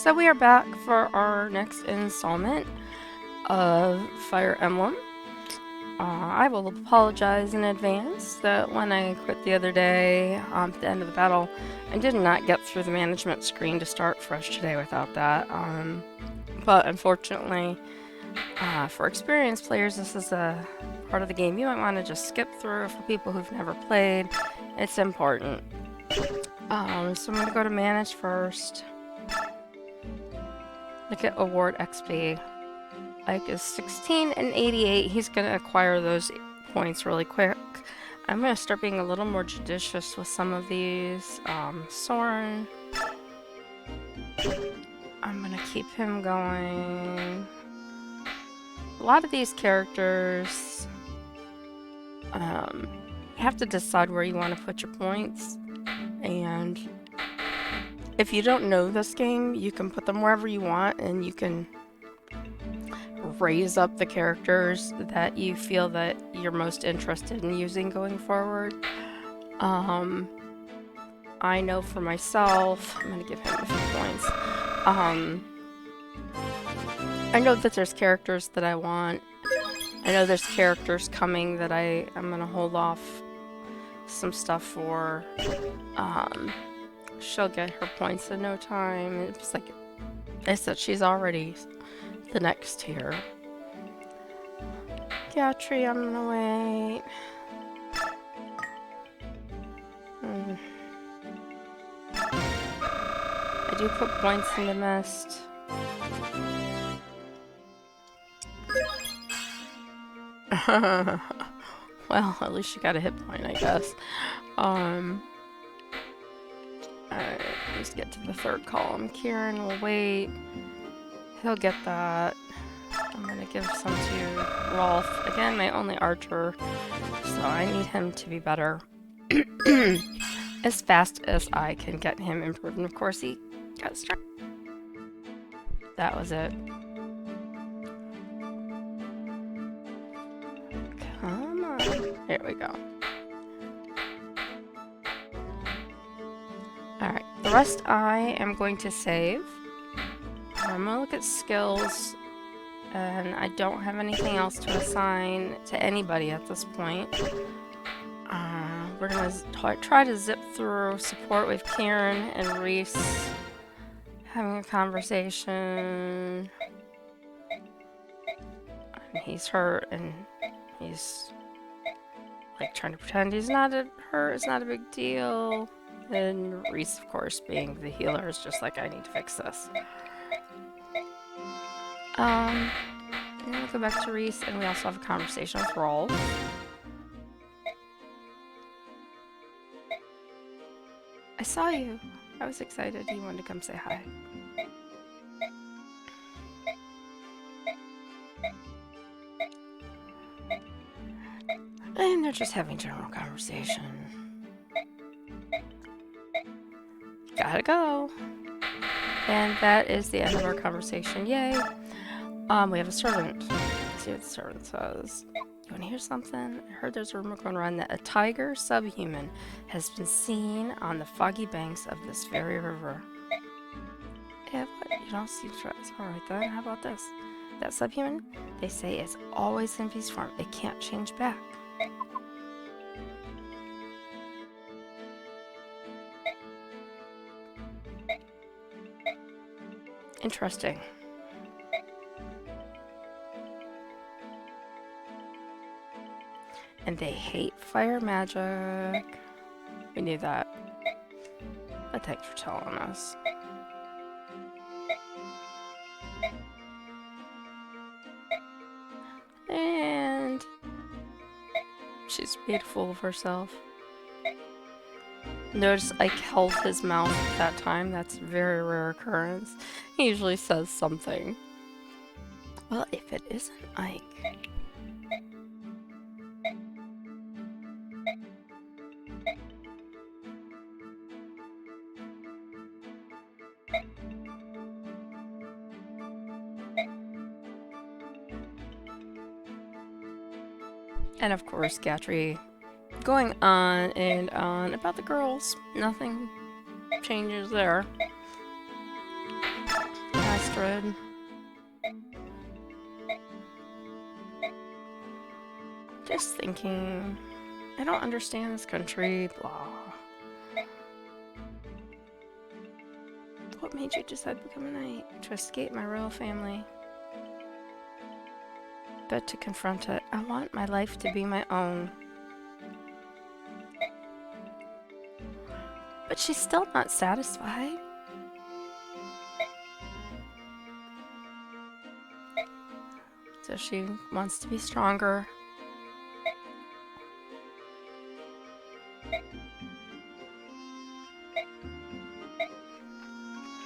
So we are back for our next installment of Fire Emblem. I will apologize in advance that when I quit the other day at the end of the battle, I did not get through the management screen to start fresh today without that. But unfortunately, for experienced players, this is a part of the game you might want to just skip through. For people who've never played, it's important. So I'm going to go to Manage first. Look at Award XP. Ike is 16 and 88. He's going to acquire those points really quick. I'm going to start being a little more judicious with some of these. Soren. I'm going to keep him going. A lot of these characters, you have to decide where you want to put your points. And if you don't know this game, you can put them wherever you want, and you can raise up the characters that you feel that you're most interested in using going forward. I know for myself, I'm going to give him a few points. I know that there's characters that I want. I know there's characters coming that I'm going to hold off some stuff for. She'll get her points in no time. It's like I said, she's already the next tier. Gatry, I'm gonna wait. I do put points in the mist. Well, at least you got a hit point, I guess. Alright, let's get to the third column. Kieran will wait. He'll get that. I'm gonna give some to Rolf. Again, my only archer, so I need him to be better as fast as I can get him improved. And of course, he got struck. That was it. Come on. Here we go. Alright, the rest I am going to save. I'm gonna look at skills, and I don't have anything else to assign to anybody at this point. We're gonna try to zip through support with Kieran and Reese having a conversation. And he's hurt, and he's like trying to pretend he's not hurt. It's not a big deal. And Reese, of course, being the healer, is just like, I need to fix this. I'm gonna go back to Reese, and we also have a conversation with Rolf. I saw you. I was excited. You wanted to come say hi. And they're just having general conversation. Gotta go. And that is the end of our conversation. Yay. We have a servant. Let's see what the servant says. You want to hear something? I heard there's a rumor going around that a tiger subhuman has been seen on the foggy banks of this very river. Yeah, what? You don't seem stressed. Alright then, how about this? That subhuman, they say, is always in beast form. It can't change back. Interesting. And they hate fire magic. We knew that. But thanks for telling us. And she's beautiful of herself. Notice Ike held his mouth at that time. That's a very rare occurrence. He usually says something. Well, if it isn't Ike. And of course, Gatry going on and on about the girls. Nothing changes there. Astrid. Just thinking, I don't understand this country, blah. What made you decide to become a knight? To escape my royal family. But to confront it, I want my life to be my own. But she's still not satisfied. So she wants to be stronger.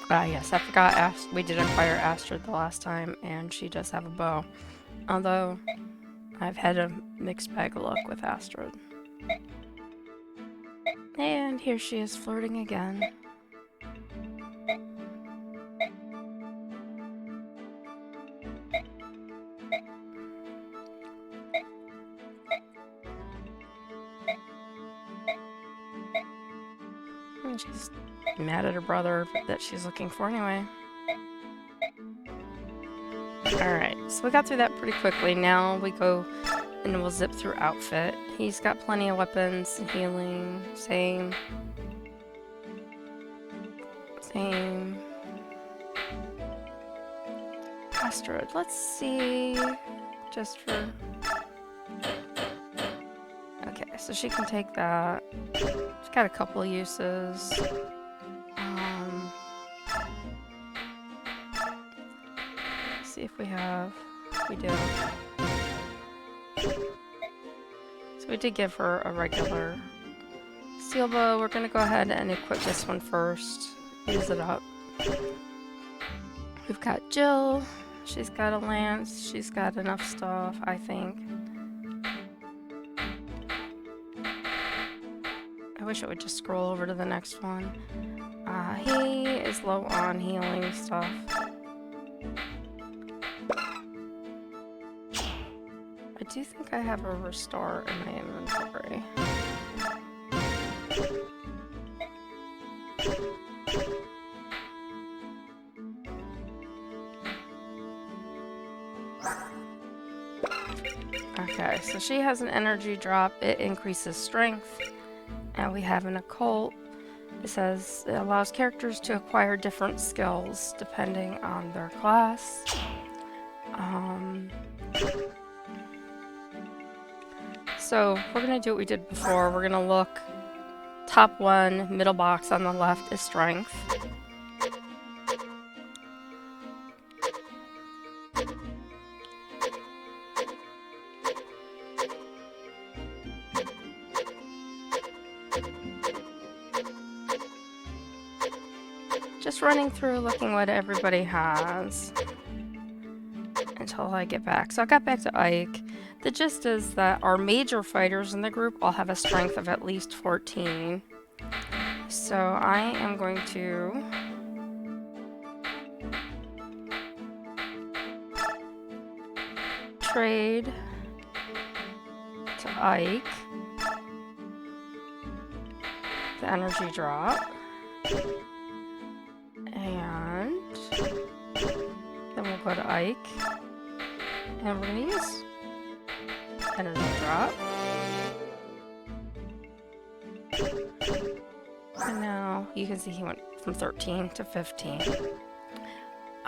Yes, I forgot. We did acquire Astrid the last time, and she does have a bow. Although, I've had a mixed bag of luck with Astrid. And here she is flirting again. And she's mad at her brother that she's looking for anyway. Alright, so we got through that pretty quickly. Now we go and we'll zip through outfit. He's got plenty of weapons, healing, same. Same. Astrid, let's see, just for... Okay, so she can take that. She's got a couple of uses. Let's see if we have... We do. So we did give her a regular steel bow. We're gonna go ahead and equip this one first. Use it up. We've got Jill. She's got a lance. She's got enough stuff, I think. I wish it would just scroll over to the next one. He is low on healing stuff. I do think I have a restore in my inventory. Okay, so she has an energy drop. It increases strength. And we have an occult. It says it allows characters to acquire different skills depending on their class. So we're gonna do what we did before. We're gonna look. Top one, middle box on the left is strength. Just running through looking what everybody has until I get back. So I got back to Ike. The gist is that our major fighters in the group all have a strength of at least 14. So I am going to trade to Ike the energy drop. And then we'll go to Ike. And we're going to use energy drop. And now you can see he went from 13 to 15.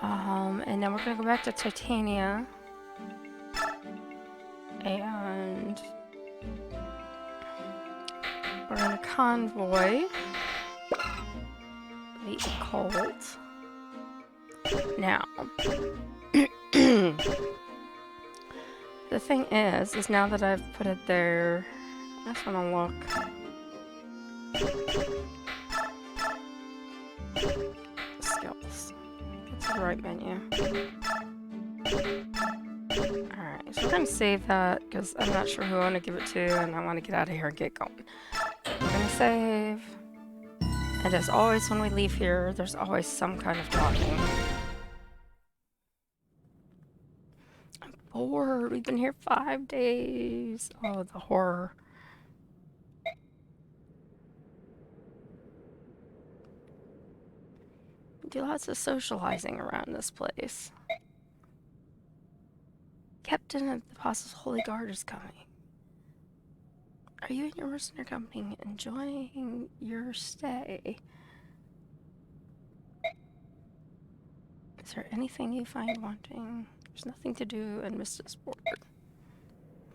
And then we're going to go back to Titania. And we're going to convoy the occult. Now, the thing is now that I've put it there, I just want to look. Skills. Get to the right menu. Alright, so we're going to save that because I'm not sure who I want to give it to and I want to get out of here and get going. We're going to save. And as always, when we leave here, there's always some kind of talking. I'm bored. We've been here 5 days. Oh, the horror. Do lots of socializing around this place. Captain of the Apostles' Holy Guard is coming. Are you and your mercenary company enjoying your stay? Is there anything you find wanting? There's nothing to do in Mr. Sport.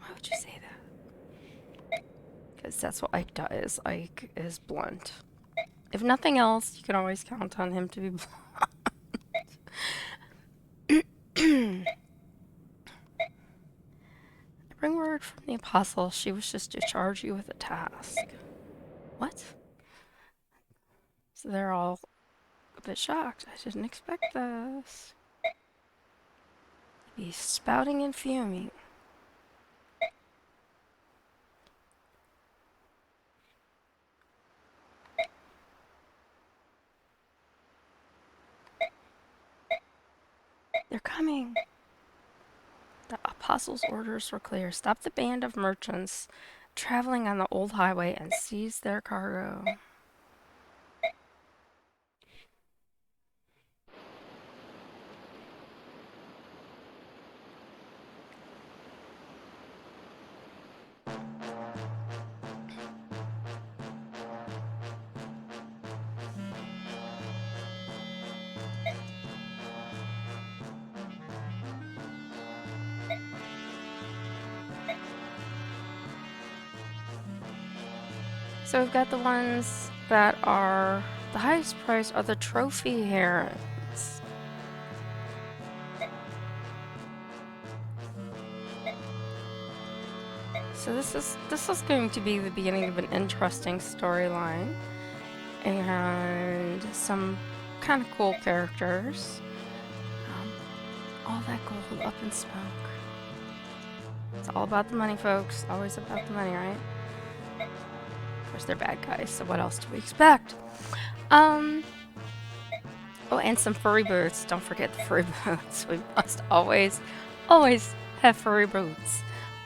Why would you say that? Because that's what Ike does. Ike is blunt. If nothing else, you can always count on him to be blunt. I bring word from the apostle. She wishes to charge you with a task. What? So they're all a bit shocked. I didn't expect this. He's spouting and fuming. They're coming. The apostles' orders were clear. Stop the band of merchants traveling on the old highway and seize their cargo. So we've got the ones that are the highest price are the trophy herons. So this is going to be the beginning of an interesting storyline and some kind of cool characters. All that gold up in smoke. It's all about the money, folks. Always about the money, right? Of course, they're bad guys, so what else do we expect? Oh, and some furry boots. Don't forget the furry boots. We must always have furry boots.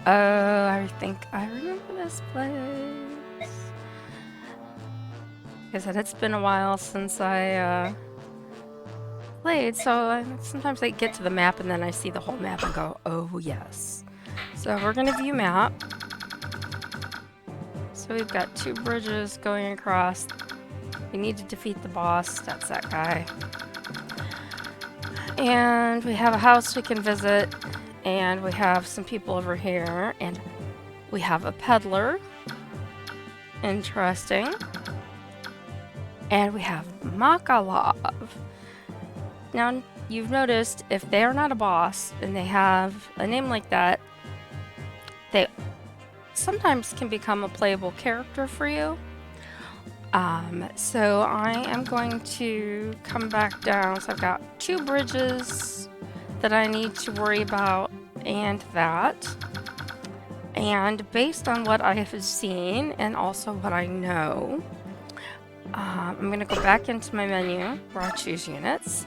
Oh, I think I remember this place. Like I said, it's been a while since I played, so sometimes I get to the map and then I see the whole map and go, oh yes. So we're gonna view map. So we've got 2 bridges going across. We need to defeat the boss. That's that guy. And we have a house we can visit. And we have some people over here. And we have a peddler. Interesting. And we have Makalov. Now, you've noticed if they are not a boss and they have a name like that, they sometimes can become a playable character for you. So I am going to come back down. So I've got 2 bridges that I need to worry about and that. And based on what I have seen and also what I know, I'm going to go back into my menu where I choose units.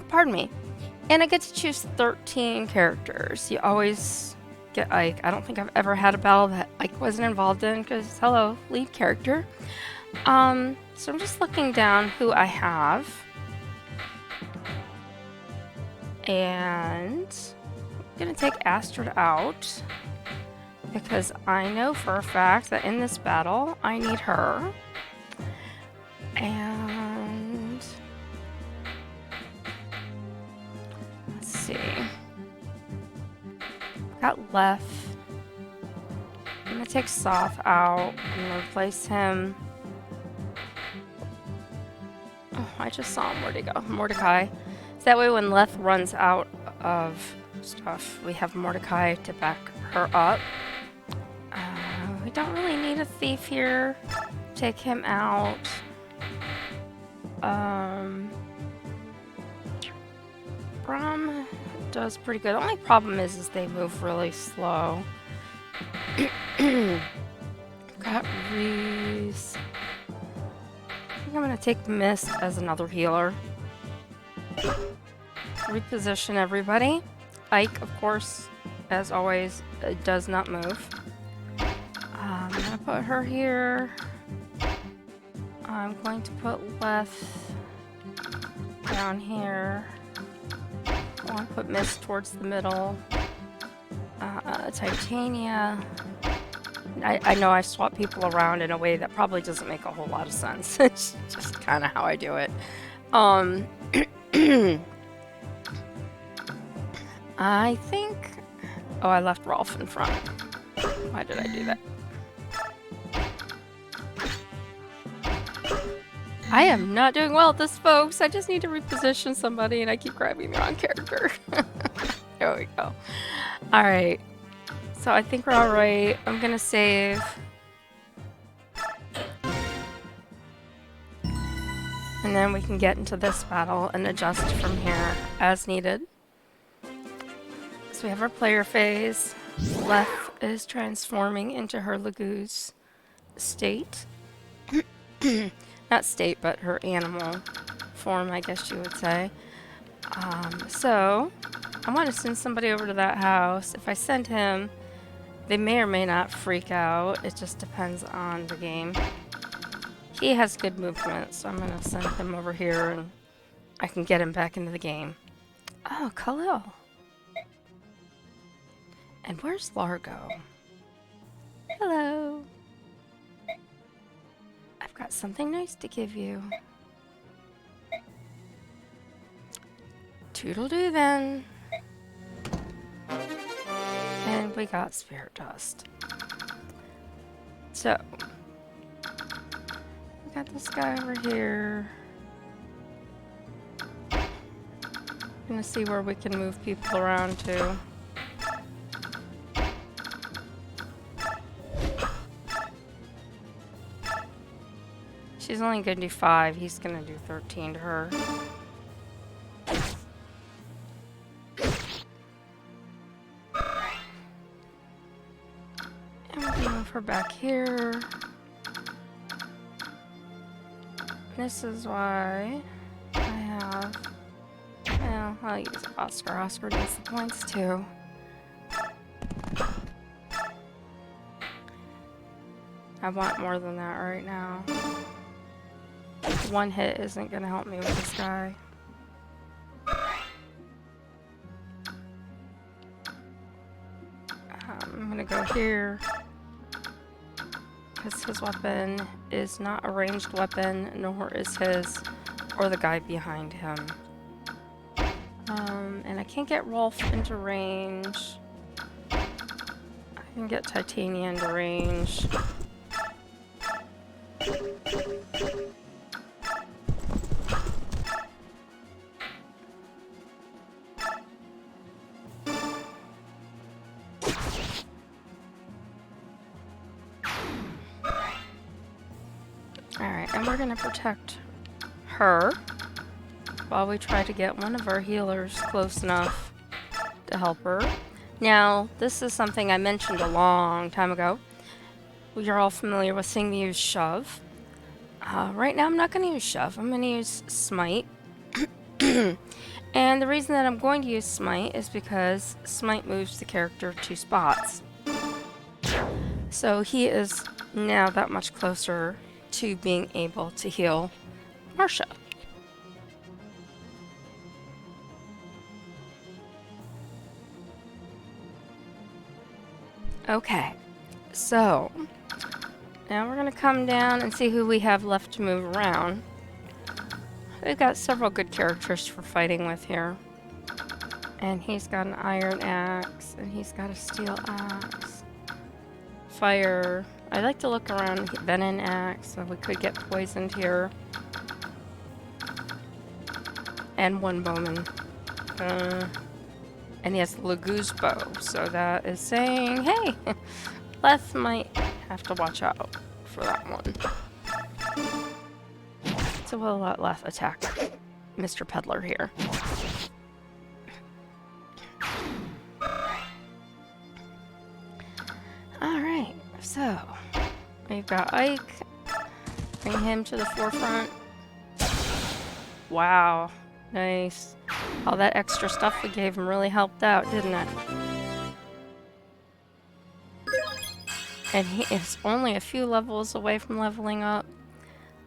Pardon me. And I get to choose 13 characters. You always get Ike. I don't think I've ever had a battle that Ike wasn't involved in because, hello, lead character. So I'm just looking down who I have. And I'm going to take Astrid out because I know for a fact that in this battle I need her. And let's see. Got Left. I'm gonna take Soth out and replace him. Oh, I just saw him. Where'd he go? Mordecai. So that way when Leth runs out of stuff, we have Mordecai to back her up. We don't really need a thief here. Take him out. Brom does pretty good. The only problem is they move really slow. Got Reese. I think I'm gonna take Mist as another healer. Reposition everybody. Ike, of course, as always, does not move. I'm gonna put her here. I'm going to put Leth down here. I want to put Mist towards the middle. Titania. I know I've swapped people around in a way that probably doesn't make a whole lot of sense. It's just kind of how I do it. I think... Oh, I left Rolf in front. Why did I do that? I am not doing well at this, folks. I just need to reposition somebody and I keep grabbing the wrong character. There we go. Alright. So I think we're alright. I'm gonna save. And then we can get into this battle and adjust from here as needed. So we have our player phase. Leth is transforming into her Laguz state. Not state, but her animal form, I guess you would say. So I want to send somebody over to that house. If I send him, they may or may not freak out. It just depends on the game. He has good movement, so I'm going to send him over here and I can get him back into the game. Oh, Khalil. And where's Largo? Hello. I've got something nice to give you. Toodle-doo then. And we got Spirit Dust. So, we got this guy over here. Gonna see where we can move people around to. She's only gonna do 5, he's gonna do 13 to her. And we're gonna move her back here. This is why I have... Well, I'll use Oscar. Oscar needs the points too. I want more than that right now. One hit isn't going to help me with this guy. I'm going to go here. Because his weapon is not a ranged weapon, nor is his or the guy behind him. And I can't get Rolf into range. I can get Titania into range. Alright, and we're gonna protect her while we try to get one of our healers close enough to help her. Now, this is something I mentioned a long time ago. You're all familiar with seeing me use Shove. Right now I'm not going to use Shove, I'm going to use Smite. And the reason that I'm going to use Smite is because Smite moves the character 2 spots. So he is now that much closer to being able to heal Marsha. Okay, so now we're going to come down and see who we have left to move around. We've got several good characters for fighting with here. And he's got an iron axe, and he's got a steel axe. Fire. I like to look around venom axe, so we could get poisoned here. And one bowman. And he has the Laguz bow, so that is saying, hey, Leth might have to watch out for that one. So we'll let Leth attack Mr. Peddler here. Alright, so we've got Ike. Bring him to the forefront. Wow, nice. All that extra stuff we gave him really helped out, didn't it? And he is only a few levels away from leveling up.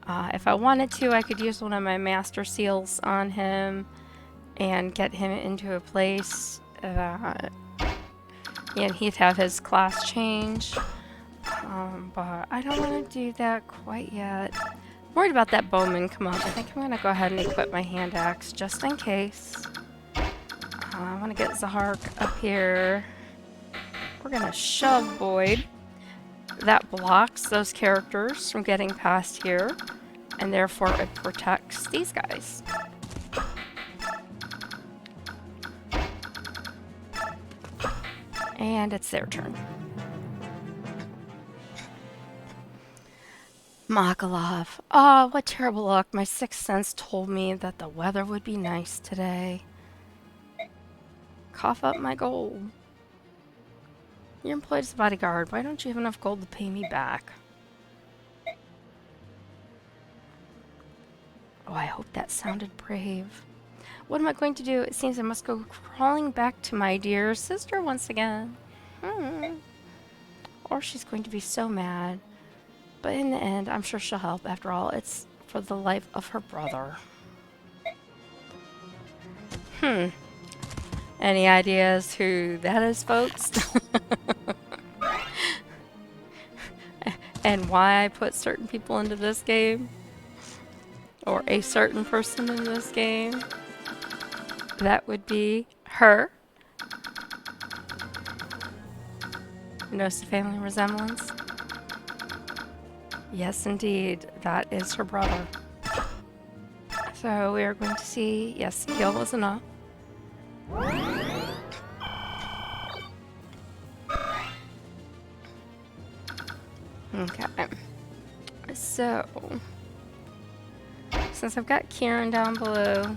If I wanted to, I could use one of my master seals on him and get him into a place that and he'd have his class change. But I don't want to do that quite yet. I'm worried about that bowman come up. I think I'm going to go ahead and equip my hand axe just in case. I want to get Zahark up here. We're going to shove Boyd. That blocks those characters from getting past here, and therefore it protects these guys. And it's their turn. Makalov. Oh, what terrible luck. My sixth sense told me that the weather would be nice today. Cough up my gold. You're employed as a bodyguard. Why don't you have enough gold to pay me back? Oh, I hope that sounded brave. What am I going to do? It seems I must go crawling back to my dear sister once again. Or she's going to be so mad. But in the end, I'm sure she'll help. After all, it's for the life of her brother. Any ideas who that is, folks? And why I put certain people into this game? Or a certain person in this game? That would be her. Notice the family resemblance? Yes, indeed. That is her brother. So we are going to see... Yes, heal was enough. Okay. So... Since I've got Kieran down below...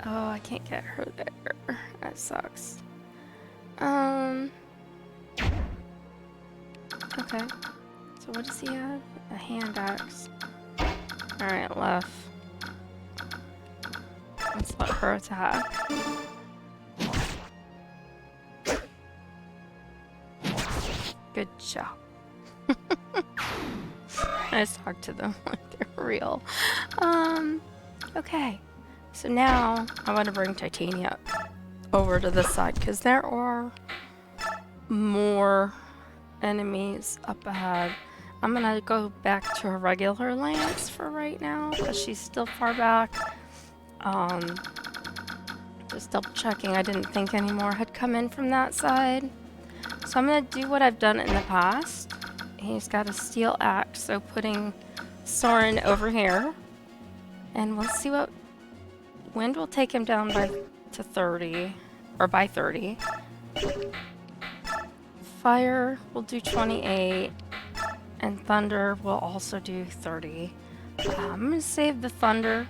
Oh, I can't get her there. That sucks. Okay. So what does he have? A hand axe. Alright, left. Let's let her attack. Good job. I just talked to them like they're real. Okay. So now I want to bring Titania over to this side because there are more enemies up ahead. I'm gonna go back to a regular lance for right now because she's still far back. Just double checking. I didn't think any more had come in from that side. So I'm gonna do what I've done in the past. He's got a steel axe, so putting Soren over here. And we'll see what... Wind will take him down to 30. Or by 30. Fire will do 28. And thunder will also do 30. I'm going to save the thunder.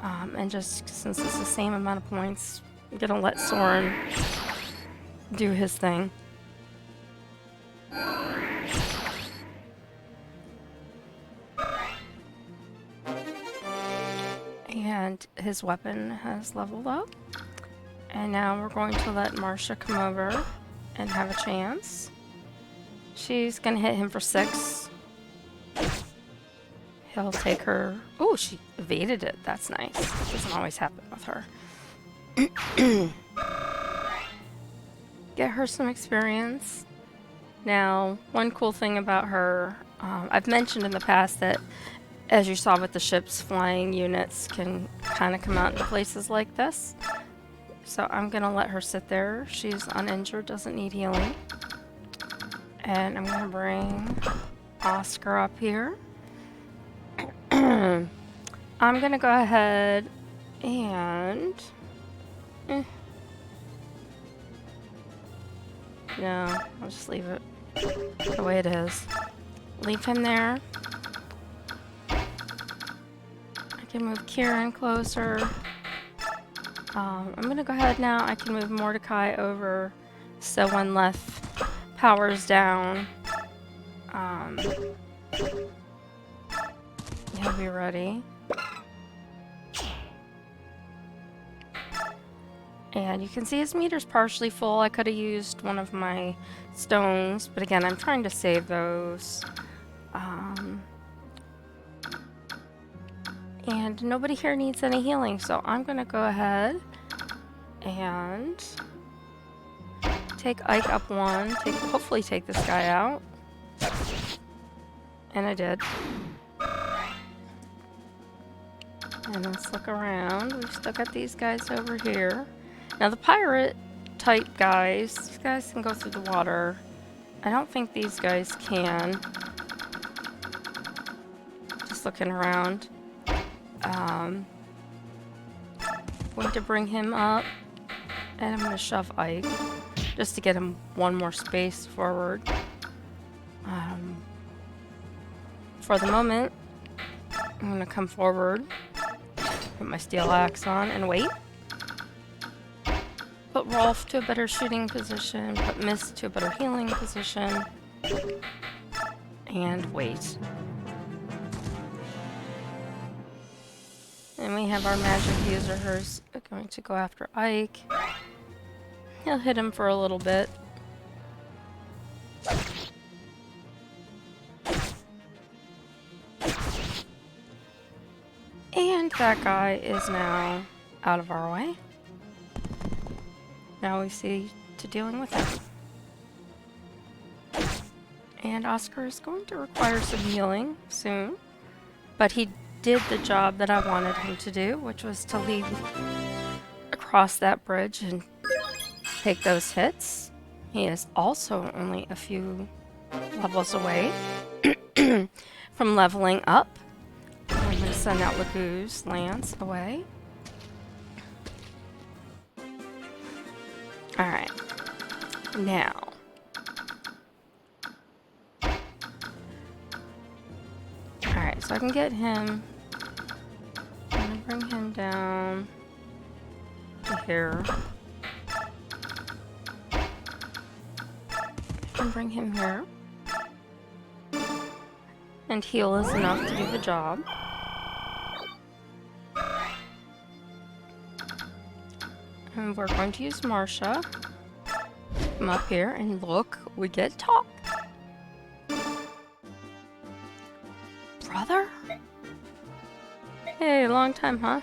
And just since it's the same amount of points, I'm going to let Soren do his thing. And his weapon has leveled up. And now we're going to let Marcia come over and have a chance. She's going to hit him for 6. He'll take her... Oh, she evaded it. That's nice. Doesn't always happen with her. Get her some experience. Now, one cool thing about her... I've mentioned in the past that as you saw with the ships, flying units can kind of come out into places like this. So I'm going to let her sit there. She's uninjured, doesn't need healing. And I'm going to bring Oscar up here. I'm going to go ahead and... No, I'll just leave it the way it is. Leave him there. I can move Kieran closer. I'm gonna go ahead now. I can move Mordecai over so when left powers down. He'll be ready. And you can see his meter's partially full. I could have used one of my stones, but again, I'm trying to save those. And nobody here needs any healing, so I'm gonna go ahead and take Ike up one, hopefully take this guy out. And I did. And let's look around. We've still got these guys over here. Now the pirate type guys, these guys can go through the water. I don't think these guys can. Just looking around. Going to bring him up. And I'm going to shove Ike. Just to get him one more space forward. For the moment, I'm going to come forward. Put my steel axe on and wait. Put Rolf to a better shooting position. Put Mist to a better healing position. And wait. And we have our magic user who's going to go after Ike. He'll hit him for a little bit. And that guy is now out of our way. Now we see to dealing with him. And Oscar is going to require some healing soon. But he did the job that I wanted him to do, which was to lead across that bridge and take those hits. He is also only a few levels away from leveling up. I'm going to send out Lagoo's Lance away. Alright. Now. Alright, so I can get him. I'm going to bring him down to here. And bring him here. And heal is enough to do the job. And we're going to use Marsha. Come up here and look, we get talk. Brother? Hey, long time, huh?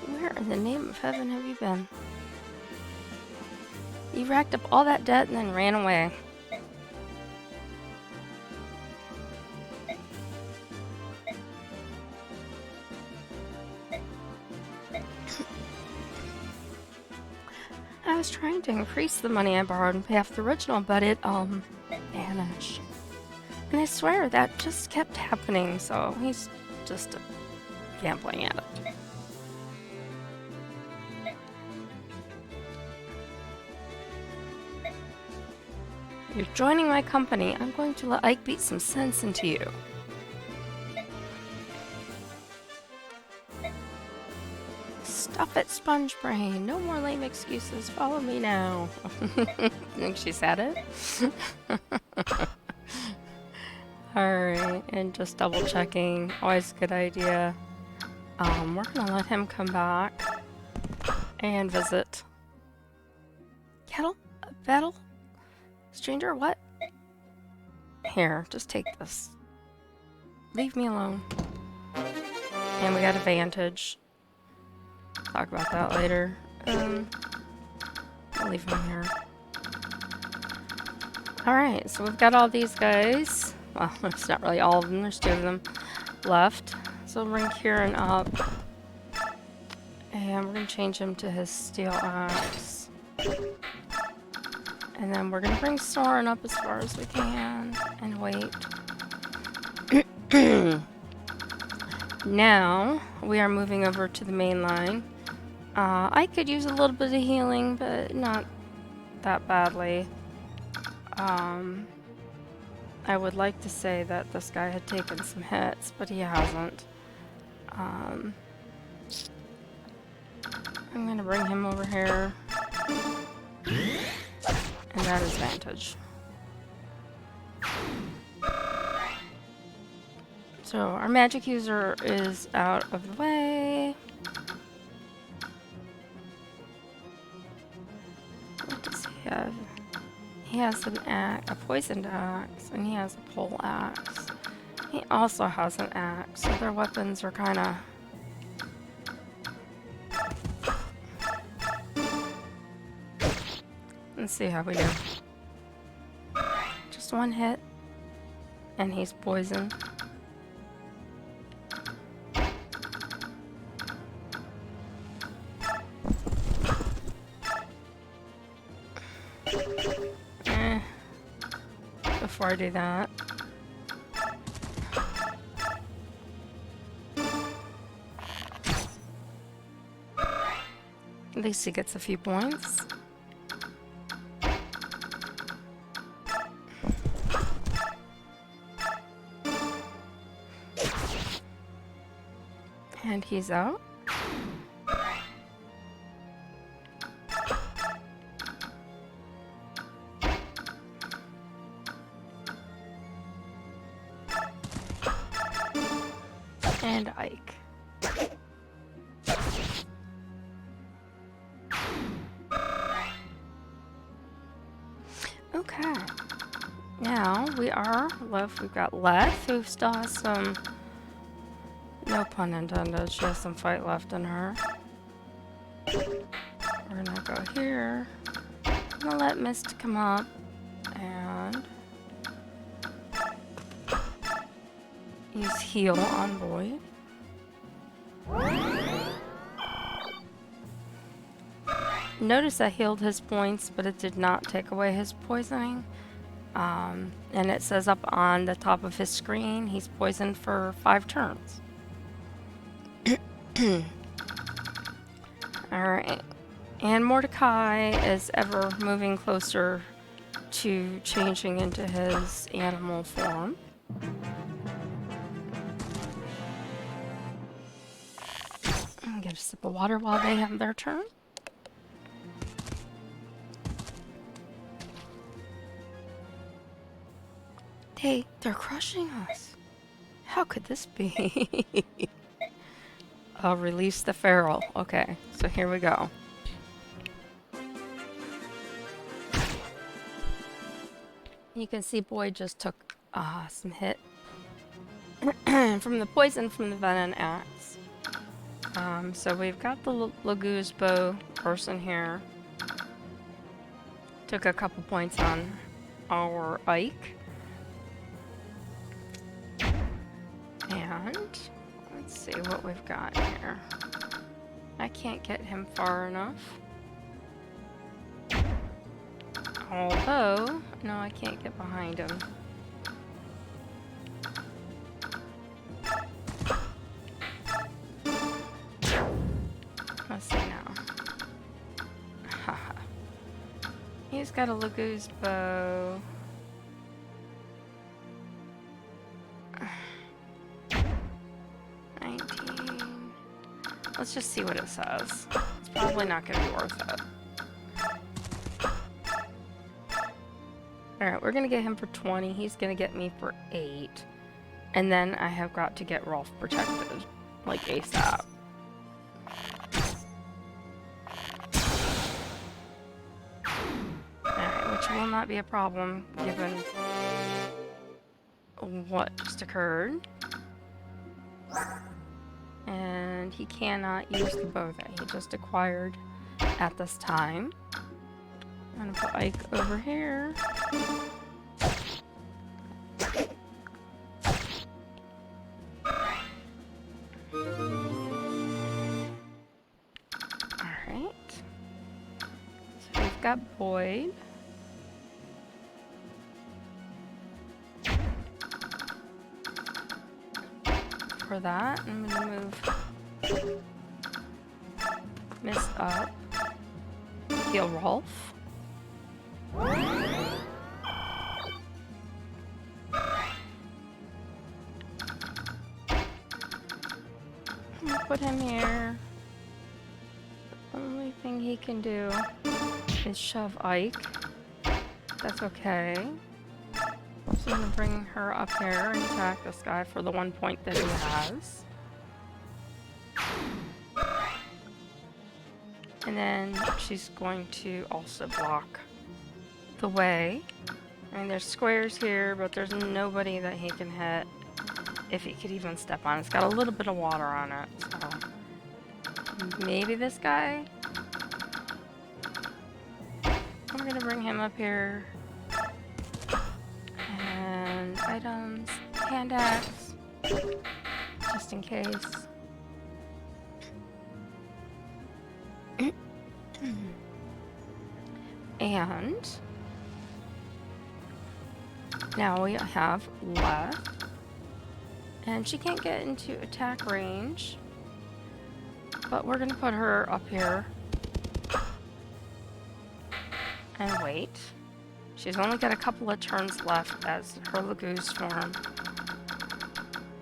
Where in the name of heaven have you been? You racked up all that debt and then ran away. I was trying to increase the money I borrowed and pay off the original, but it, vanished. And I swear that just kept happening, so he's just a gambling addict. You're joining my company. I'm going to let Ike beat some sense into you. Stop it, Sponge Brain. No more lame excuses. Follow me now. Think she said it? Alright, and just double checking. Always a good idea. We're gonna let him come back and visit. Kettle? Battle? Stranger, what? Here, just take this. Leave me alone. And we got advantage. Talk about that later. I'll leave him here. Alright, so we've got all these guys. Well, it's not really all of them, there's two of them left. So we'll bring Kieran up. And we're going to change him to his steel axe. And then we're going to bring Soren up as far as we can. And wait. Now, we are moving over to the main line. I could use a little bit of healing, but not that badly. I would like to say that this guy had taken some hits, but he hasn't. I'm going to bring him over here. And that is advantage. So our magic user is out of the way. What does he have? He He has a poisoned axe, and he has a pole axe. He also has an axe, so their weapons are kind of... Let's see how we do. Just one hit, and he's poisoned. Before I do that, at least he gets a few points. And he's out. And Ike. Okay. Now we are left. We've got Leth, who still has some... No pun intended. She has some fight left in her. We're gonna go here. I'm gonna let Mist come up and use heal on Boyd. Notice I healed his points, but it did not take away his poisoning. And it says up on the top of his screen, he's poisoned for 5 turns. Alright. And Mordecai is ever moving closer to changing into his animal form. Get a sip of water while they have their turn. They're crushing us. How could this be? I'll release the feral. Okay, so here we go. You can see Boyd just took some hit from the poison from the venom axe. So we've got the Laguz bow person here. Took a couple points on our Ike. And let's see what we've got here. I can't get him far enough. Although, no, I can't get behind him. Let's see now. Haha. He's got a Laguz bow. Let's just see what it says. It's probably not going to be worth it. Alright, we're going to get him for 20. He's going to get me for 8. And then I have got to get Rolf protected. Like ASAP. Alright, which will not be a problem given what just occurred. And he cannot use the bow that he just acquired at this time. I'm gonna put Ike over here. Alright. So we've got Boyd. For that, I'm gonna move Mist up, heal Rolf. Put him here. The only thing he can do is shove Ike. That's okay. So I'm gonna bring her up here and attack this guy for the 1 point that he has. And then she's going to also block the way. I mean, there's squares here, but there's nobody that he can hit if he could even step on. It's got a little bit of water on it, so maybe this guy? I'm gonna bring him up here. And items, hand axe, just in case. And now we have left. And she can't get into attack range. But we're gonna put her up here. And wait. She's only got a couple of turns left as her Lagoose form.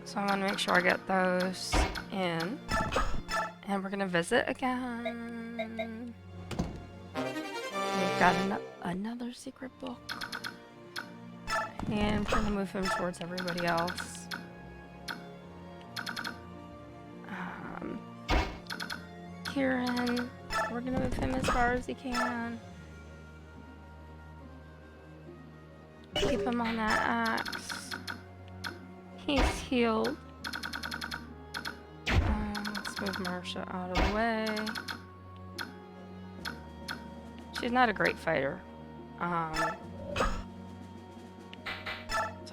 So I want to make sure I get those in. And we're gonna visit again. We've got another secret book. And we're gonna move him towards everybody else. Kieran, we're gonna move him as far as he can. Keep him on that axe. He's healed. Let's move Marsha out of the way. She's not a great fighter. So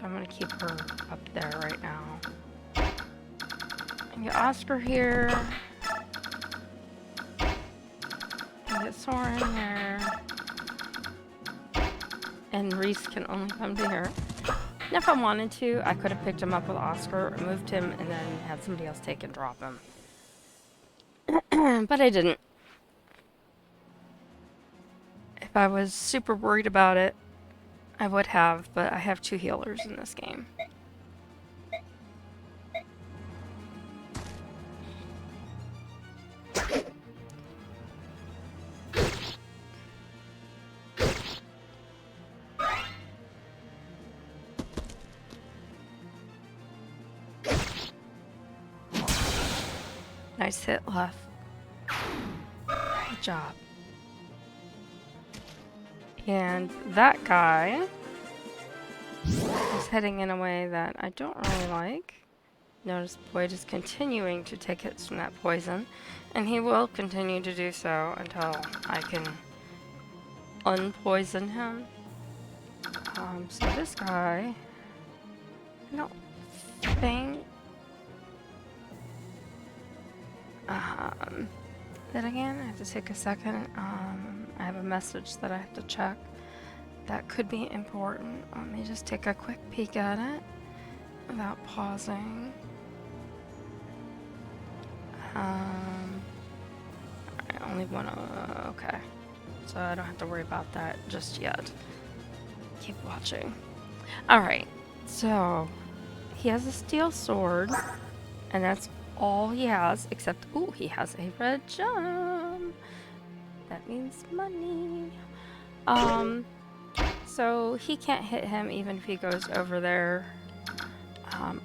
I'm gonna keep her up there right now. And get Oscar here. And get Soren here. And Reese can only come to here. And if I wanted to, I could have picked him up with Oscar, moved him, and then had somebody else take and drop him. But I didn't. If I was super worried about it, I would have, but I have 2 healers in this game. Nice hit left. Good job. And that guy is heading in a way that I don't really like. Notice Boyd is continuing to take hits from that poison, and he will continue to do so until I can unpoison him. So this guy, I don't think. Then again, I have to take a second. I have a message that I have to check. That could be important. Let me just take a quick peek at it without pausing. I only want to. Okay. So I don't have to worry about that just yet. Keep watching. Alright. So, he has a steel sword. And that's all he has, except, ooh, he has a red gem. That means money. So he can't hit him even if he goes over there.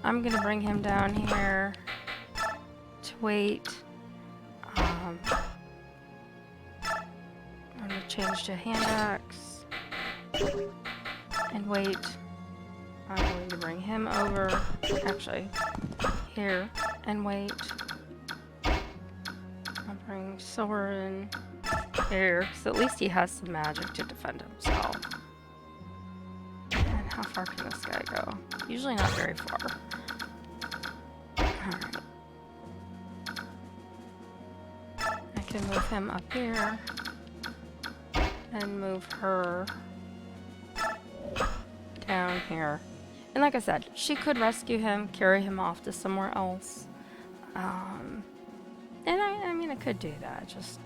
I'm gonna bring him down here to wait. I'm gonna change to hand axe and wait. I'm going to bring him over, actually, here, and wait. I'll bring Soren here, because at least he has some magic to defend himself. And how far can this guy go? Usually not very far. Alright. I can move him up here, and move her down here. And like I said, she could rescue him, carry him off to somewhere else. And I mean, I could do that, just...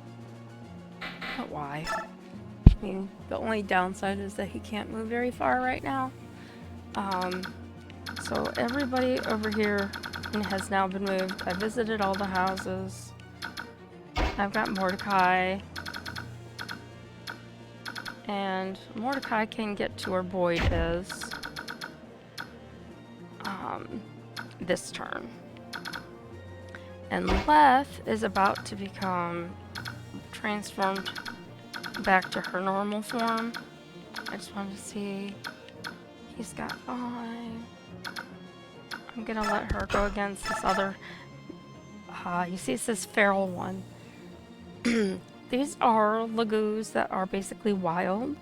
But why? I mean, the only downside is that he can't move very far right now. So everybody over here has now been moved. I visited all the houses. I've got Mordecai. And Mordecai can get to where Boyd is. This turn. And Leth is about to become transformed back to her normal form. I just wanted to see. He's got 5. I'm gonna let her go against this other. You see, it says feral one. These are lagoos that are basically wild.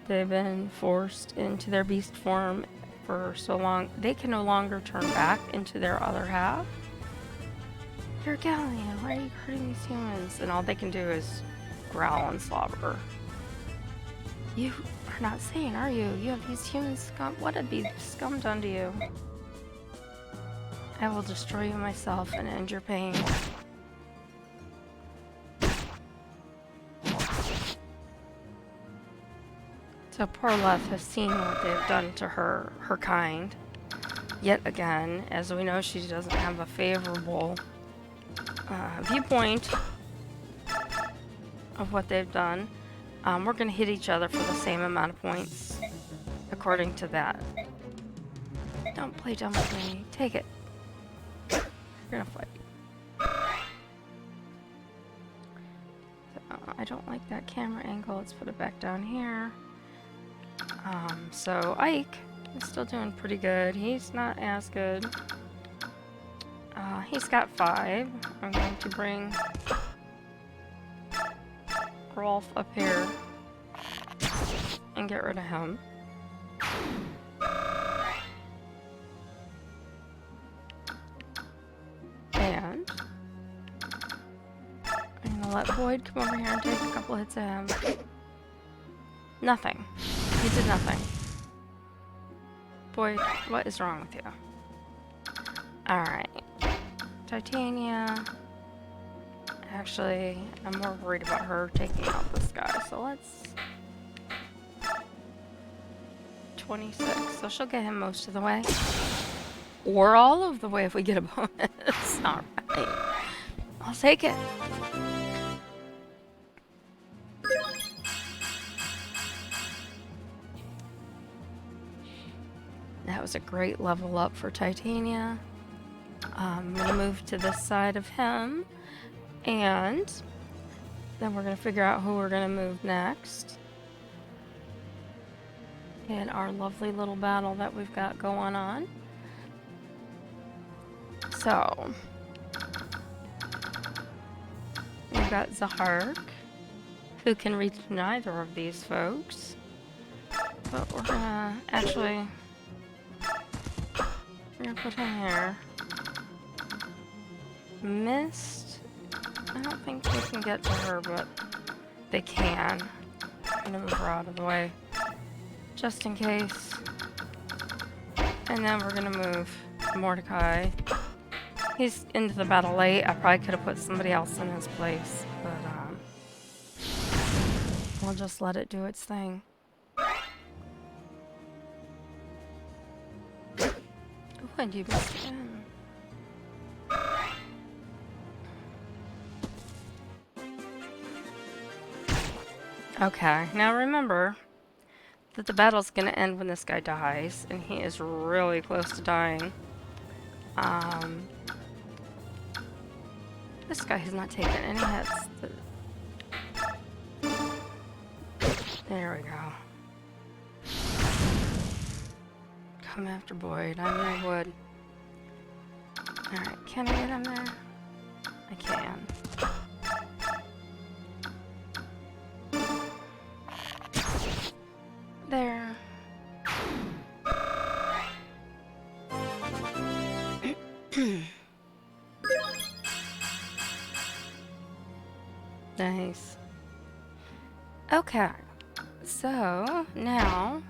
They've been forced into their beast form for so long, they can no longer turn back into their other half. You're a Galleon, why are you hurting these humans? And all they can do is growl and slobber. You are not sane, are you? You have these humans scum. What have these scum done to you? I will destroy you myself and end your pain. So poor Leth has seen what they've done to her kind. Yet again, as we know, she doesn't have a favorable viewpoint of what they've done. We're going to hit each other for the same amount of points, according to that. Don't play dumb with me. Take it. We're going to fight. I don't like that camera angle. Let's put it back down here. So Ike is still doing pretty good. He's not as good. He's got 5. I'm going to bring Rolf up here and get rid of him. And I'm gonna let Boyd come over here and take a couple hits at him. Nothing. He did nothing. Boyd, what is wrong with you? Alright. Titania. Actually, I'm more worried about her taking out this guy, so let's... 26, so she'll get him most of the way. Or all of the way if we get a bonus. Alright. I'll take it. That was a great level up for Titania. I'm going to move to this side of him. And then we're going to figure out who we're going to move next. In our lovely little battle that we've got going on. So, we've got Zahark, who can reach neither of these folks. But we're going to actually... we're going to put him here. Mist. I don't think they can get to her, but they can. I'm gonna move her out of the way, just in case. And then we're gonna move Mordecai. He's into the battle late. I probably could have put somebody else in his place, but we'll just let it do its thing. Ooh, and you missed him. Okay, now remember that the battle's gonna end when this guy dies, and he is really close to dying. This guy has not taken any hits. There we go. Come after Boyd, I knew I would. Alright, can I get him there? I can. There. Nice. Okay. So, now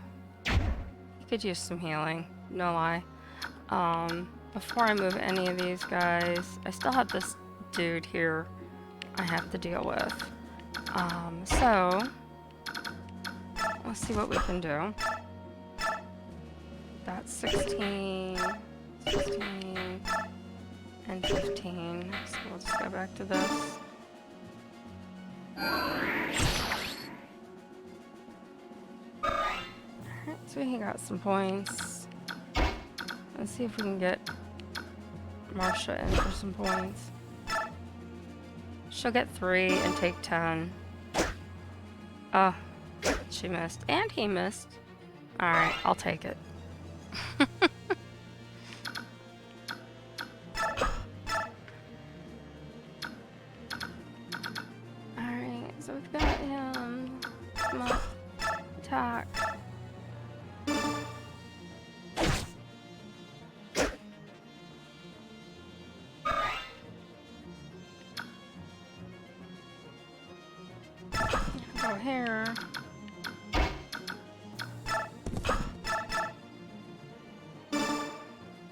you could use some healing, no lie. Before I move any of these guys, I still have this dude here I have to deal with. So let's see what we can do. That's 16, 16, and 15. So let's go back to this. Alright, so he got some points. Let's see if we can get Marsha in for some points. She'll get 3 and take 10. She missed. And he missed. Alright, I'll take it. Alright, so we've got him. Come on. Attack. Go here.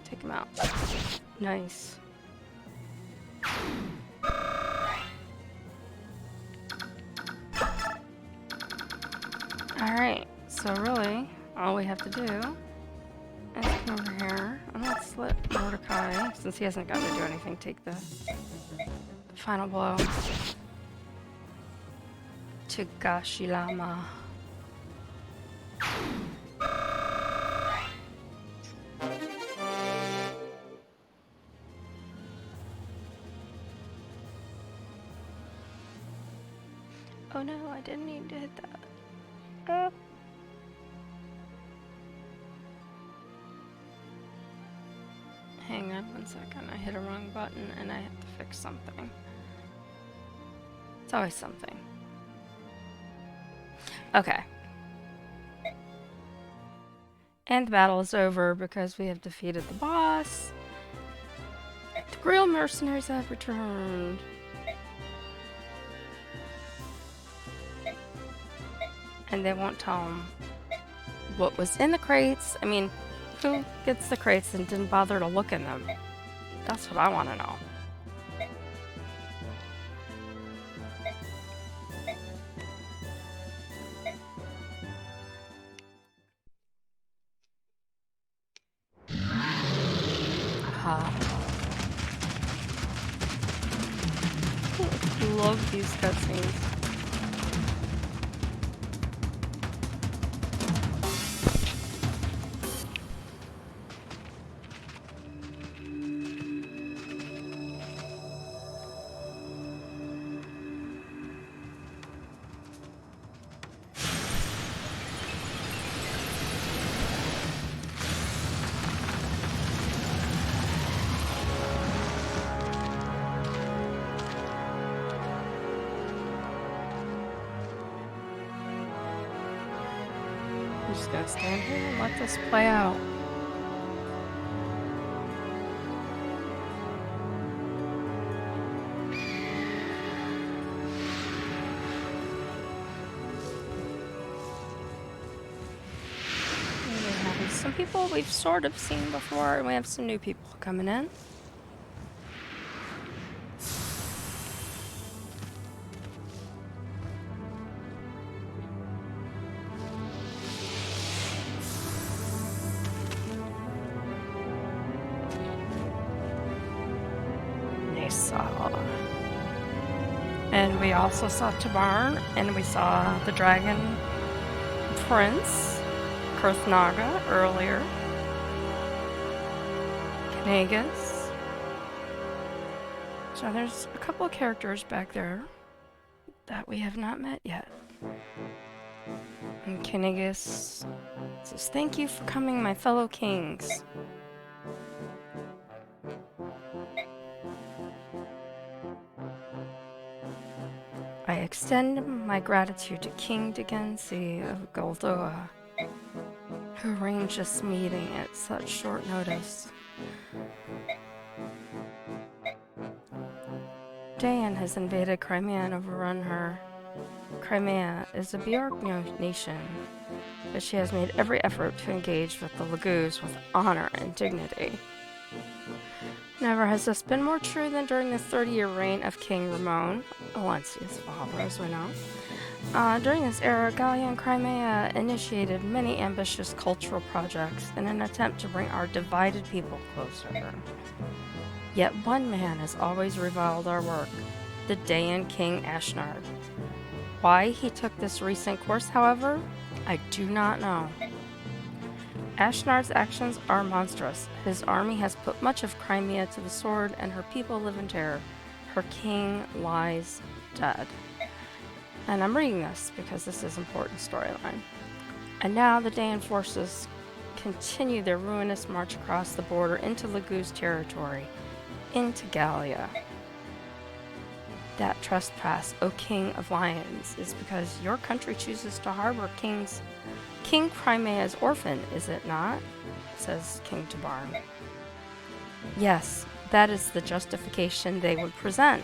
Take him out. Nice. Alright, so really, all we have to do is come over here, and let's let Mordecai, since he hasn't gotten to do anything, take the final blow to Gashilama. Oh no, I didn't need to hit that. Hang on 1 second, I hit a wrong button and I have to fix something. It's always something. Okay. And the battle is over because we have defeated the boss. The Grill mercenaries have returned. And they won't tell them what was in the crates. I mean, who gets the crates and didn't bother to look in them? That's what I want to know. Love these cutscenes. I'm just gonna stand here and let this play out. We have some people we've sort of seen before, and we have some new people coming in. And we also saw Tabarn, and we saw the Dragon Prince, Kurthnaga, earlier. Kanagas. So there's a couple of characters back there that we have not met yet. And Kanagas says, "Thank you for coming, my fellow kings." I extend my gratitude to King Degensi of Goldoa, who arranged this meeting at such short notice. Dayan has invaded Crimea and overrun her. Crimea is a Bjork nation, but she has made every effort to engage with the Lagoos with honor and dignity. Never has this been more true than during the 30-year reign of King Ramon, Valencia's father, as we know. During this era, Gallia and Crimea initiated many ambitious cultural projects in an attempt to bring our divided people closer. Yet one man has always reviled our work, the Dayan King Ashnard. Why he took this recent course, however, I do not know. Ashnard's actions are monstrous. His army has put much of Crimea to the sword, and her people live in terror. Her king lies dead. And I'm reading this because this is important storyline. And now the Dayan forces continue their ruinous march across the border into Legu's territory, into Gallia. That trespass, O King of Lions, is because your country chooses to harbor King Crimea's orphan, is it not? Says King Tabarn. Yes, that is the justification they would present.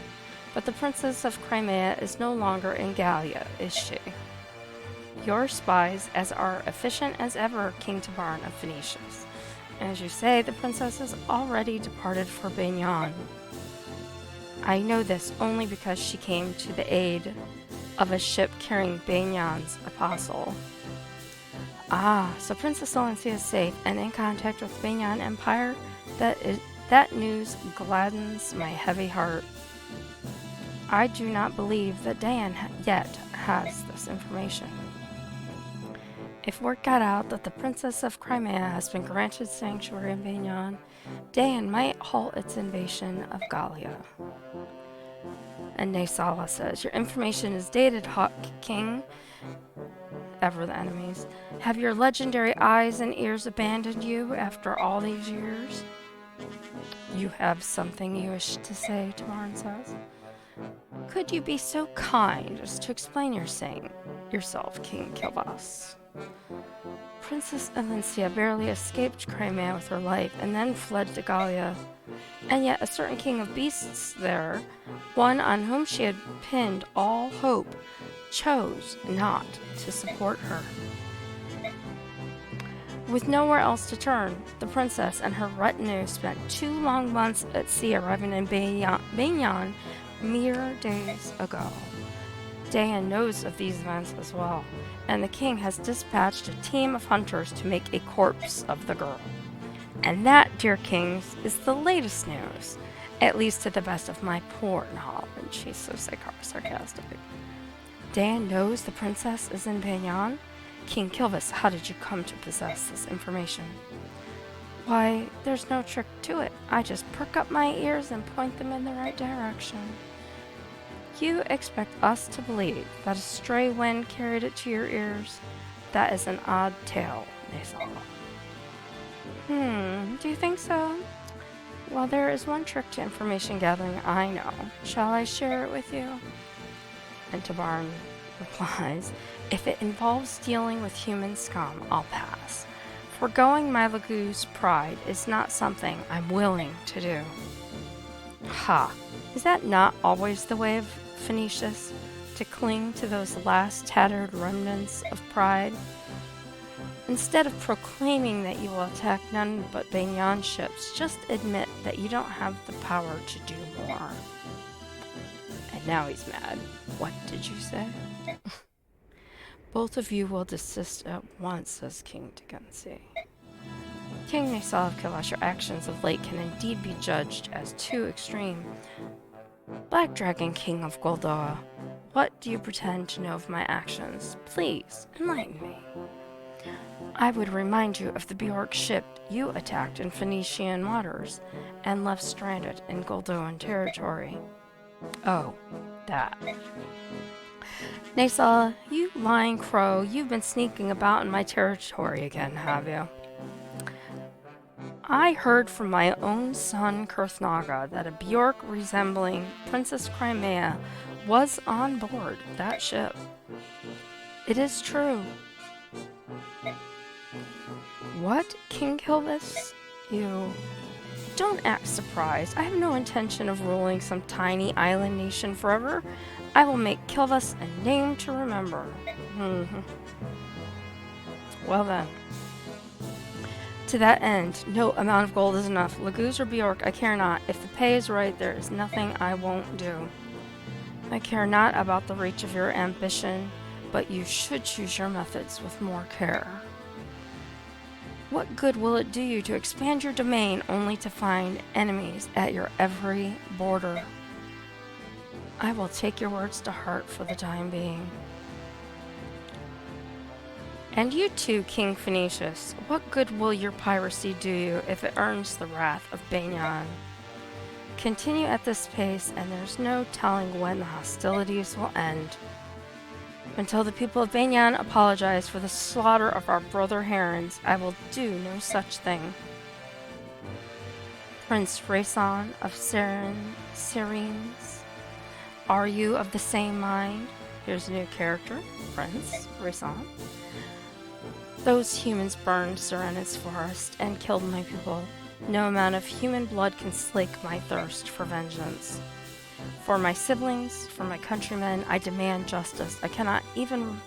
But the Princess of Crimea is no longer in Gallia, is she? Your spies are efficient as ever, King Tabarn of Phoenicius. As you say, the princess has already departed for Beignan. I know this only because she came to the aid of a ship carrying Beignan's apostle. Ah, so Princess Valencia is safe and in contact with Beignan Empire? That news gladdens my heavy heart. I do not believe that Dayan yet has this information. If word got out that the Princess of Crimea has been granted sanctuary in Beignan, Dayan might halt its invasion of Gallia. And Naysala says, your information is dated, Hawk King. Ever the enemies. Have your legendary eyes and ears abandoned you after all these years? You have something you wish to say, Tabarn says. Could you be so kind as to explain yourself, King Kilvas? Princess Valencia barely escaped Crimea with her life and then fled to Gallia. And yet a certain king of beasts there, one on whom she had pinned all hope, chose not to support her. With nowhere else to turn, the princess and her retinue spent 2 long months at sea, arriving in Beignan mere days ago. Dayan knows of these events as well, and the king has dispatched a team of hunters to make a corpse of the girl. And that, dear kings, is the latest news, at least to the best of my poor knowledge. She's so sarcastic. Dayan knows the princess is in Beignan? King Kilvas, how did you come to possess this information? Why, there's no trick to it. I just perk up my ears and point them in the right direction. You expect us to believe that a stray wind carried it to your ears? That is an odd tale, Naysala. Do you think so? Well, there is one trick to information gathering I know. Shall I share it with you? And Tabarn replies, if it involves dealing with human scum, I'll pass. Foregoing my Legu's pride is not something I'm willing to do. Ha! Is that not always the way of Phoenicius? To cling to those last tattered remnants of pride? Instead of proclaiming that you will attack none but Beignan ships, just admit that you don't have the power to do more. And now he's mad. What did you say? Both of you will desist at once, says King Tegensi. King Naysala of Kilash, your actions of late can indeed be judged as too extreme. Black Dragon King of Goldoa, what do you pretend to know of my actions? Please, enlighten me. I would remind you of the Bjork ship you attacked in Phoenician waters and left stranded in Goldoan territory. Oh, that. Naysala, you lying crow, you've been sneaking about in my territory again, have you? I heard from my own son Kurthnaga that a Bjork resembling Princess Crimea was on board that ship. It is true. What, King Kilvas? You... Don't act surprised. I have no intention of ruling some tiny island nation forever. I will make Kilvas a name to remember. Well then. To that end, no amount of gold is enough. Legus or Bjork, I care not. If the pay is right, there is nothing I won't do. I care not about the reach of your ambition, but you should choose your methods with more care. What good will it do you to expand your domain only to find enemies at your every border? I will take your words to heart for the time being. And you too, King Phoenicius, what good will your piracy do you if it earns the wrath of Beignan? Continue at this pace, and there's no telling when the hostilities will end. Until the people of Banyan apologize for the slaughter of our brother herons, I will do no such thing. Prince Raison of Syrenes, are you of the same mind? Here's a new character, Prince Raison. Those humans burned Syrenes forest and killed my people. No amount of human blood can slake my thirst for vengeance. For my siblings, for my countrymen, I demand justice. I cannot even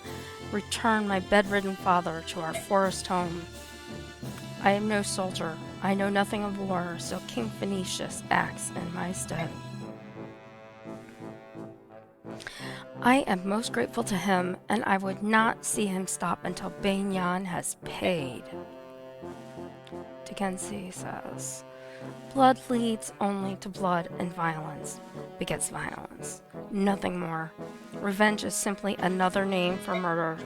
return my bedridden father to our forest home. I am no soldier. I know nothing of war, so King Phoenicius acts in my stead. I am most grateful to him, and I would not see him stop until Banyan has paid. Dickensi says, blood leads only to blood, and violence begets violence. Nothing more. Revenge is simply another name for murder.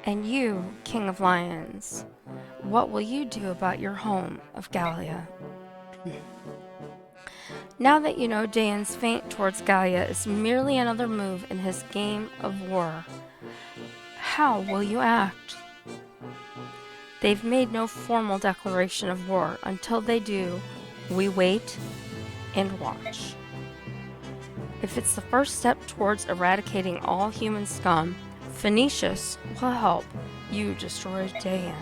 And you, King of Lions, what will you do about your home of Gallia? Now that you know Daeon's feint towards Gallia is merely another move in his game of war, how will you act? They've made no formal declaration of war. Until they do, we wait and watch. If it's the first step towards eradicating all human scum, Phoenicius will help you destroy Daeon.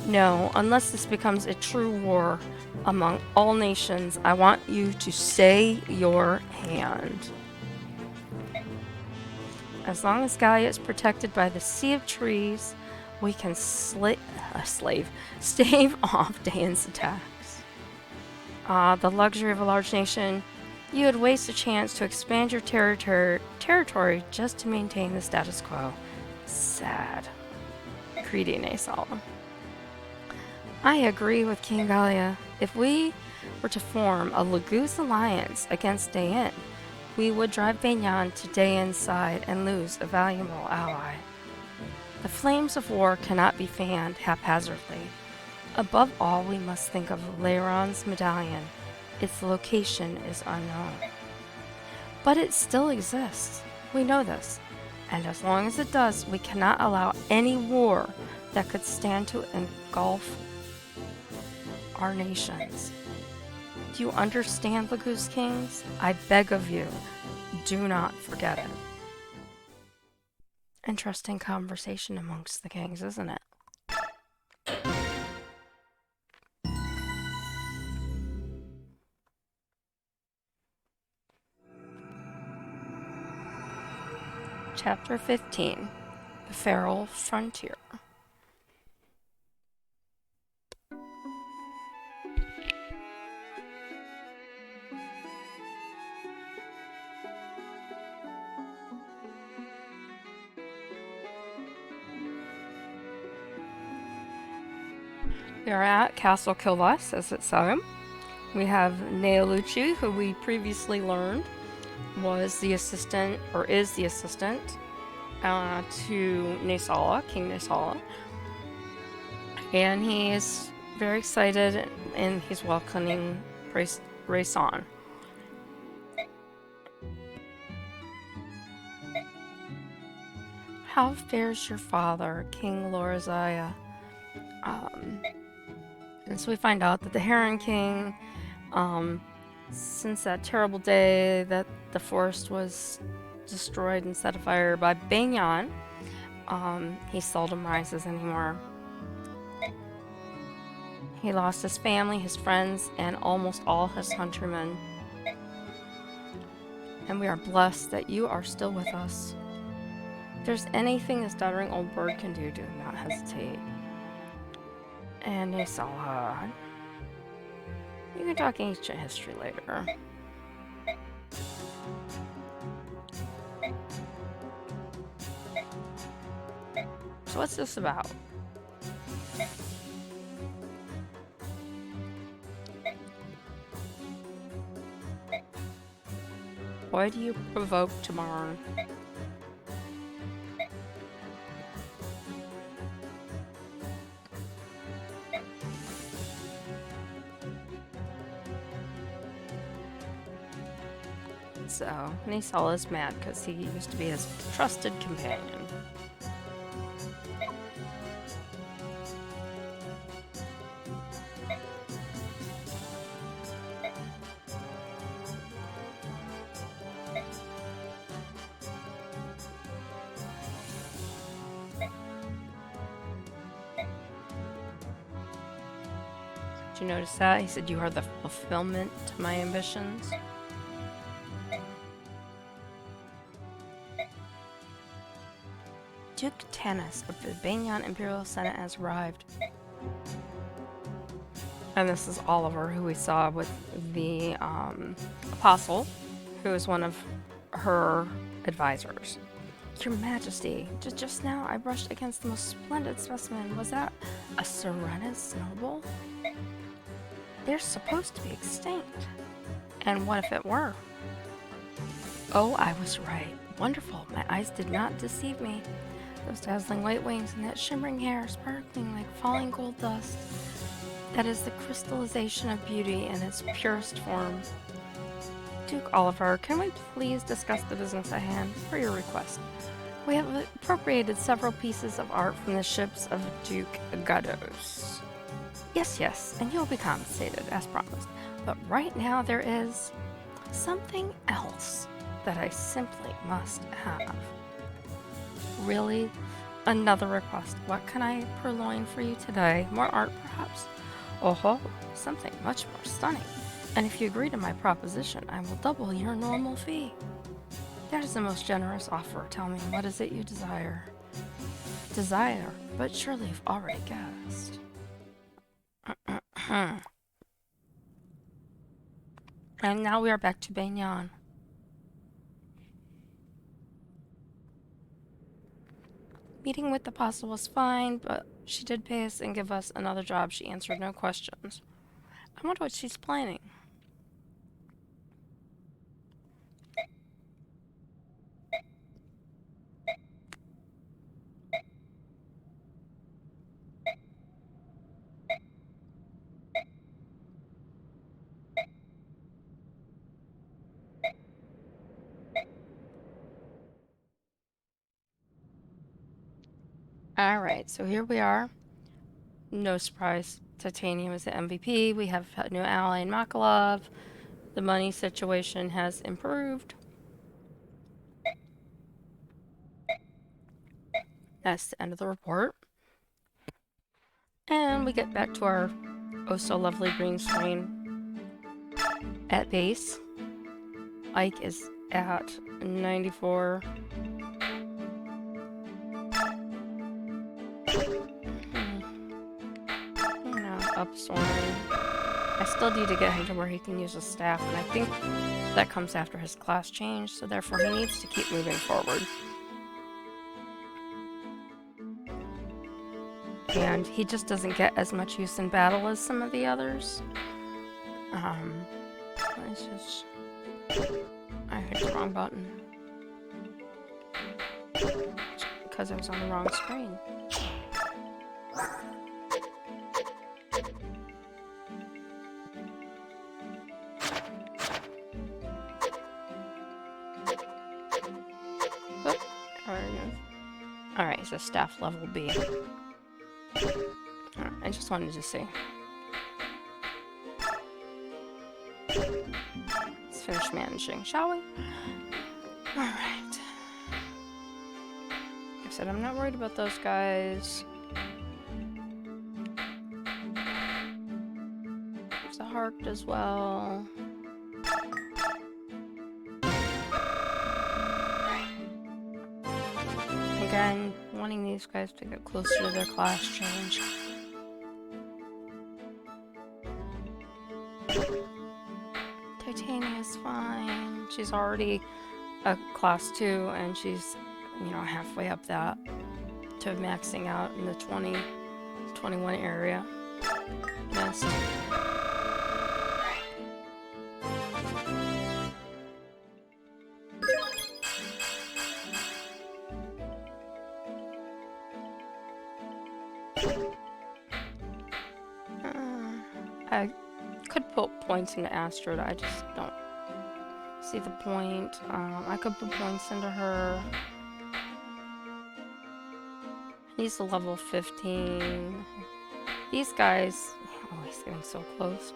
No, unless this becomes a true war among all nations, I want you to stay your hand. As long as Gallia is protected by the Sea of Trees, we can stave off Daeon's attacks. The luxury of a large nation. You would waste a chance to expand your territory just to maintain the status quo. Sad. Greedy Naysala. I agree with King Gallia. If we were to form a Laguz alliance against Daeon, we would drive Banyan to Daeon's side and lose a valuable ally. The flames of war cannot be fanned haphazardly. Above all, we must think of Leiron's medallion. Its location is unknown. But it still exists. We know this. And as long as it does, we cannot allow any war that could stand to engulf our nations. Do you understand, Laguz Kings? I beg of you, do not forget it. Interesting conversation amongst the kings, isn't it? Chapter 15, The Feral Frontier. We are at Castle Kilvas, as it said. We have Neolucci, who we previously learned was the assistant, or is the assistant, to Naysala, King Naysala. And he is very excited, and he's welcoming Raison. How fares your father, King Lorazaya? And so we find out that the Heron King, since that terrible day that the forest was destroyed and set afire by Banyan, he seldom rises anymore. He lost his family, his friends, and almost all his countrymen. And we are blessed that you are still with us. If there's anything this doddering old bird can do, do not hesitate. And Naysala. You can talk ancient history later. So what's this about? Why do you provoke tomorrow? so, and he's all is mad because he used to be his trusted companion. Did you notice that? He said you are the fulfillment to my ambitions. Duke Tanis of the Banyan Imperial Senate has arrived. And this is Oliver, who we saw with the apostle, who is one of her advisors. Your Majesty, just now I brushed against the most splendid specimen. Was that a Serenus noble? They're supposed to be extinct. And what if it were? Oh, I was right. Wonderful. My eyes did not deceive me. Those dazzling white wings and that shimmering hair sparkling like falling gold dust. That is the crystallization of beauty in its purest form. Duke Oliver, can we please discuss the business at hand for your request? We have appropriated several pieces of art from the ships of Duke Gados. Yes, and you'll be compensated, as promised. But right now there is something else that I simply must have. Really? Another request. What can I purloin for you today? More art, perhaps? Oh, something much more stunning. And if you agree to my proposition, I will double your normal fee. That is the most generous offer. Tell me, what is it you desire? Desire? But surely you've already guessed. And now we are back to Banyan. Meeting with the apostle was fine, but she did pay us and give us another job. She answered no questions. I wonder what she's planning. Alright, so here we are. No surprise, Titanium is the MVP. We have a new ally in Makalov. The money situation has improved. That's the end of the report. And we get back to our oh so lovely green screen at base. Ike is at 94. Up Soren. I still need to get him to where he can use a staff, and I think that comes after his class change, so therefore he needs to keep moving forward. And he just doesn't get as much use in battle as some of the others. Let's just... I hit the wrong button. Because I was on the wrong screen. Alright, he's a staff level B. Alright, I just wanted to see. Let's finish managing, shall we? Alright. Like I said, I'm not worried about those guys. There's a Hark as well. Again, wanting these guys to get closer to their class change. Titania's fine. She's already a class 2 and she's, you know, halfway up that to maxing out in the 20, 21 area. Missed. I could put points into Astrid, I just don't See the point. I could put points into her. He's a level 15. These guys... Oh, he's getting so close.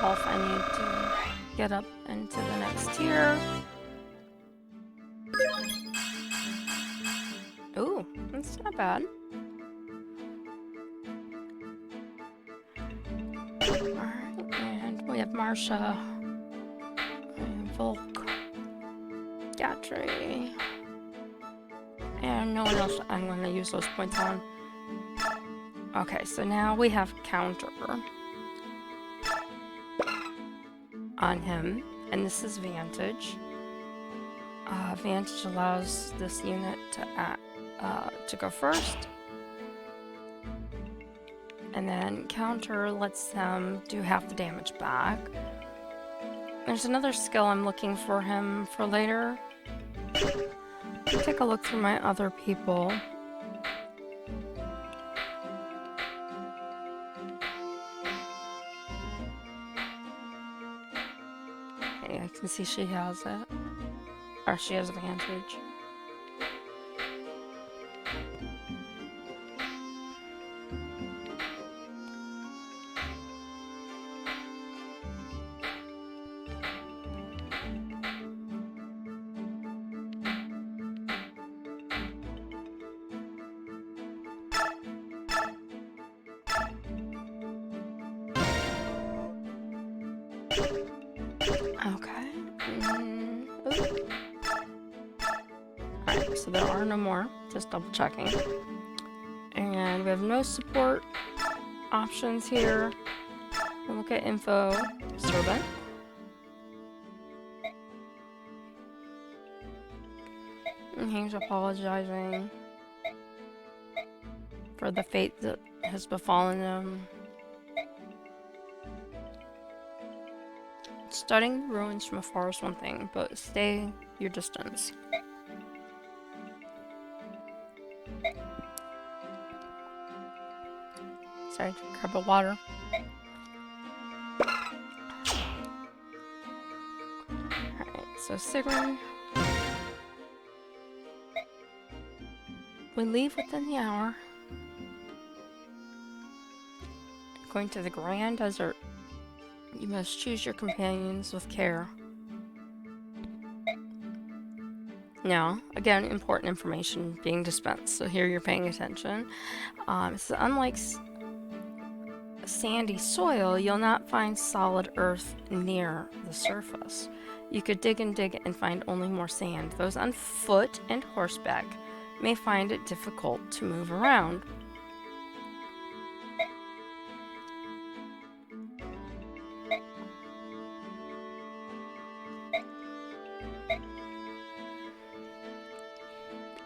Wolf, I need to get up into the next tier. Ooh, that's not bad. Alright, and we have Marsha. And Volk. Gatry. And no one else I'm going to use those points on. Okay, so now we have counter on him, and this is Vantage. Vantage allows this unit to go first, and then counter lets them do half the damage back. There's another skill I'm looking for him for later. Let me take a look through my other people. Okay, I can see she has it. Or she has Vantage. Okay. Alright, so there are no more. Just double checking. And we have no support options here. We'll look at info. Servant. And he's apologizing for the fate that has befallen him. Studying the ruins from afar is one thing, but stay your distance. Sorry, grab a water. Alright, so Sigrun. We leave within the hour. Going to the Grand Desert. You must choose your companions with care. Now, again, important information being dispensed, so here you're paying attention. So unlike sandy soil, you'll not find solid earth near the surface. You could dig and dig and find only more sand. Those on foot and horseback may find it difficult to move around.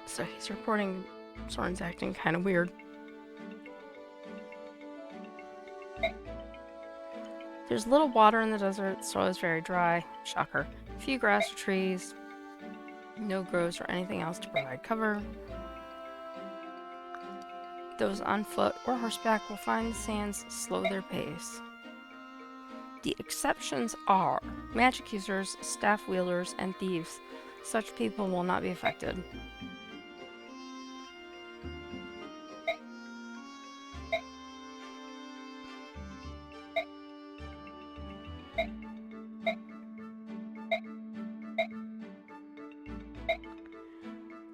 So he's reporting Soren's acting kind of weird. There's little water in the desert, soil is very dry. Shocker. Few grass or trees. No groves or anything else to provide cover. Those on foot or horseback will find the sands slow their pace. The exceptions are magic users, staff wielders, and thieves. Such people will not be affected.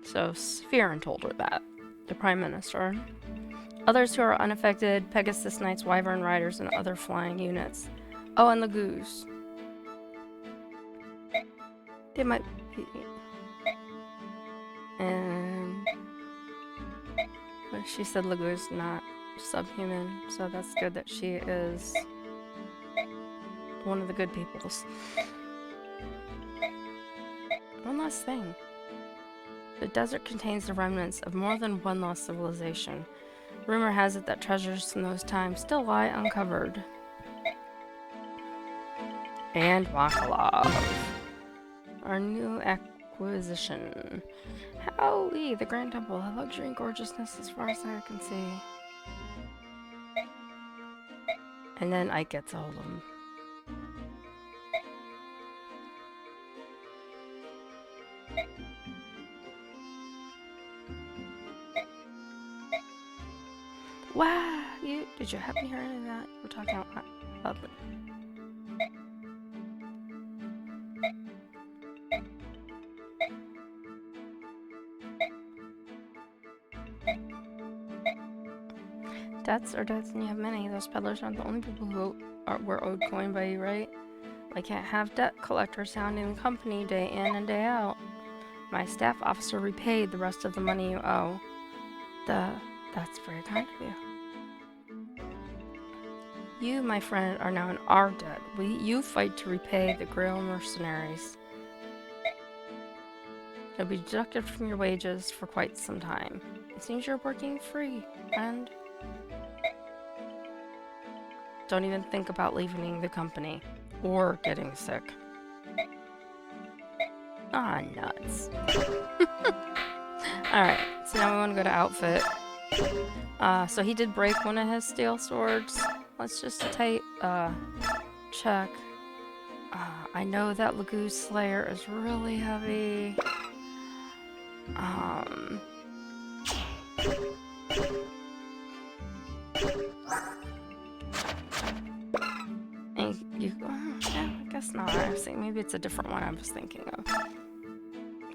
So Spherin told her that, the Prime Minister. Others who are unaffected, Pegasus Knights, Wyvern Riders, and other flying units. Oh, and Lagoos. They might be... And... But she said Lagoos not subhuman, so that's good that she is one of the good peoples. One last thing. The desert contains the remnants of more than one lost civilization. Rumor has it that treasures from those times still lie uncovered. And Makalov. Our new acquisition. Holy, the Grand Temple, the luxury and gorgeousness as far as I can see. And then Ike gets a hold of him. Wow, did you happen to hear any of that? We're talking out loudly. Debts are debts, and you have many. Those peddlers aren't the only people who were owed coin by you, right? I can't have debt collectors hounding the company day in and day out. My staff officer repaid the rest of the money you owe. That's very kind of you. You, my friend, are now in our debt. You fight to repay the Grail mercenaries. It'll be deducted from your wages for quite some time. It seems you're working free, friend. Don't even think about leaving the company or getting sick. Ah, nuts. Alright, so now we want to go to outfit. So he did break one of his steel swords. Let's just check. I know that Lagoon Slayer is really heavy. Yeah, I guess not. I was thinking maybe it's a different one I was thinking of.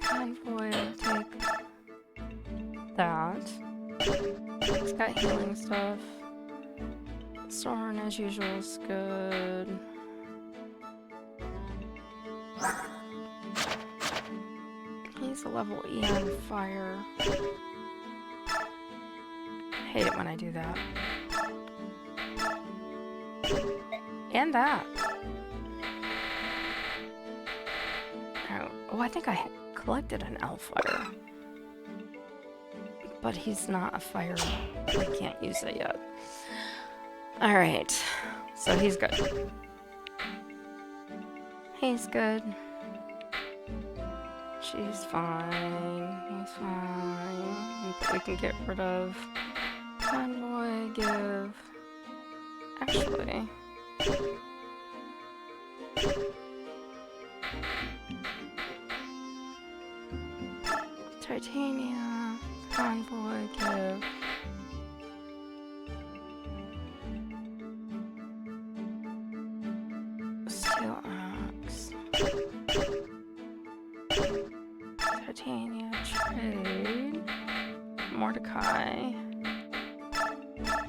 Convoy, take that. It's got healing stuff. Soren, as usual, is good. He's a level E on fire. I hate it when I do that. And that. Oh, I think I collected an Elfire. But he's not a fire. I can't use it yet. Alright. So he's good. He's good. She's fine. He's fine. We can get rid of Convoy, give. Actually. Titania, Convoy, give. Steel Axe. Titania, trade. Mordecai.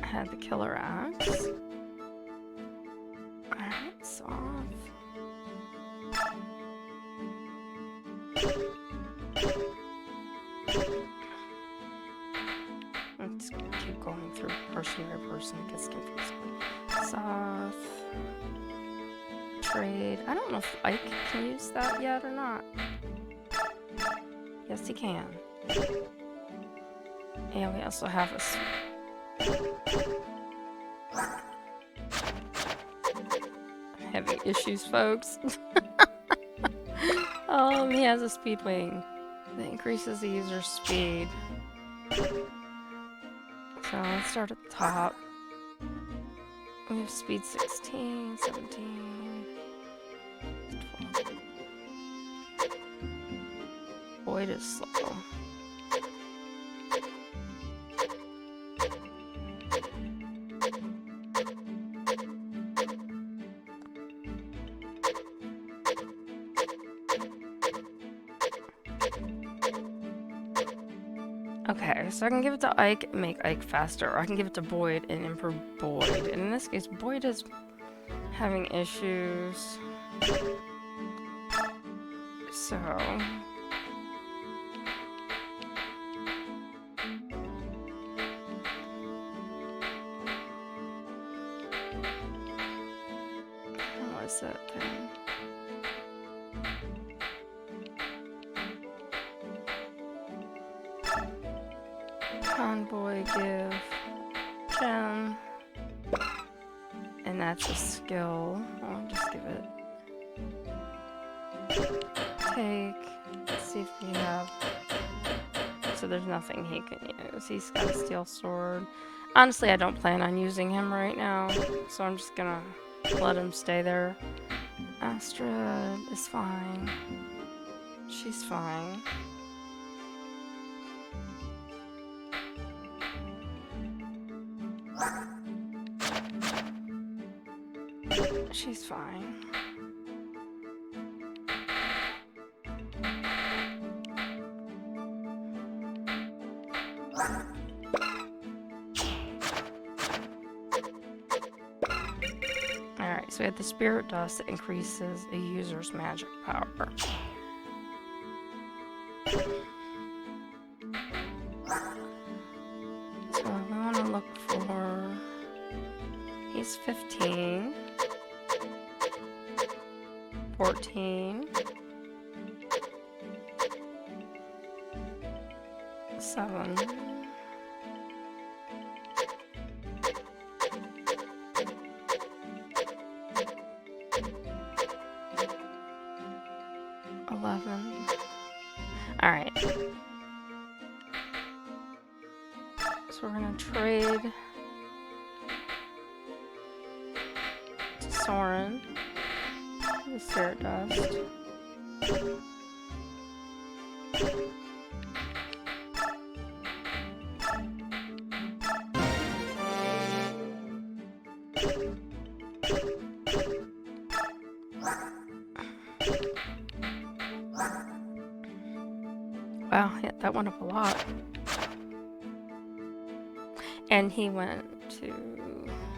Had the Killer Axe. Alright, soft. Let's keep going through person by person. It gets confusing. Soft. Trade. I don't know if Ike can use that yet or not. Yes, he can. And we also have heavy issues, folks. He has a speed wing that increases the user's speed. So let's start at the top. We have speed 16, 17, 12. Void is slow. Okay, so I can give it to Ike and make Ike faster, or I can give it to Boyd and improve Boyd. And in this case, Boyd is having issues. So... how is that thing? Convoy, give, gem, and that's a skill. I'll just give it. Take. Let's see if we have. So there's nothing he can use. He's got a steel sword. Honestly, I don't plan on using him right now, so I'm just gonna let him stay there. Astrid is fine. She's fine. She's fine. Alright, so we have the spirit dust that increases a user's magic power. So we want to look for... He's 15. 14. 7. 11. Alright. So we're gonna trade to Soren. The spirit dust. Wow, yeah, that went up a lot. And he went to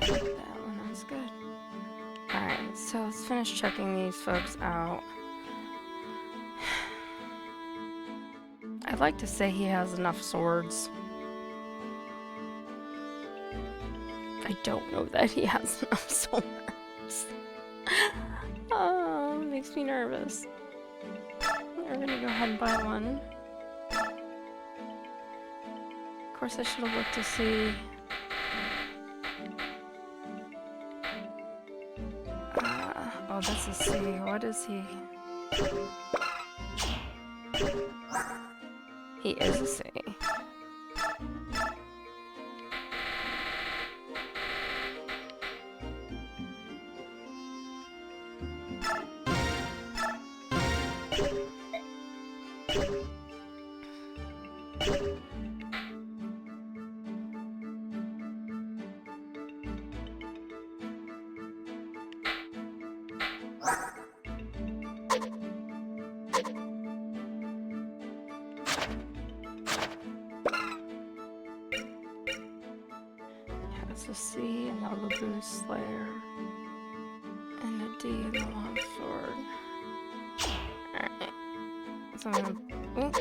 that one. That's good. Alright, so let's finish checking these folks out. I'd like to say he has enough swords. I don't know that he has enough swords. Oh, makes me nervous. We're gonna go ahead and buy one. Of course, I should have looked to see. Oh, that's a C. What is he? He is a C. A C, another boost slayer, and a D in the longsword. Alright. So I'm gonna.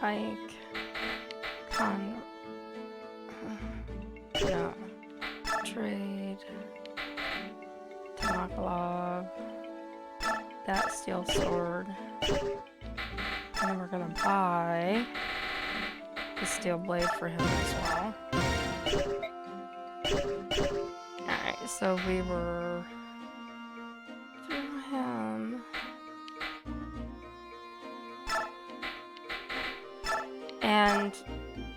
Ike. No. Trade. Tamakalov. That steel sword. And then we're gonna buy the steel blade for him as well. Alright, so we were through him. And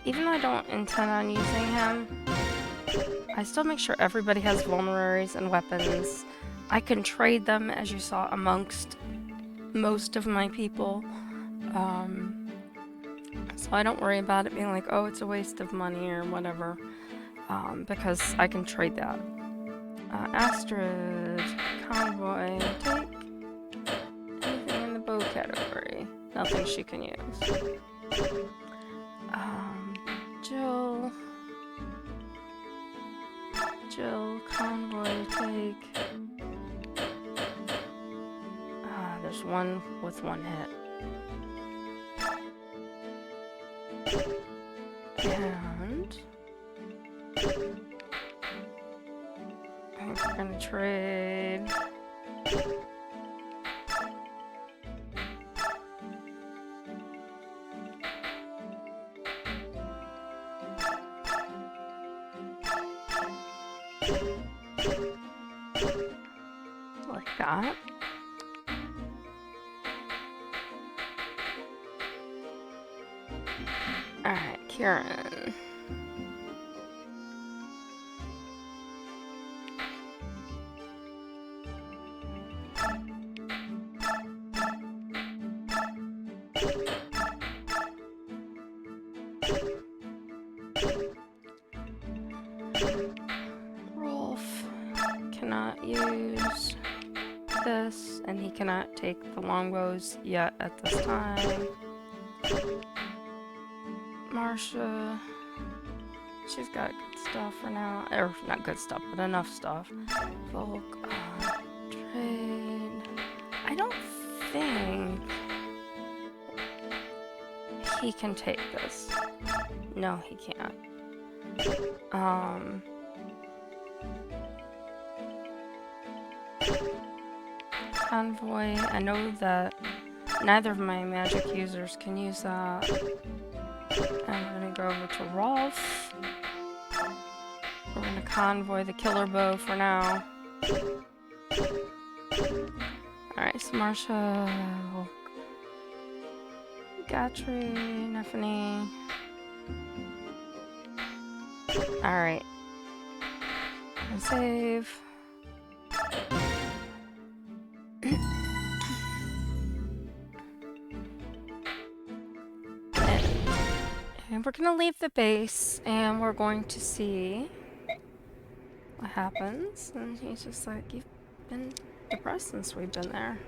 even though I don't intend on using him, I still make sure everybody has vulneraries and weapons. I can trade them, as you saw, amongst most of my people. So I don't worry about it being like, oh, it's a waste of money or whatever, because I can trade that. Astrid, Convoy, take anything in the bow category. Nothing she can use. Jill, Convoy, take. There's one with one hit. And I think we're gonna trade. Like that. Alright, Kieran. Rolf cannot use this, and he cannot take the longbows yet at this time. Marsha, she's got good stuff for now. Or, not good stuff, but enough stuff. Volk, trade. I don't think he can take this. No, he can't. Convoy, I know that neither of my magic users can use that. I'm gonna go over to Rolf. We're gonna convoy the killer bow for now. Alright, so Marsha, Gatry, Neffany. Alright. Save. And we're gonna leave the base and we're going to see what happens. And he's just like, you've been depressed since we've been there.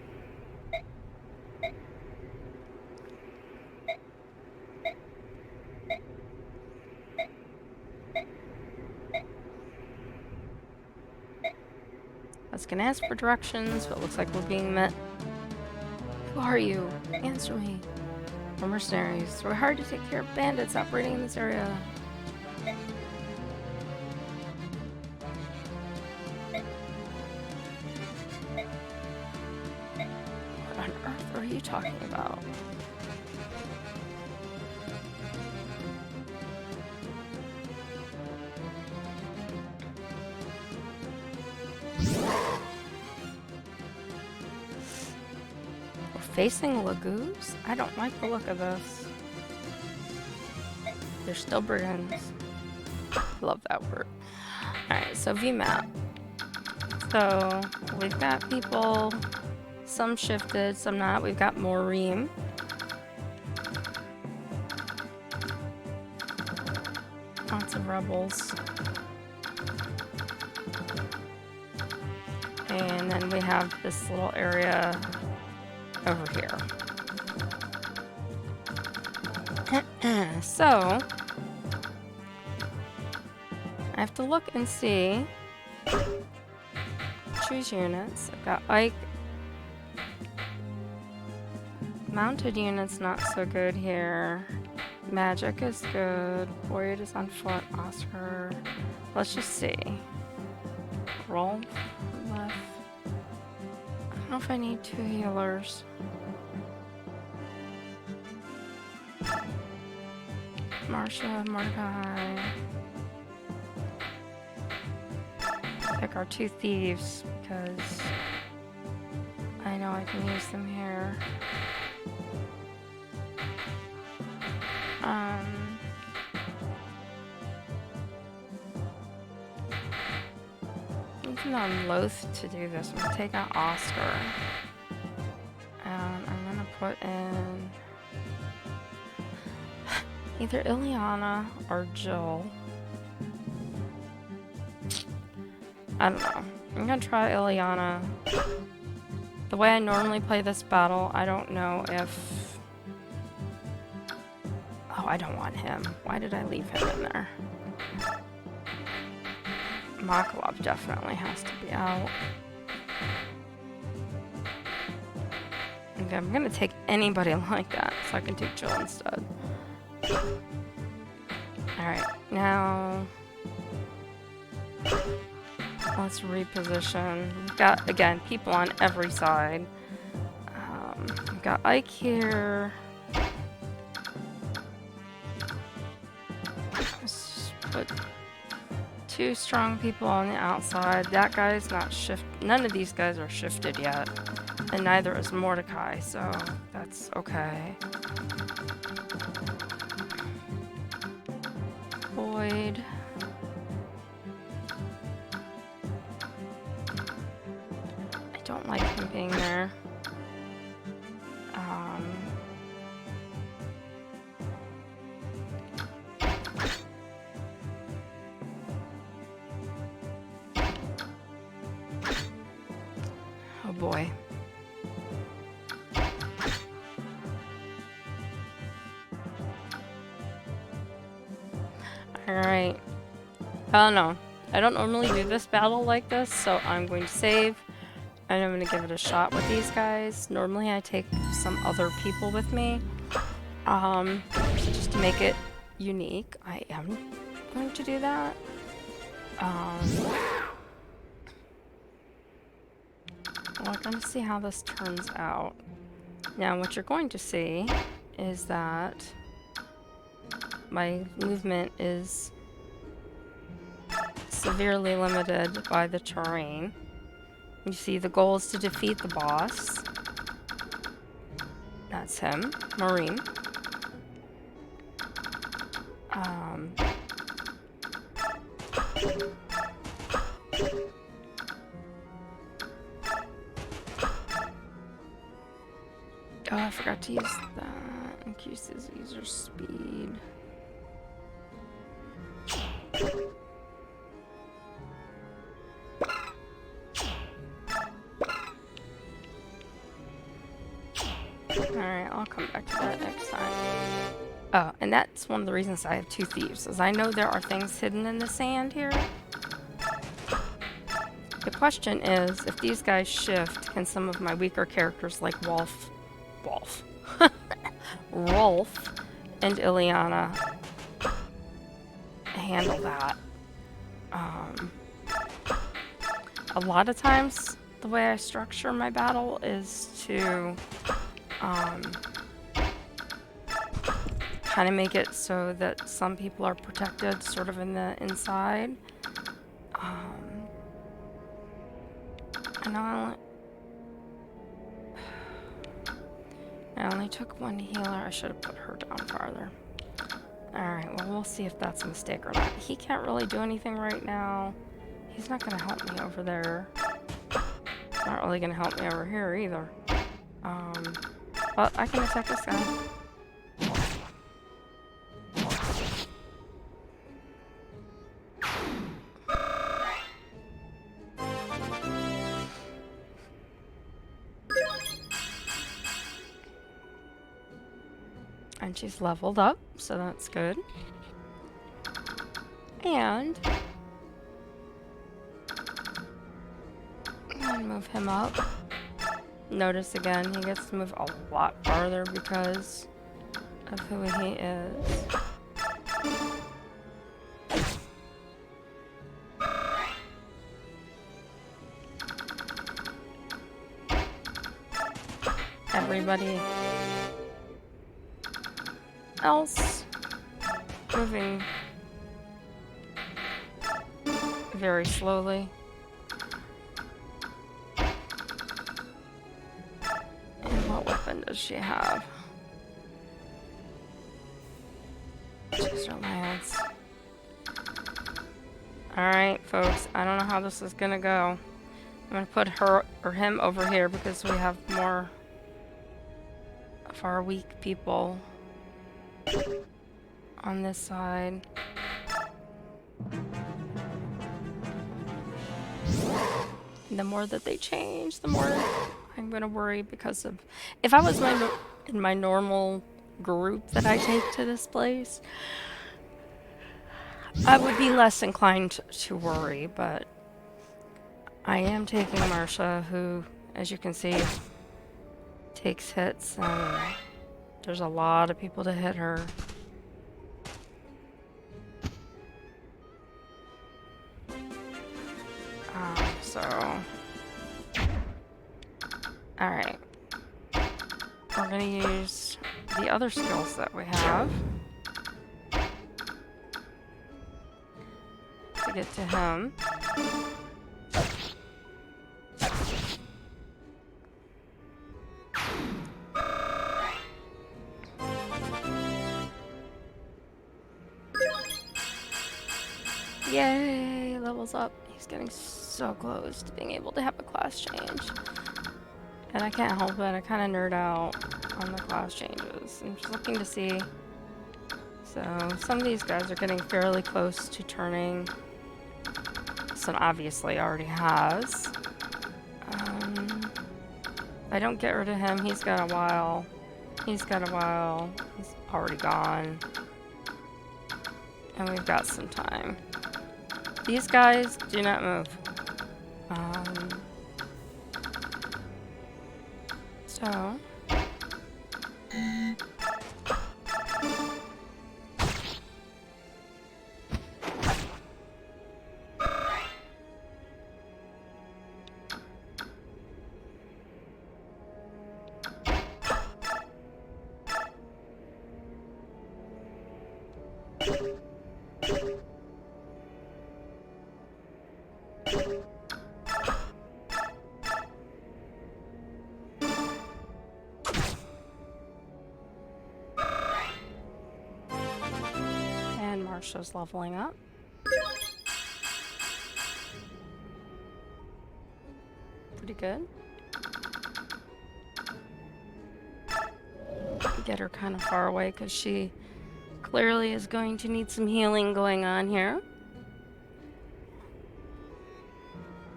I was gonna ask for directions, but it looks like we're being met. Who are you? Answer me. We're mercenaries. We're hard to take care of bandits operating in this area. What on earth are you talking about? Facing Lagoos? I don't like the look of this. They're still brigands. Love that word. Alright, so VMAP. So, we've got people, some shifted, some not. We've got Morim. Lots of rebels. And then we have this little area over here. So, I have to look and see. Choose units. I've got Ike. Mounted units not so good here. Magic is good. Boyd is on foot. Oscar. Let's just see. Roll left. I don't know if I need 2 healers. Marsha, Mordecai. Pick our 2 thieves because I know I can use them here. Even though I'm loath to do this, I'm gonna take out Oscar. And I'm gonna put in either Ileana or Jill. I don't know. I'm gonna try Ileana. The way I normally play this battle, I don't know if... Oh, I don't want him. Why did I leave him in there? Makalov definitely has to be out. Okay, I'm gonna take anybody like that, so I can take Jill instead. Alright, now... let's reposition. We've got, again, people on every side. We've got Ike here. Let's put 2 strong people on the outside. That guy's not none of these guys are shifted yet. And neither is Mordecai, so that's okay. boy. Alright. Oh no. I don't normally do this battle like this, so I'm going to save. And I'm going to give it a shot with these guys. Normally I take some other people with me. Just to make it unique. I am going to do that. We're going to see how this turns out. Now what you're going to see is that my movement is severely limited by the terrain. You see the goal is to defeat the boss. That's him, Marine. Oh, I forgot to use that. Increases user speed. Alright, I'll come back to that next time. Oh, and that's one of the reasons I have two thieves, is I know there are things hidden in the sand here. The question is, if these guys shift, can some of my weaker characters like Rolf and Ileana handle that? A lot of times, the way I structure my battle is to kind of make it so that some people are protected sort of in the inside. And I only took one healer. I should have put her down farther. Alright, well, we'll see if that's a mistake or not. He can't really do anything right now. He's not going to help me over there. Not really going to help me over here either. But I can attack this guy. And she's leveled up, so that's good. And I'm gonna move him up. Notice again, he gets to move a lot farther because of who he is. Everybody else moving very slowly. And what weapon does she have? Just her lance. Alright, folks, I don't know how this is gonna go. I'm gonna put her or him over here because we have more of our weak people on this side. And the more that they change, the more I'm gonna worry because of... If I was in my normal group that I take to this place, I would be less inclined to worry, but I am taking Marsha, who, as you can see, takes hits, and there's a lot of people to hit her. Alright. We're gonna use the other skills that we have to get to him. Yay! Levels up. He's getting so close to being able to have a class change. And I can't help it, I kind of nerd out on the class changes. I'm just looking to see. So, some of these guys are getting fairly close to turning. Some obviously already has. If I don't get rid of him, he's got a while. He's got a while. He's already gone. And we've got some time. These guys do not move. So... And Marsha's leveling up. Pretty good. Get her kind of far away because she clearly is going to need some healing going on here.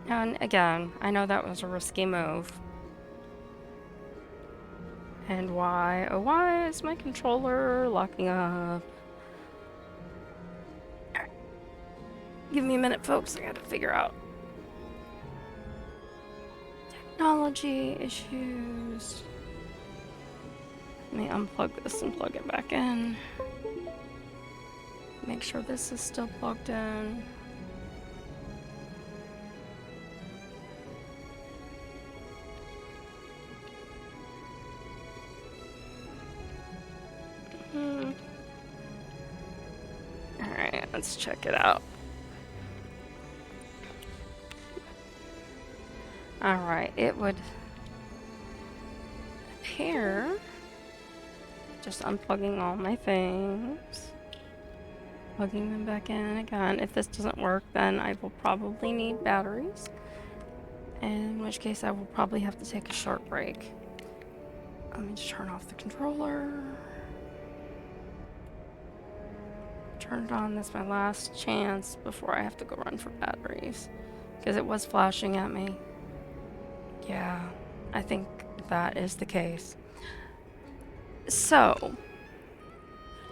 And again, I know that was a risky move. And why? Oh, why is my controller locking up? Alright. Give me a minute, folks. I gotta figure out. Technology issues. Let me unplug this and plug it back in. Make sure this is still plugged in. Alright, let's check it out. Alright, it would appear, just unplugging all my things, plugging them back in again. If this doesn't work, then I will probably need batteries, in which case I will probably have to take a short break. Let me just turn off the controller. Turn it on. That's my last chance before I have to go run for batteries, because it was flashing at me. Yeah, I think that is the case. So,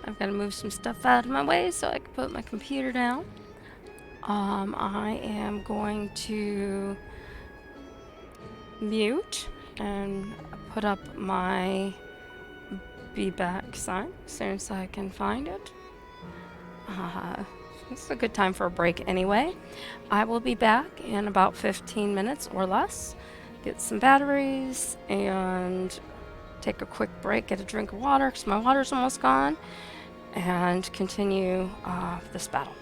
I've got to move some stuff out of my way so I can put my computer down. I am going to mute and put up my be back sign as soon as I can find it. It's a good time for a break anyway. I will be back in about 15 minutes or less. Get some batteries and take a quick break, get a drink of water because my water's almost gone, and continue this battle.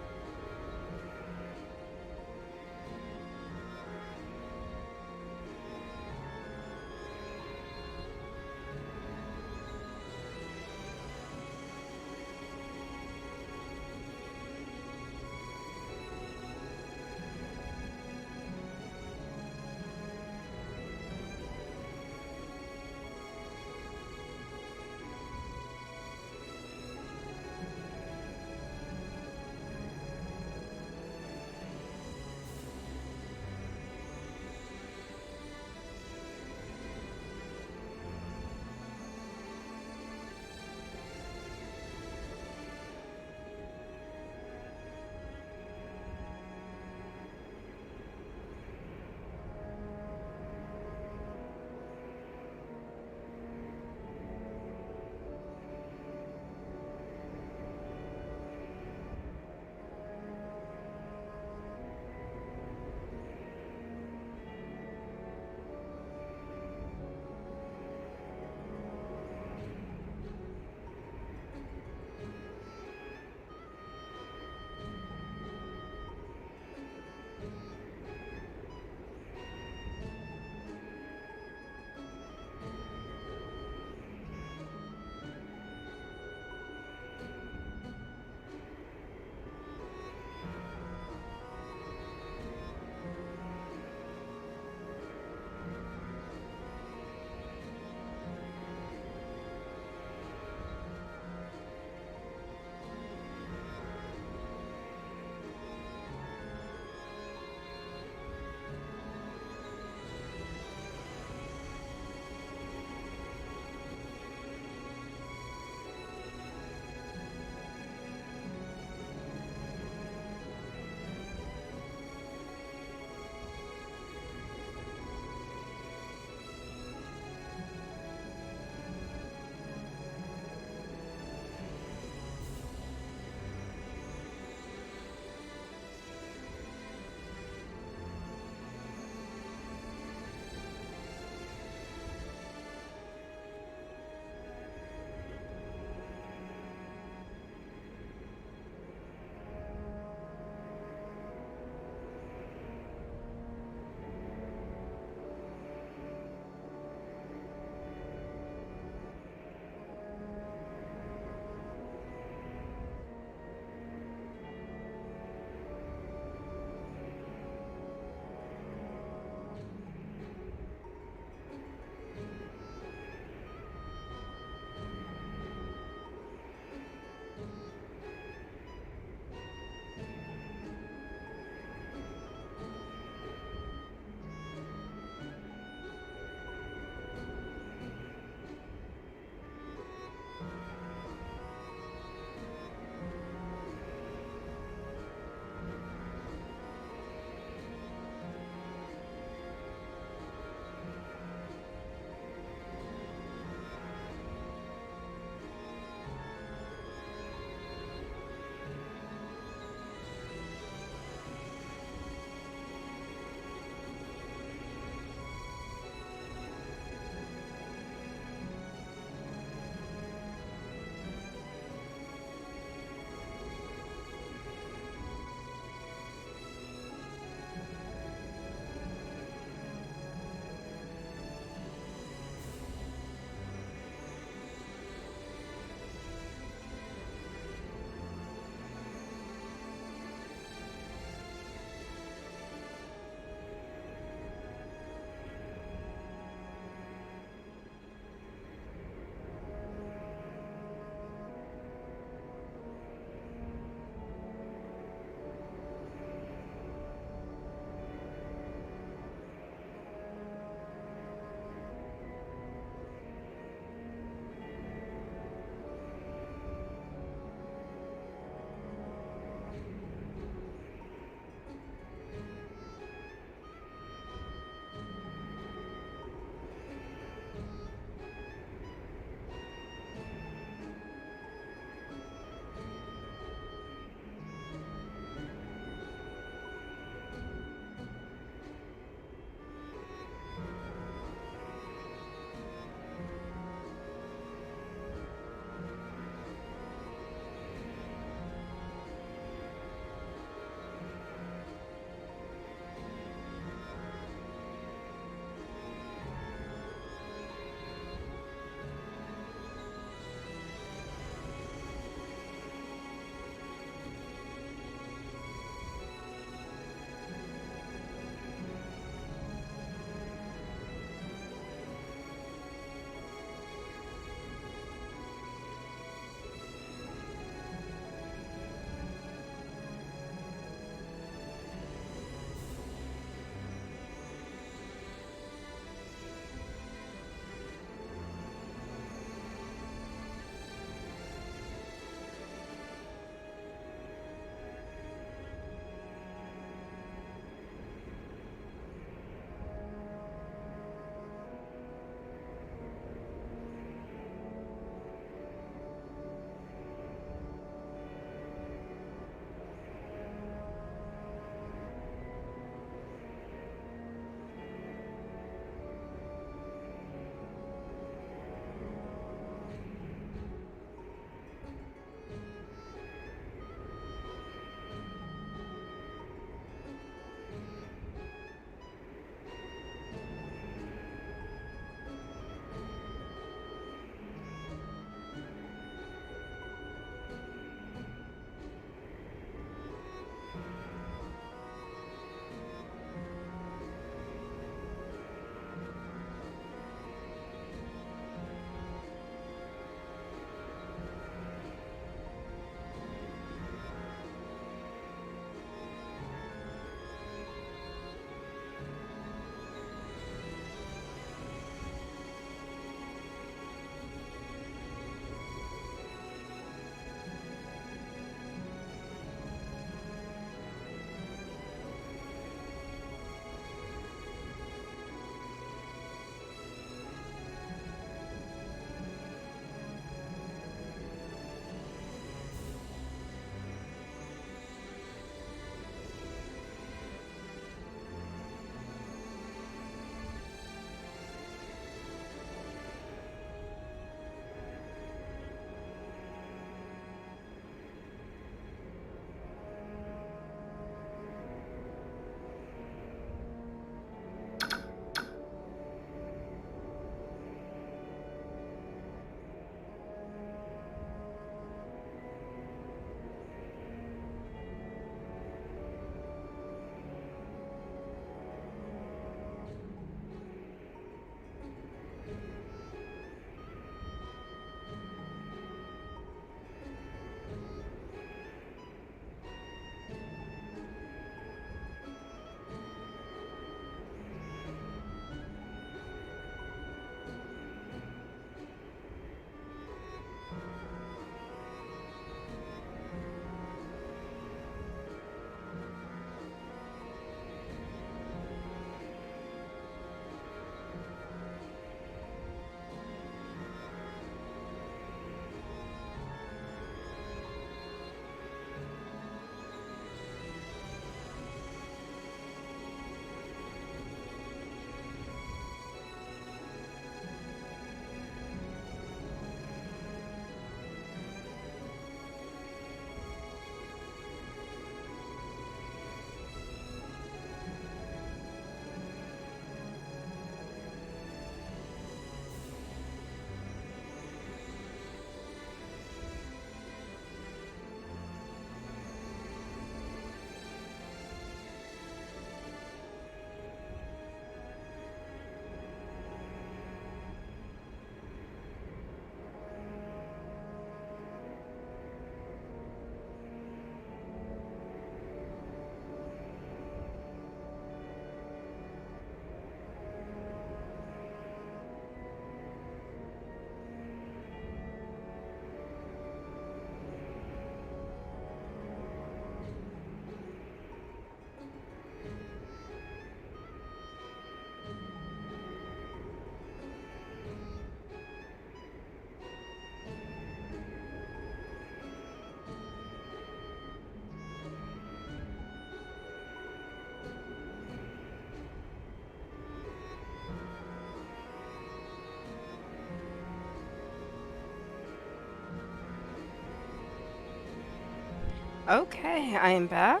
Okay, I am back.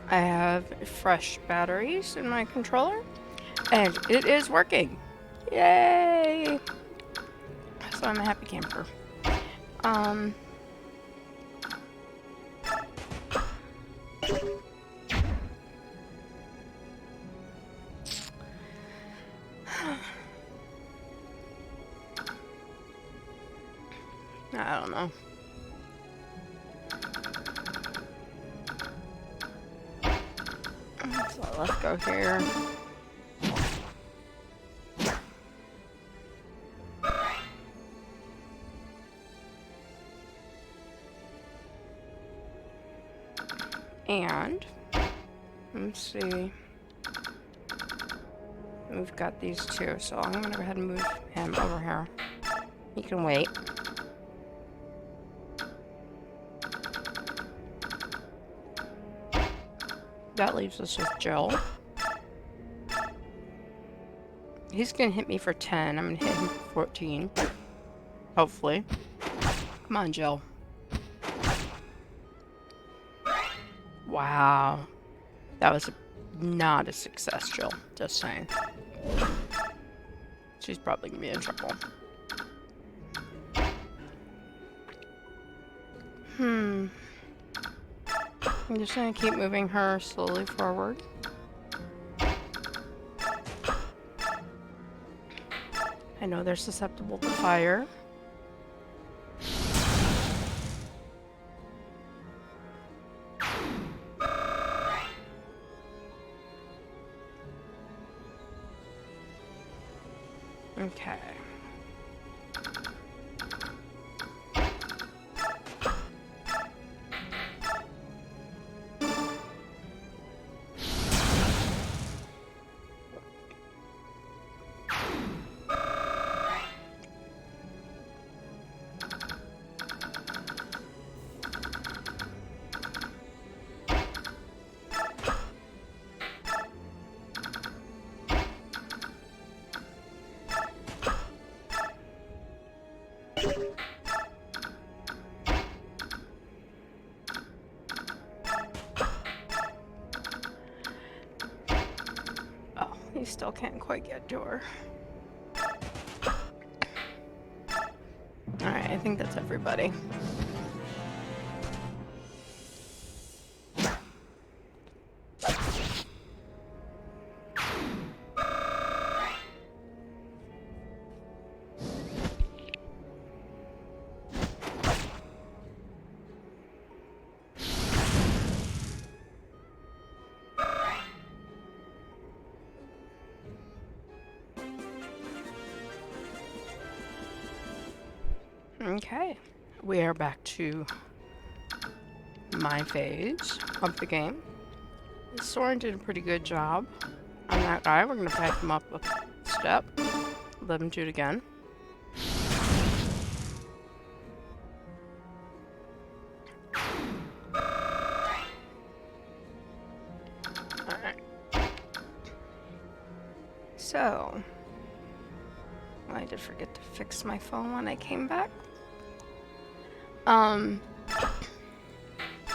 I have fresh batteries in my controller, and it is working. Yay! So I'm a happy camper. Um... I don't know. So let's go here. And let's see. We've got these two, so I'm gonna go ahead and move him over here. He can wait. That leaves us with Jill. He's gonna hit me for 10. I'm gonna hit him for 14. Hopefully. Come on, Jill. Wow. That was not a success, Jill. Just saying. She's probably gonna be in trouble. I'm just gonna keep moving her slowly forward. I know they're susceptible to fire. Okay. He still can't quite get to her. Alright, I think that's everybody. Okay, we are back to my phase of the game. Soren did a pretty good job on that guy. We're going to back him up a step. Let him do it again. Alright. So, I did forget to fix my phone when I came back. If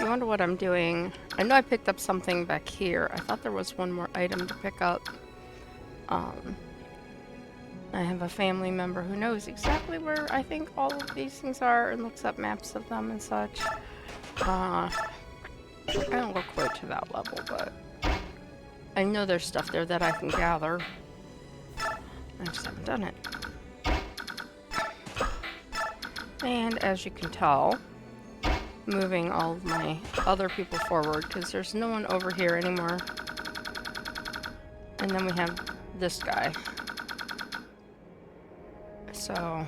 you wonder what I'm doing, I know I picked up something back here. I thought there was one more item to pick up. I have a family member who knows exactly where I think all of these things are and looks up maps of them and such. I don't go quite to that level, but I know there's stuff there that I can gather. I just haven't done it. And as you can tell, moving all of my other people forward because there's no one over here anymore. And then we have this guy. So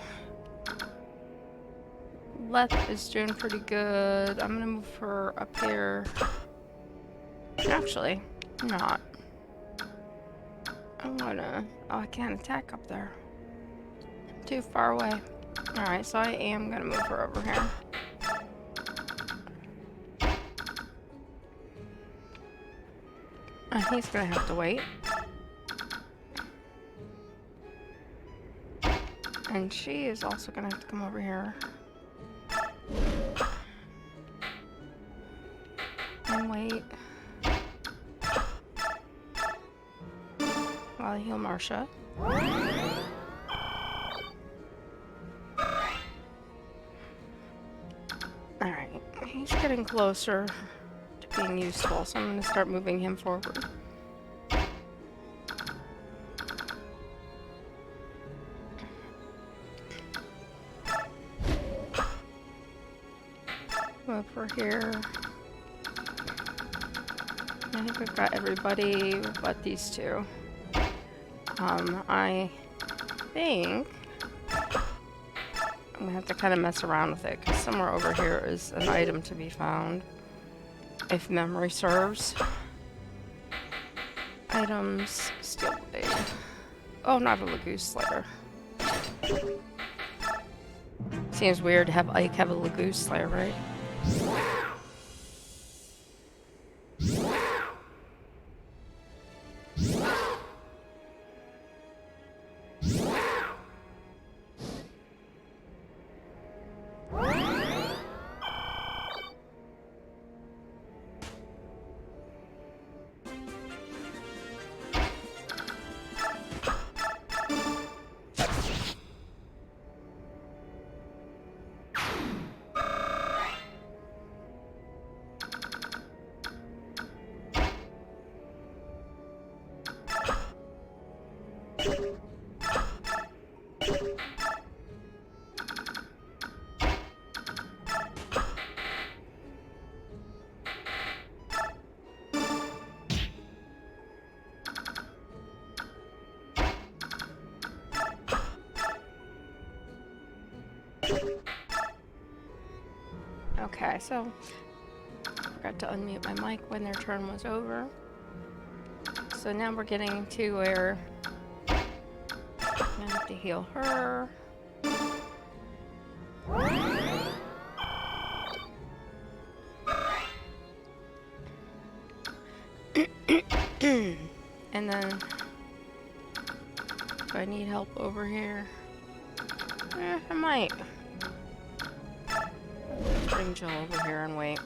Leth is doing pretty good. I'm gonna move her up here. Actually, I'm not. I'm gonna... Oh, I can't attack up there. Too far away. Alright, so I am gonna move her over here. He's gonna have to wait. And she is also gonna have to come over here. Alright. While I heal Marsha. Alright, he's getting closer to being useful, so I'm going to start moving him forward. Over here. I think we've got everybody but these two. I think I'm gonna have to kind of mess around with it because somewhere over here is an item to be found, if memory serves. Items, steel blade. Oh, not a Lagoose Slayer. Seems weird to have Ike have a Lagoose Slayer, right? Okay, so I forgot to unmute my mic when their turn was over. So now we're getting to where I have to heal her. And then, do I need help over here? I might. Bring Jill over here and wait.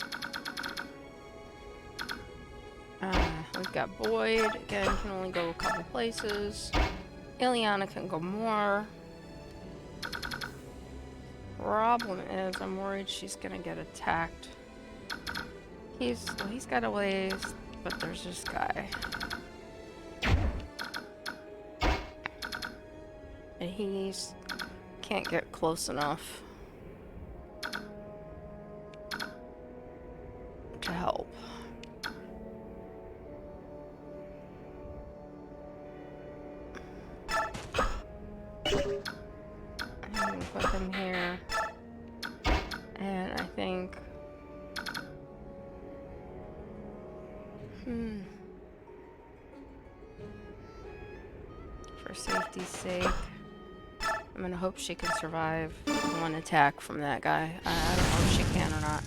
We've got Boyd. Again, can only go a couple places. Ileana can go more. Problem is, I'm worried she's gonna get attacked. He's got a ways, but there's this guy. And he's can't get close enough to help. I'm gonna put him here. And I think for safety's sake, I'm gonna hope she can survive one attack from that guy. I don't know if she can or not.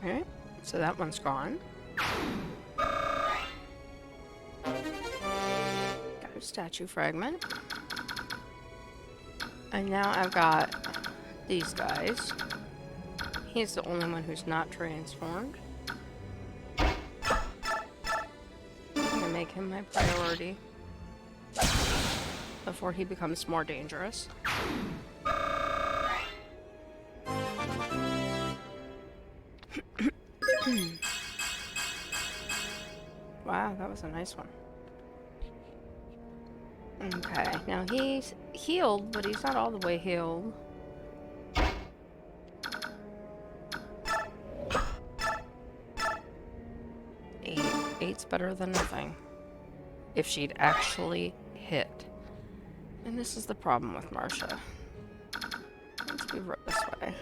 Alright, so that one's gone. Got a statue fragment. And now I've got these guys. He's the only one who's not transformed. I'm gonna make him my priority before he becomes more dangerous. Wow, that was a nice one. Okay, now he's healed, but he's not all the way healed. Eight's better than nothing. If she'd actually hit. And this is the problem with Marsha. Let's move right this way.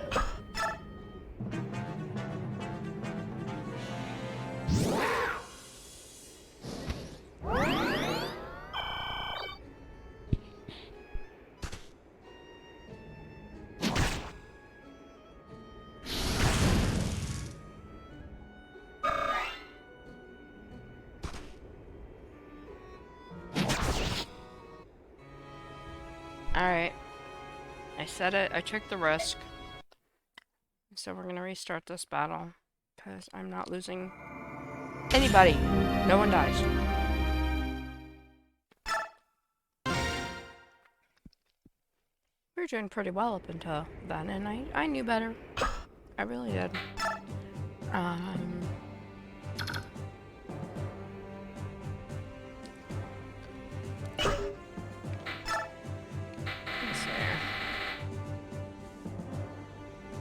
Alright. I said it. I took the risk. So we're gonna restart this battle. Because I'm not losing anybody. No one dies. We were doing pretty well up until then, and I knew better. I really did. Let's see.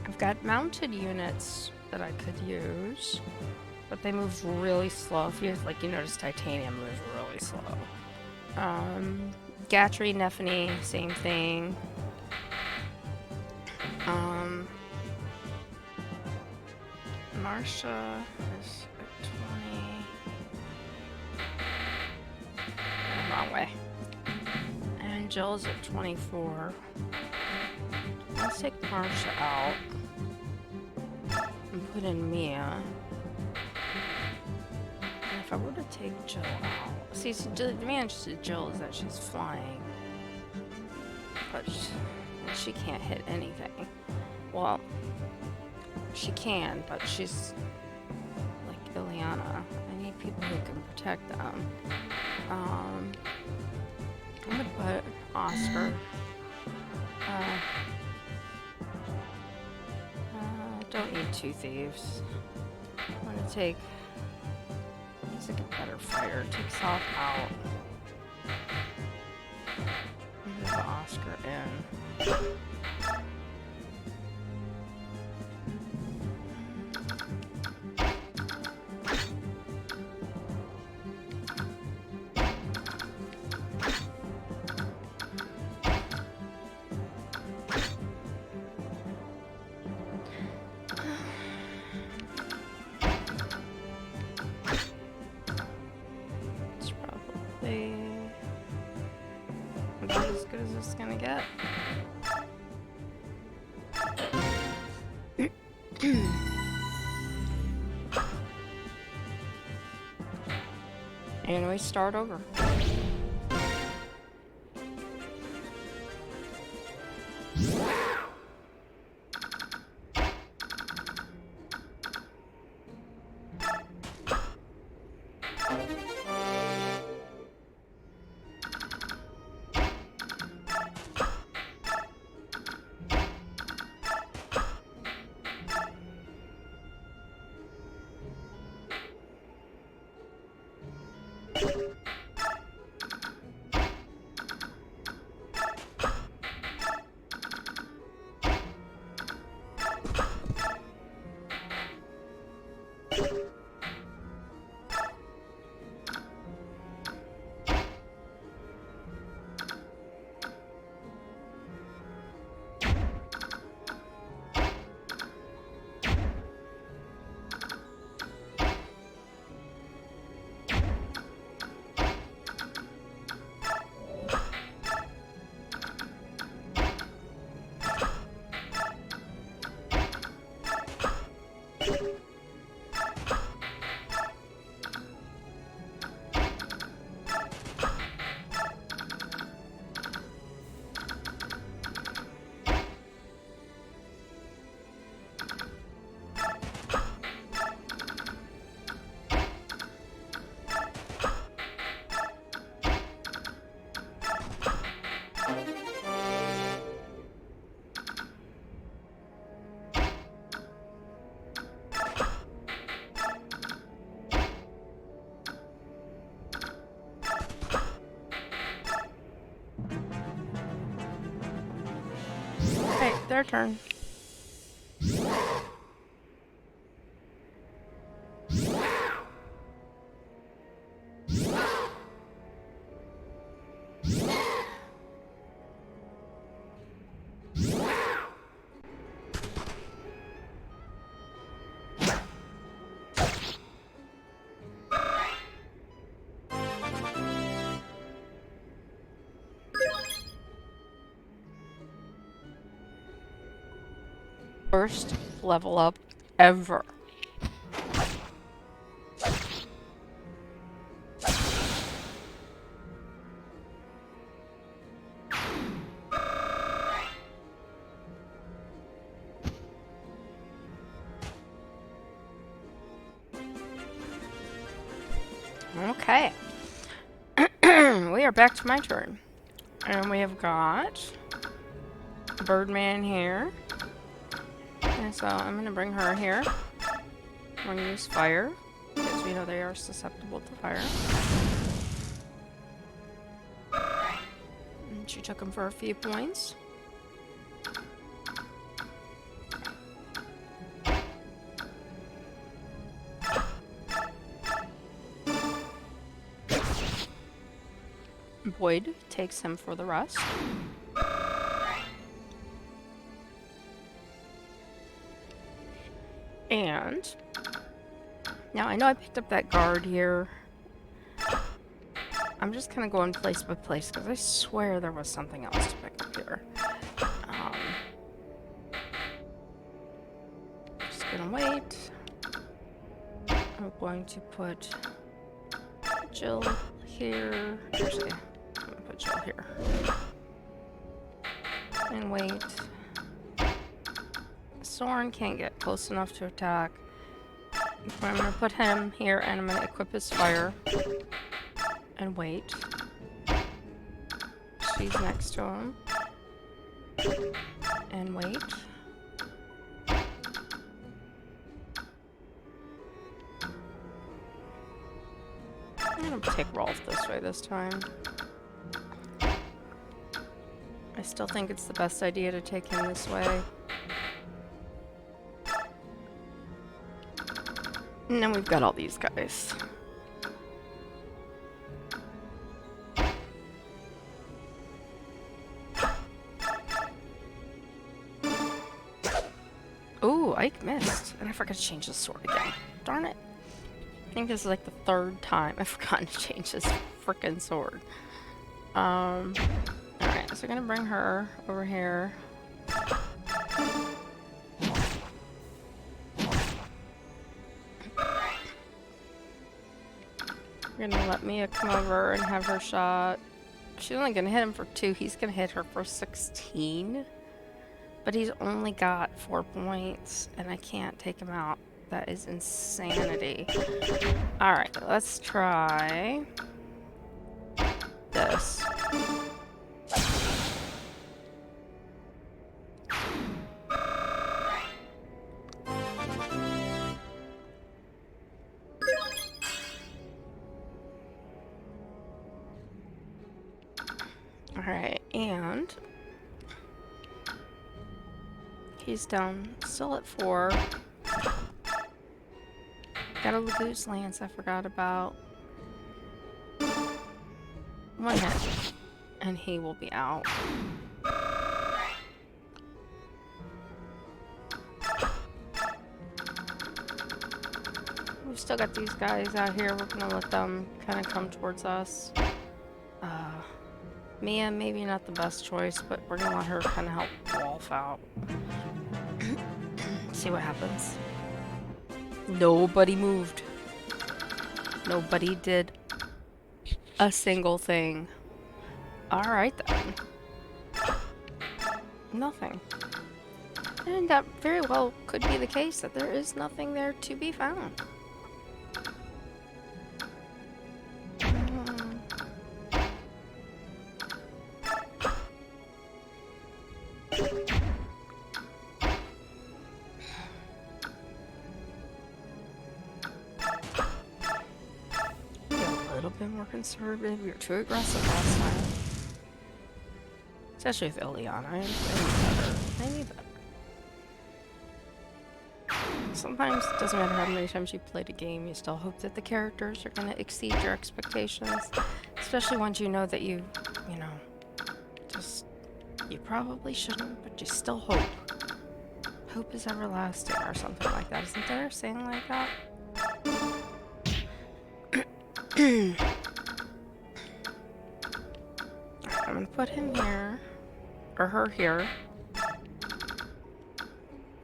I've got mounted units that I could use, but they move really slow. If you notice, titanium moves really slow. Gatry, Nephany, same thing. Marsha is at 20. Wrong way. And Jill's at 24. Let's take Marsha out and put in Mia. And if I were to take Jill out, see, the advantage to Jill is that she's flying, but she can't hit anything. Well, she can, but she's like Ileana. I need people who can protect them. I'm gonna put Oscar. Don't need two thieves. I'm gonna take. He's like a better fighter. Take Soph out. Move Oscar in. About as good as it's gonna get. And we start over. Okay, their turn. First level up ever. Okay. We are back to my turn. And we have got Birdman here. And so I'm going to bring her here. I'm going to use fire, because we know they are susceptible to fire. And she took him for a few points. Boyd takes him for the rest. And now I know I picked up that guard here. I'm just kind of going place by place because I swear there was something else to pick up here. Just gonna wait. I'm going to put Jill here. Actually, I'm gonna put Jill here. And wait. Soren can't get close enough to attack. I'm gonna put him here and I'm gonna equip his fire. And wait. She's next to him. And wait. I'm gonna take Rolf this way this time. I still think it's the best idea to take him this way. And then we've got all these guys. Ooh, Ike missed. And I forgot to change the sword again. Darn it. I think this is like the third time I've forgotten to change this frickin' sword. Alright, so we're gonna bring her over here. We're gonna let Mia come over and have her shot. She's only gonna hit him for 2. He's gonna hit her for 16. But he's only got 4 points, and I can't take him out. That is insanity. Alright, let's try this. Alright, and he's down still at 4. Got a Lagoose Lance I forgot about. 1 hit. And he will be out. We've still got these guys out here. We're gonna let them kind of come towards us. Mia, maybe not the best choice, but we're gonna let her kind of help Wolf out. See what happens. Nobody moved. Nobody did a single thing. Alright then. Nothing. And that very well could be the case, that there is nothing there to be found. More conservative. We were too aggressive last time. Especially with Ileana. I need better. Sometimes it doesn't matter how many times you played a game, you still hope that the characters are going to exceed your expectations. Especially ones you know that you probably shouldn't, but you still hope. Hope is everlasting or something like that. Isn't there a saying like that? I'm gonna put him here, or her here.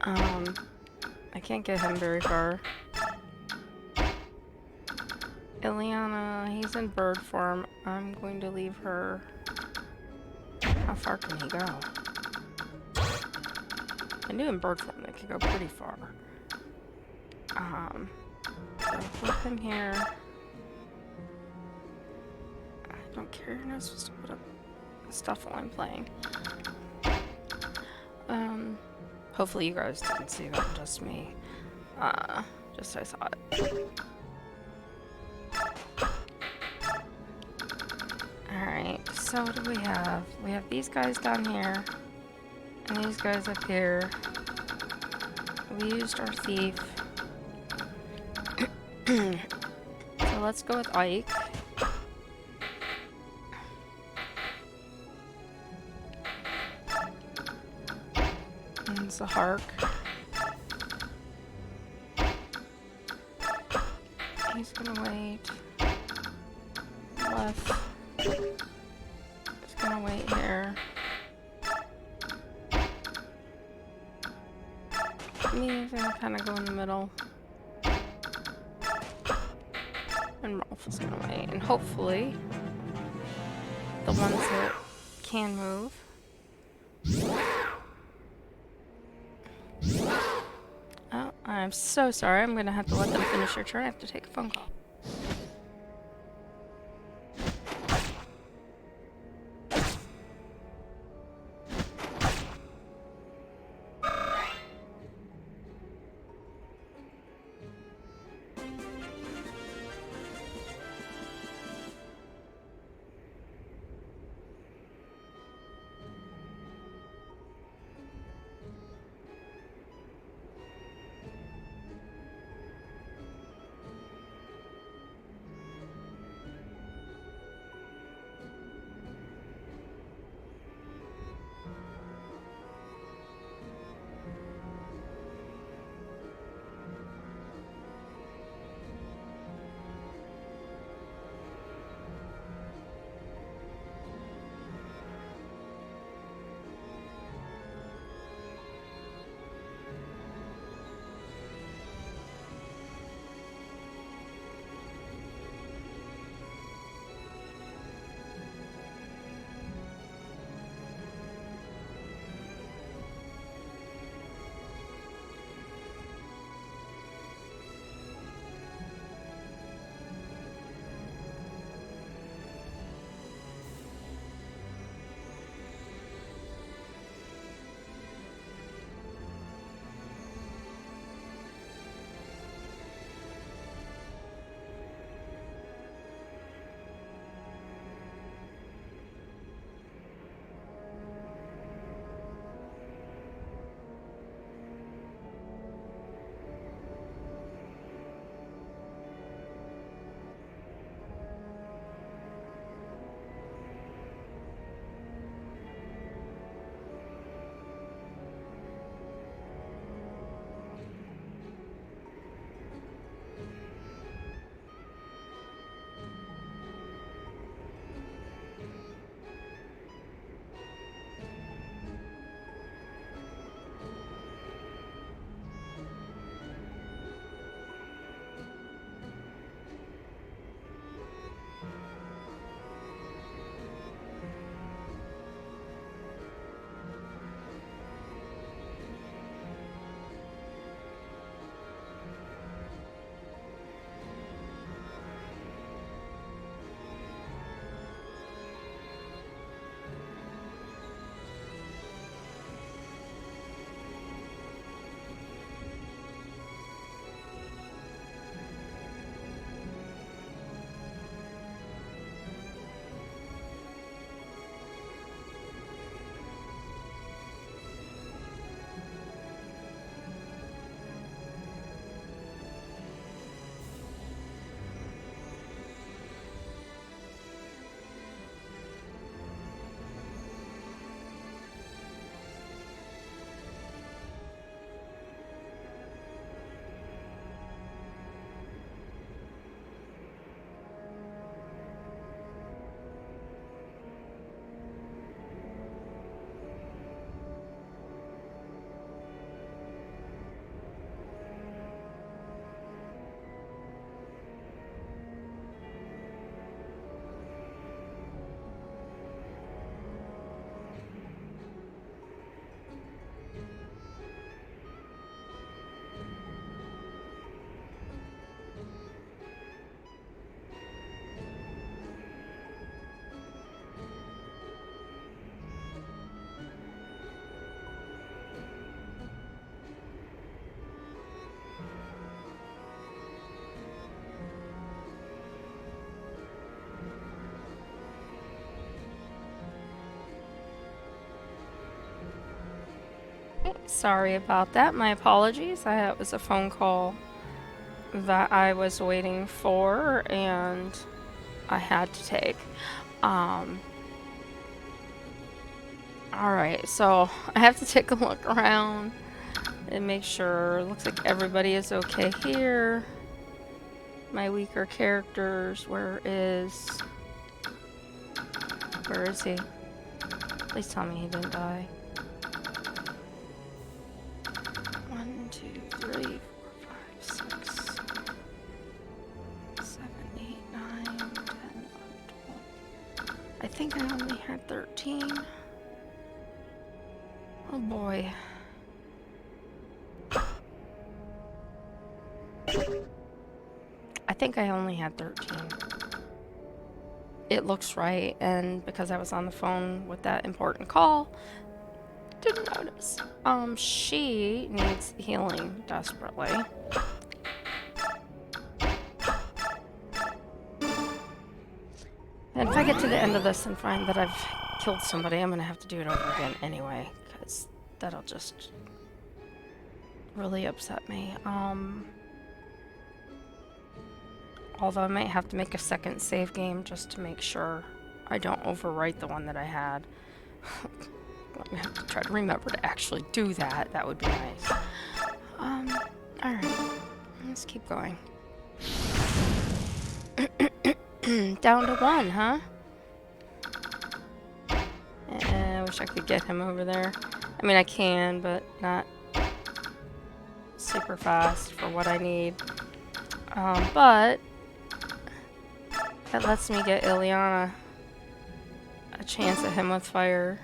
I can't get him very far. Ileana, he's in bird form. I'm going to leave her. How far can he go? I knew in bird form they could go pretty far. So put him here. I don't care, you're not supposed to put up stuff while I'm playing. Hopefully you guys didn't see that, just me. Just I saw it. Alright, so what do we have? We have these guys down here, and these guys up here. We used our thief. So let's go with Ike. And Zahark. He's gonna wait. Left. Just gonna wait here. Me, gonna kind of go in the middle. And Rolf is gonna wait. And hopefully, the ones that can move. Oh, I'm so sorry. I'm gonna have to let them finish their turn. I have to take a phone call. Sorry about that. My apologies. It was a phone call that I was waiting for and I had to take. Alright, so I have to take a look around and make sure. Looks like everybody is okay here. My weaker characters, where is he? Please tell me he didn't die. 1, 2, 3, 4, 5, 6, 7, 8, 9, 10, 11, 12. I think I only had 13. Oh boy. I think I only had 13. It looks right, and because I was on the phone with that important call, didn't notice. She needs healing desperately. And if I get to the end of this and find that I've killed somebody, I'm gonna have to do it over again anyway, because that'll just really upset me. Although I might have to make a second save game just to make sure I don't overwrite the one that I had. I'm gonna have to try to remember to actually do that. That would be nice. Alright. Let's keep going. Down to 1, huh? I wish I could get him over there. I mean, I can, but not super fast for what I need. But that lets me get Ileana a chance at him with fire.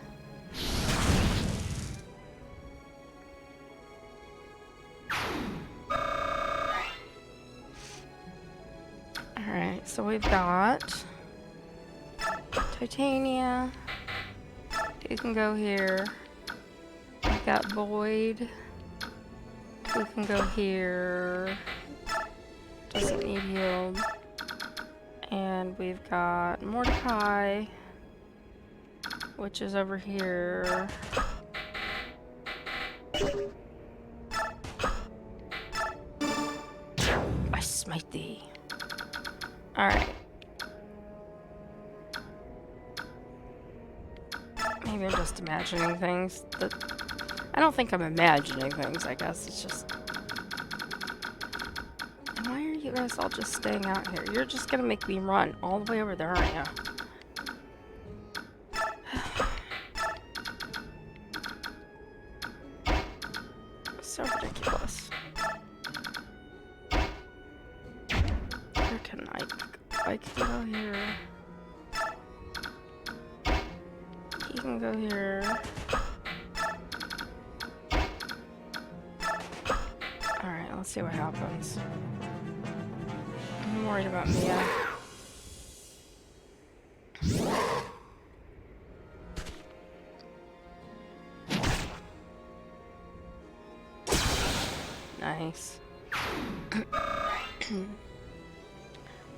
Alright, so we've got Titania. You can go here. We've got Boyd. Who can go here. Doesn't need healed. And we've got Mordecai, which is over here. I smite thee. Alright. Maybe I'm just imagining things. I don't think I'm imagining things, I guess. It's just... Why are you guys all just staying out here? You're just gonna make me run all the way over there, aren't you? So ridiculous. Where can I can go here. He can go here. Alright, let's see what happens. I'm worried about Mia. Nice.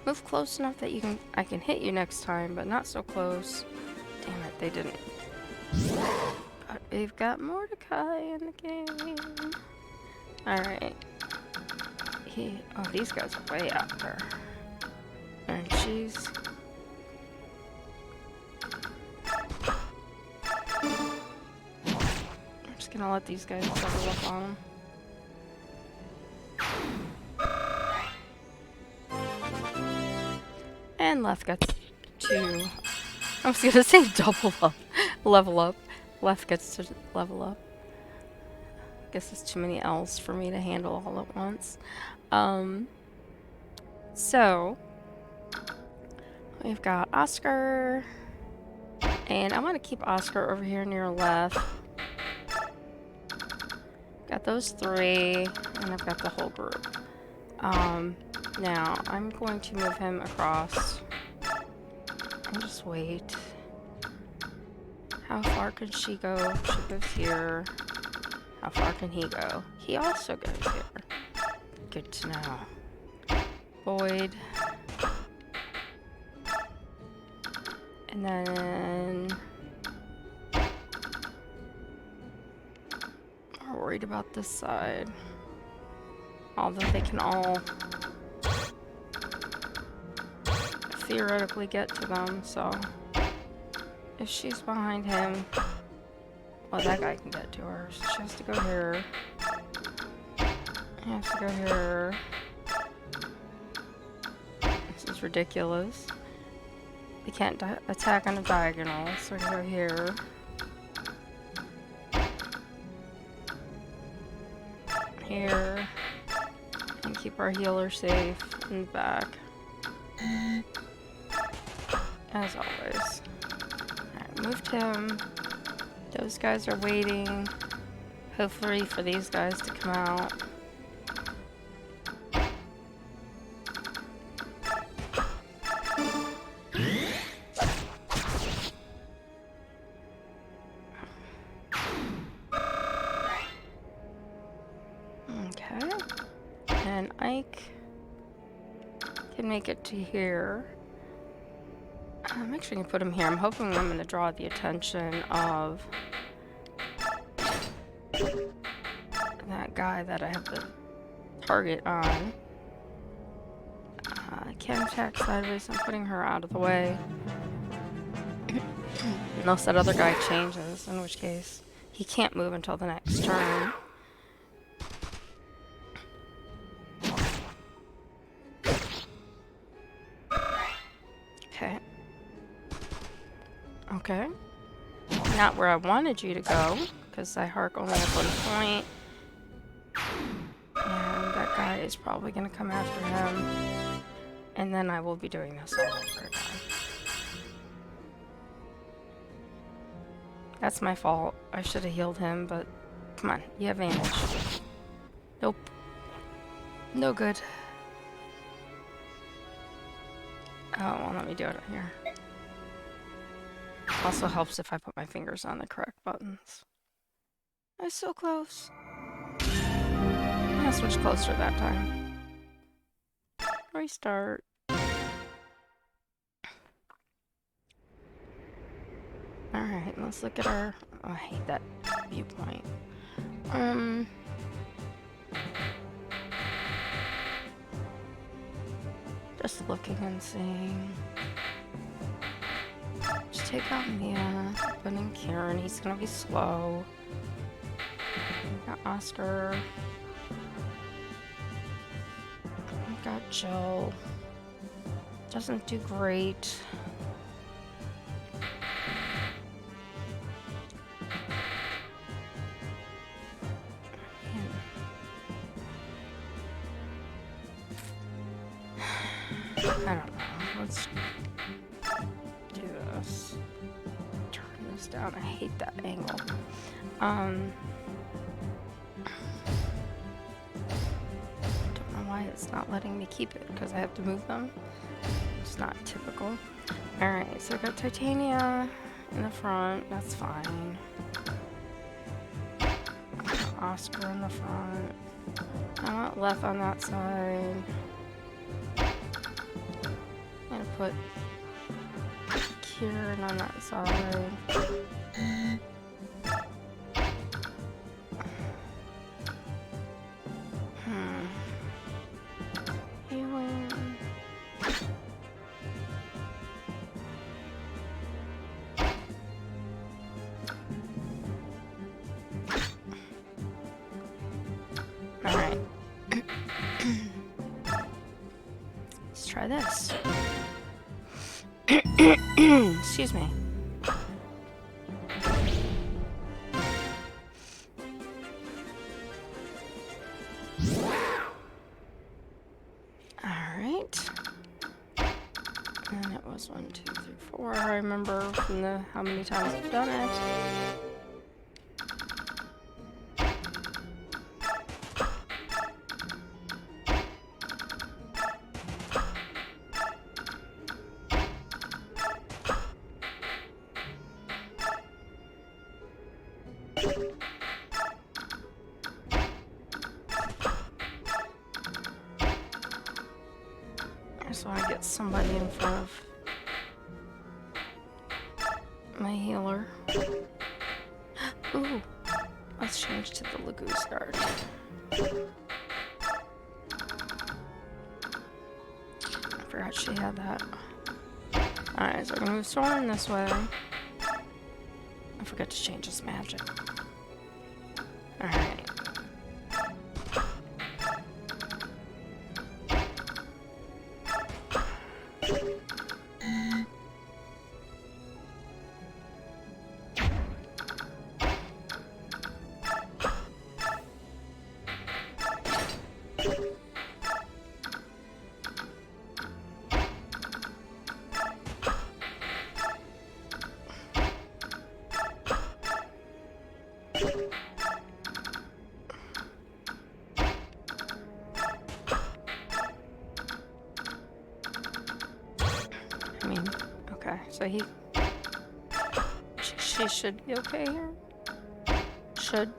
Move close enough that I can hit you next time, but not so close. Damn it, they didn't. But we've got Mordecai in the game. Alright. Oh, these guys are way out there. And she's... I'm just gonna let these guys double up on them. And left gets to... I was gonna say double up. Level up. Left gets to level up. Guess it's too many L's for me to handle all at once. So we've got Oscar, and I want to keep Oscar over here near left. Got those 3, and I've got the whole group. Now I'm going to move him across and just wait. How far can she go? She goes here. How far can he go? He also goes here. Good to know. Boyd. And then... worried about this side. Although they can all theoretically get to them, so if she's behind him, well, that guy can get to her. So she has to go here. He has to go here. This is ridiculous. They can't attack on a diagonal, so we go here. Here. And keep our healer safe in the back. As always. Alright, moved him. Those guys are waiting. Hopefully for these guys to come out. Okay. And Ike can make it to here. I'm actually going to put him here. I'm hoping I'm going to draw the attention of that guy that I have the target on. I can't attack sideways, so I'm putting her out of the way. Unless that other guy changes, in which case he can't move until the next turn. Okay. Okay. Not where I wanted you to go, because I Hark only have 1 point. And that guy is probably going to come after him. And then I will be doing this all over again. That's my fault. I should have healed him, but come on, you have advantage. Nope. No good. Oh, well, let me do it here. Also helps if I put my fingers on the correct buttons. I was so close. I'll switch closer that time. Restart. Alright, let's look at our... Oh, I hate that viewpoint. Just looking and seeing. Just take out Mia, put in Kieran, he's gonna be slow. We got Oscar. We got Jill. Doesn't do great. I don't know. Let's do this. Turn this down. I hate that angle. Don't know why it's not letting me keep it, because I have to move them. It's not typical. Alright, so I got Titania in the front. That's fine. Oscar in the front. I want Left on that side. I'm gonna put Kieran on that side. Healing. Alright. Let's try this. Excuse me. Alright. And it was 1, 2, 3, 4. I remember from the how many times I've done it. I just want to get somebody in front of my healer. Ooh. Let's change to the Lagoose Guard. I forgot she had that. Alright, so we're gonna move Soren this way. I forgot to change his magic. Alright. I mean, okay, so she should be okay here. Should.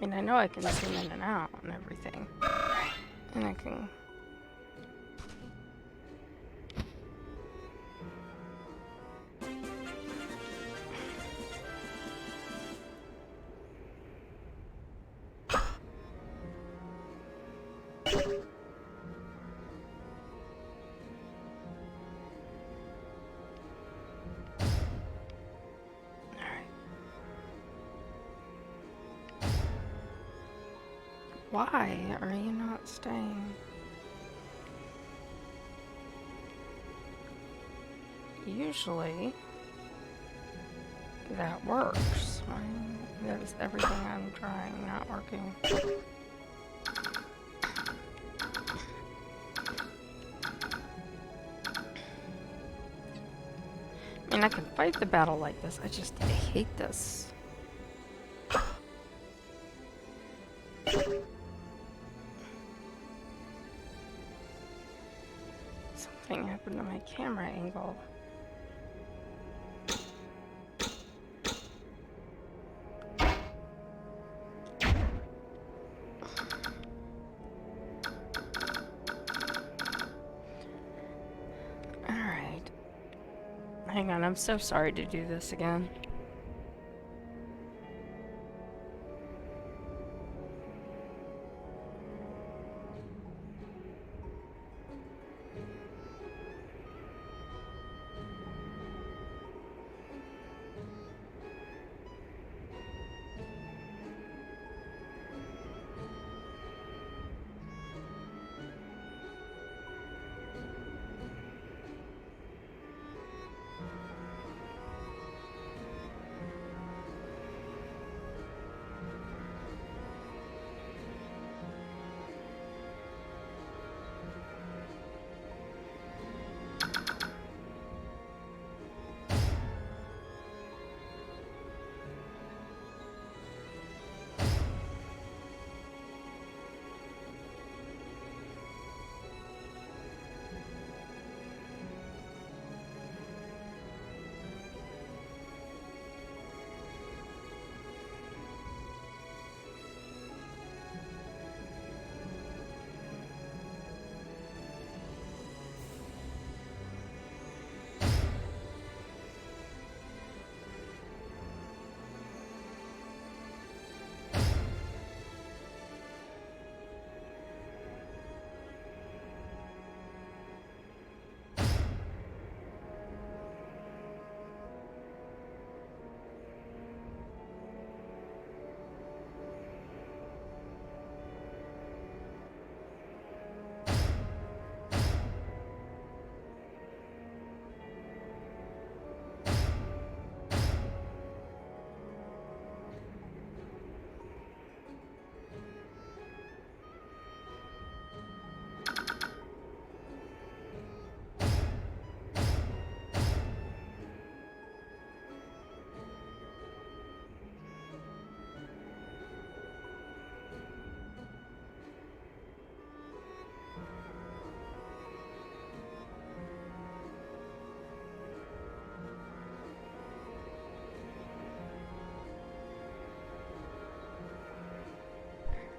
I mean, I know I can zoom in and out and everything. And I can... Why are you not staying? Usually, that works. That is everything I'm trying not working. I mean, I can fight the battle like this. I hate this. Something happened to my camera angle. Alright. Hang on, I'm so sorry to do this again.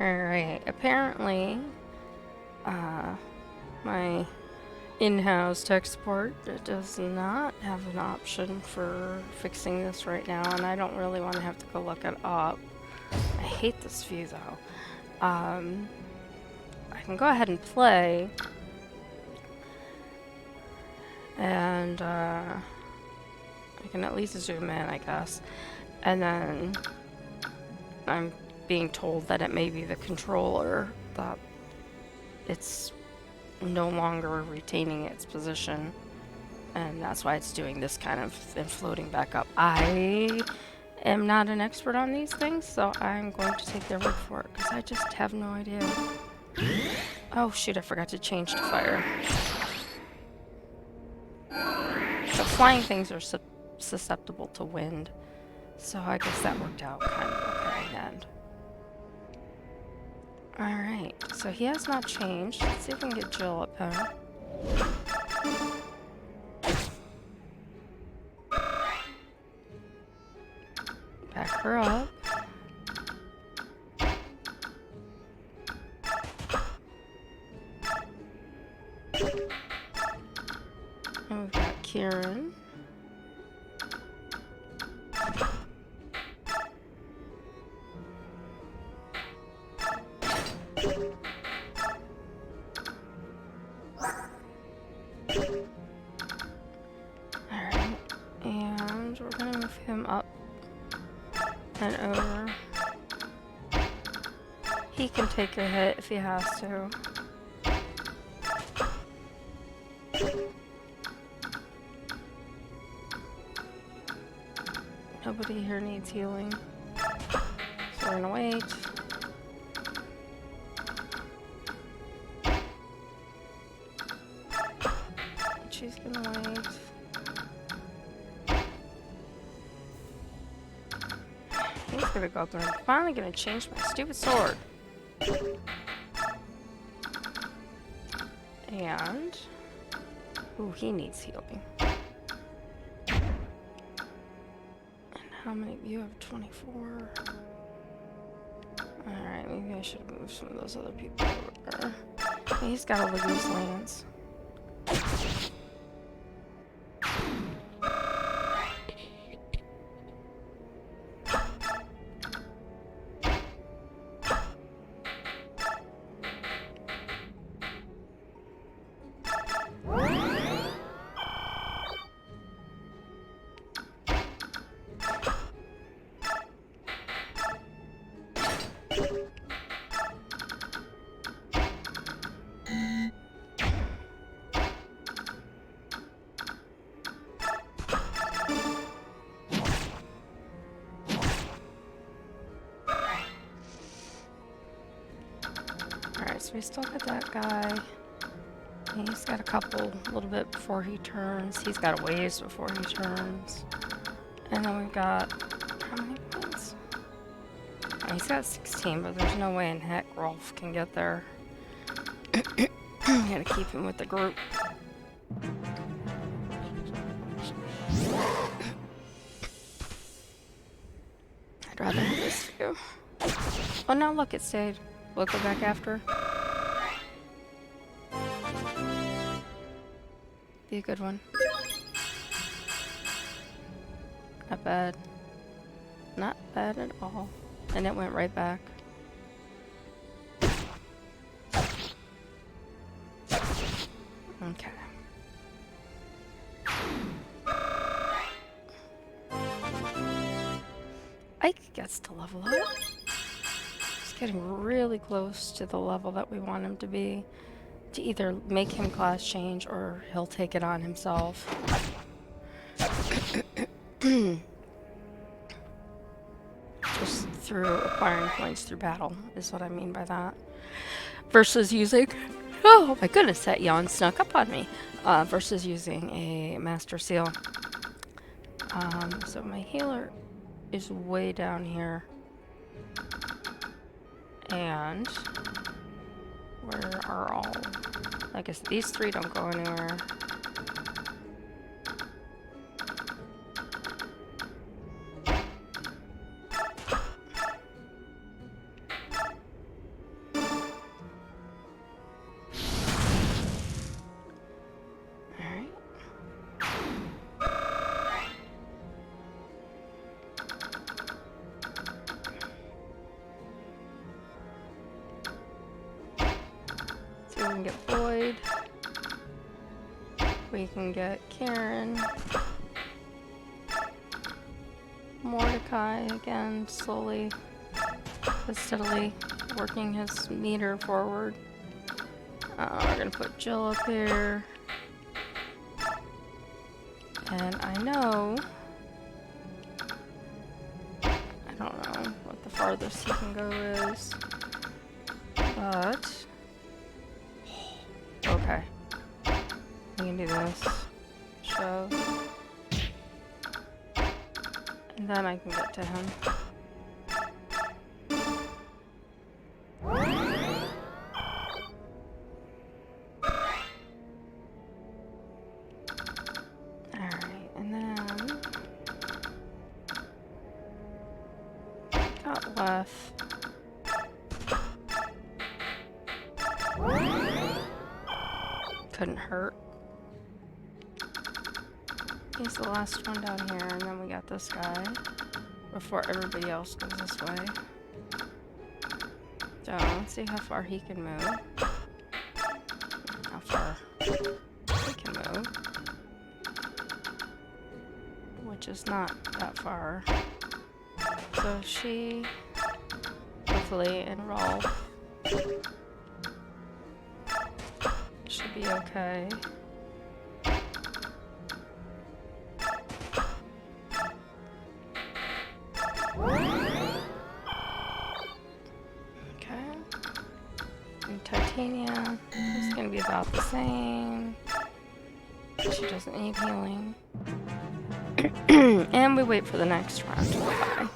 Alright, apparently, my in-house tech support does not have an option for fixing this right now, and I don't really want to have to go look it up. I hate this view, though. I can go ahead and play, and, I can at least zoom in, I guess. And then I'm being told that it may be the controller, that it's no longer retaining its position, and that's why it's doing this kind of and floating back up. I am not an expert on these things, so I'm going to take their word for it, because I just have no idea. Oh shoot, I forgot to change to fire. So flying things are susceptible to wind, so I guess that worked out kind of okay in the end. Alright, so he has not changed. Let's see if we can get Jill up there. Back her up. And we've got Kieran. Alright, and we're gonna move him up and over. He can take a hit if he has to. Nobody here needs healing, so we're gonna wait. She's gonna wait. He's gonna go up there. I'm finally gonna change my stupid sword. And... ooh, he needs healing. How many? You have 24. Alright, maybe I should move some of those other people over. He's got a Legoose Lance. So we still got that guy. He's got a couple, a little bit before he turns. He's got a ways before he turns. And then we've got, how many points? Oh, he's got 16, but there's no way in heck Rolf can get there. Gotta keep him with the group. I'd rather have this view. Oh no, look, it stayed. We'll go back after. Be a good one. Not bad. Not bad at all. And it went right back. Okay. Ike gets to level up. He's getting really close to the level that we want him to be. To either make him class change or he'll take it on himself. Just through acquiring points through battle is what I mean by that. Versus using... oh my goodness, that yawn snuck up on me. Versus using a Master Seal. So my healer is way down here. And... where are all... I guess these three don't go anywhere. can get Boyd. We can get Karen. Mordecai again, slowly but steadily working his meter forward. We're gonna put Jill up here. And I know, I don't know what the farthest he can go is, but, okay, we can do this, shove, and then I can get to him. Left. Couldn't hurt. He's the last one down here, and then we got this guy before everybody else goes this way. So let's see how far he can move. How far he can move, which is not that far. So she, hopefully, and Rolf should be okay. Okay. And Titania is going to be about the same. She doesn't need healing. And we wait for the next round to go by.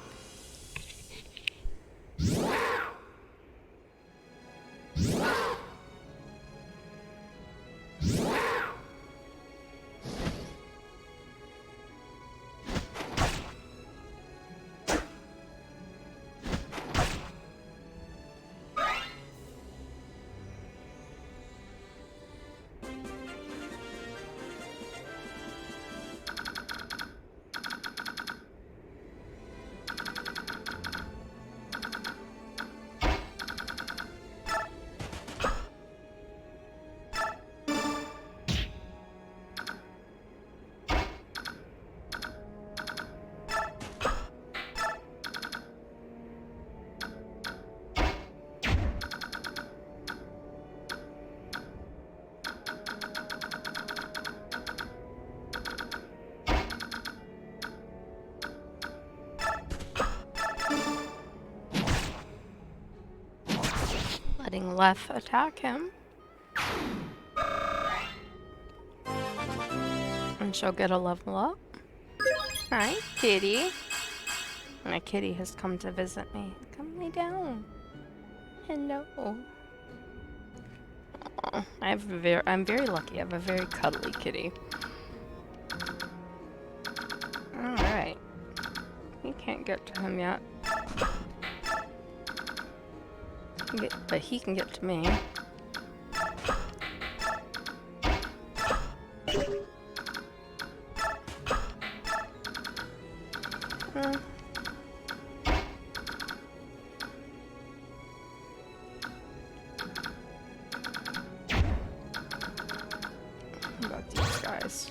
Letting Leth attack him. And she'll get a level up. Hi, kitty. My kitty has come to visit me. Come lay down. Hello. Aw, I'm very lucky. I have a very cuddly kitty. Alright. We can't get to him yet. But he can get to me. What about these guys?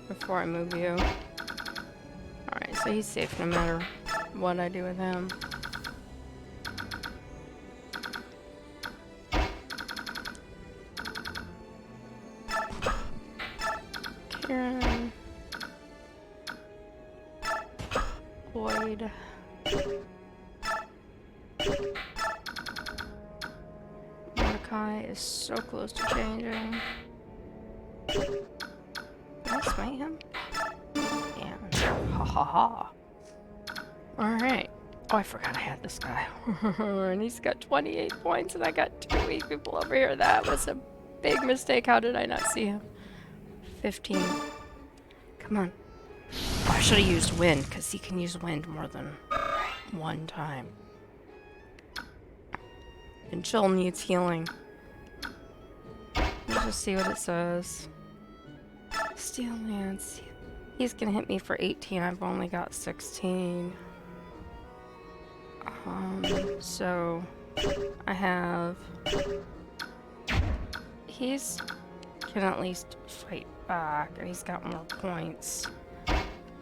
Before I move you. Alright, so he's safe no matter what I do with him. Karen. Boyd. Mordecai is so close to changing. Did I smite him? Yeah. Ha ha ha. Alright. Oh, I forgot I had this guy. And he's got 28 points, and I got 2 weak people over here. That was a big mistake. How did I not see him? 15. Come on. Oh, I should have used wind, because he can use wind more than one time. And Jill needs healing. Let's just see what it says. Steel Lance. He's gonna hit me for 18. I've only got 16. So I have... He's can at least fight back, and he's got more points.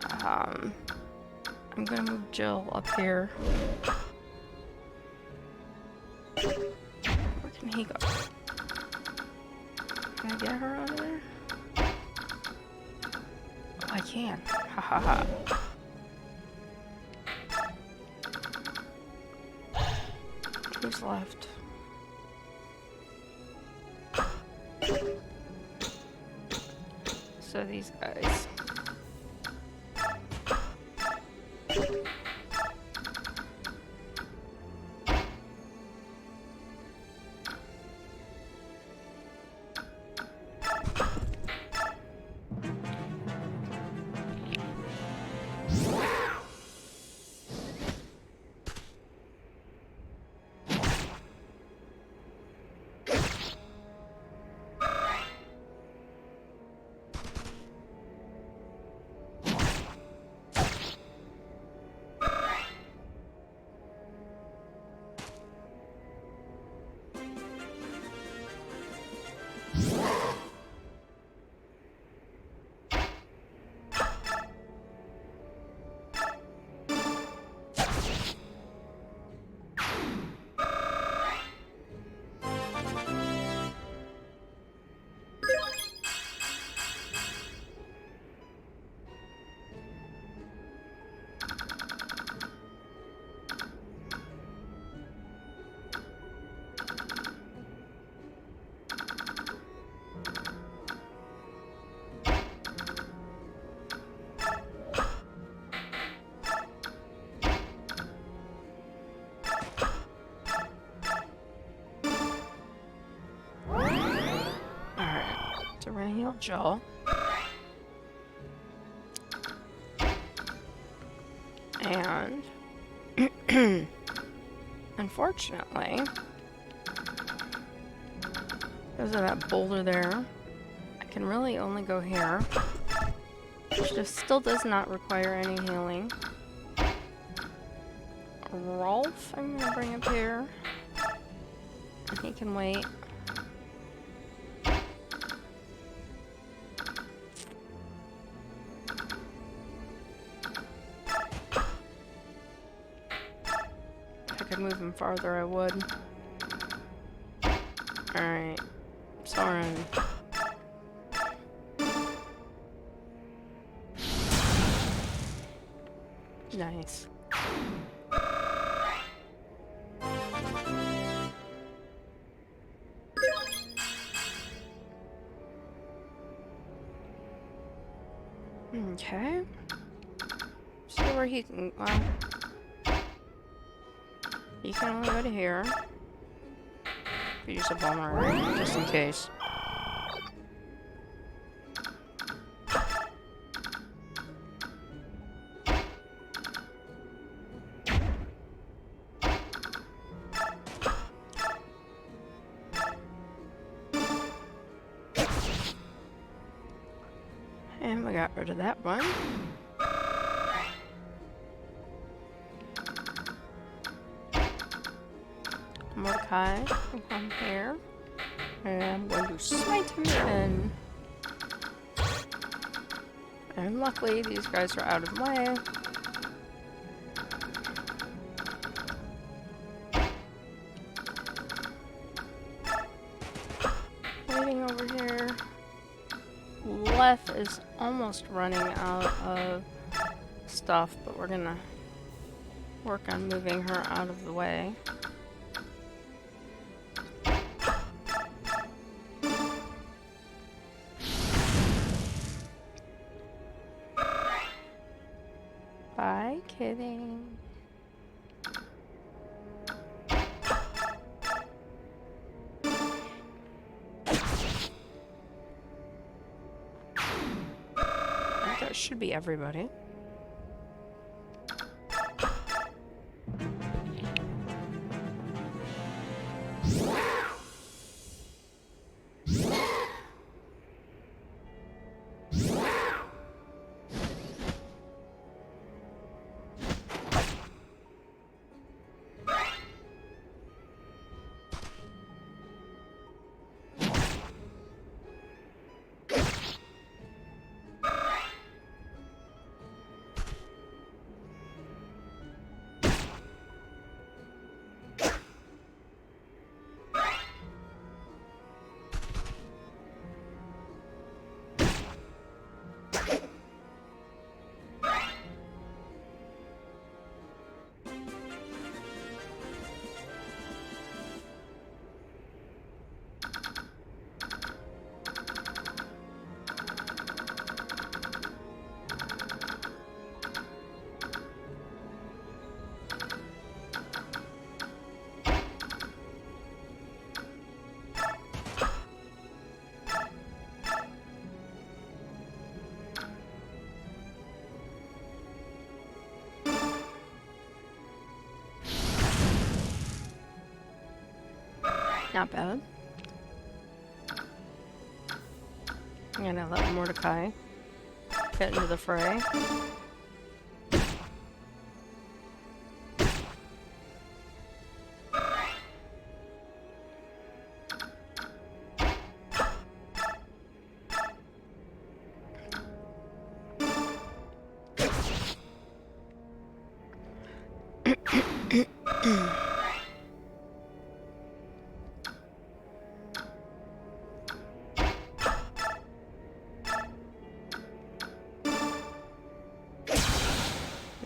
I'm gonna move Jill up here. Where can he go? Can I get her out of there? Oh, I can. Ha ha ha. Who's left? So these guys. So we're gonna heal Jill. And unfortunately, because of that boulder there, I can really only go here. Which just still does not require any healing. Rolf, I'm gonna bring up here. He can wait. If I could move him farther, I would. Alright. Soren. Nice. Okay. See where he can. He can only go to here. Use a bomber, right? Just in case. And we got rid of that one. Mordecai will come here. And I'm going to smite him in. And luckily, these guys are out of the way. Waiting over here. Left is almost running out of stuff, but we're gonna work on moving her out of the way. Bye, kidding. That should be everybody. Not bad. I'm gonna let Mordecai get into the fray.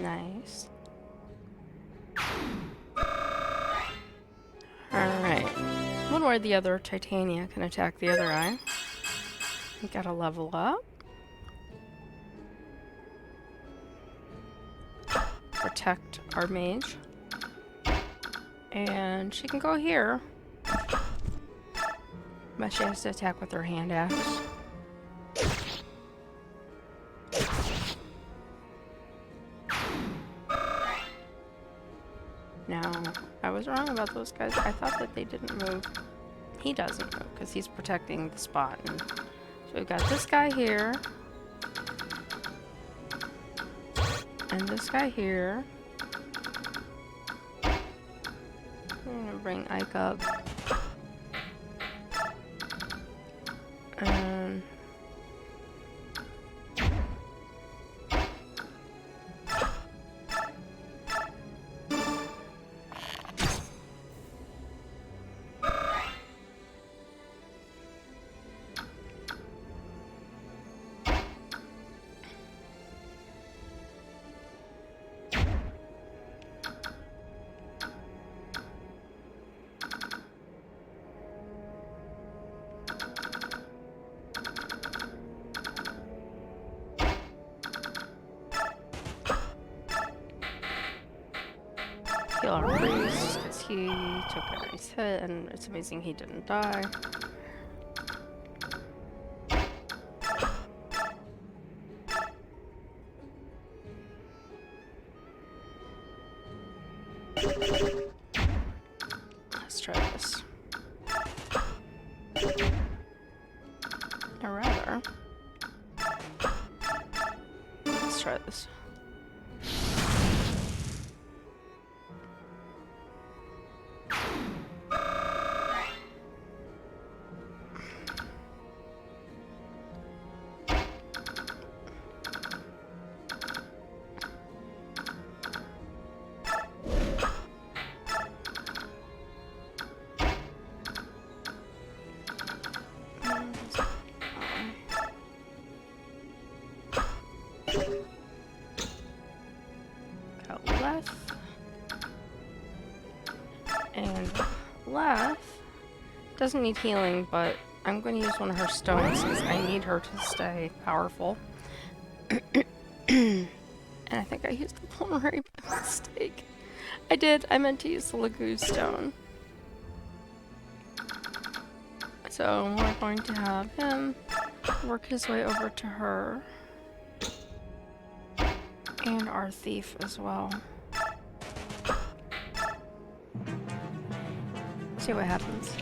Nice. Alright. One or the other Titania can attack the other eye. We gotta level up. Protect our mage. And she can go here. But she has to attack with her hand axe. Now, I was wrong about those guys. I thought that they didn't move. He doesn't move because he's protecting the spot. And so we've got this guy here. And this guy here. I'm gonna bring Ike up. And heal our priest because he took a nice hit, and it's amazing he didn't die. Let's try this. Or rather, let's try this. And Leth doesn't need healing, but I'm going to use one of her stones because I need her to stay powerful. And I think I used the pulmonary by mistake. I did. I meant to use the Lagoo stone. So we're going to have him work his way over to her. And our thief as well. See what happens.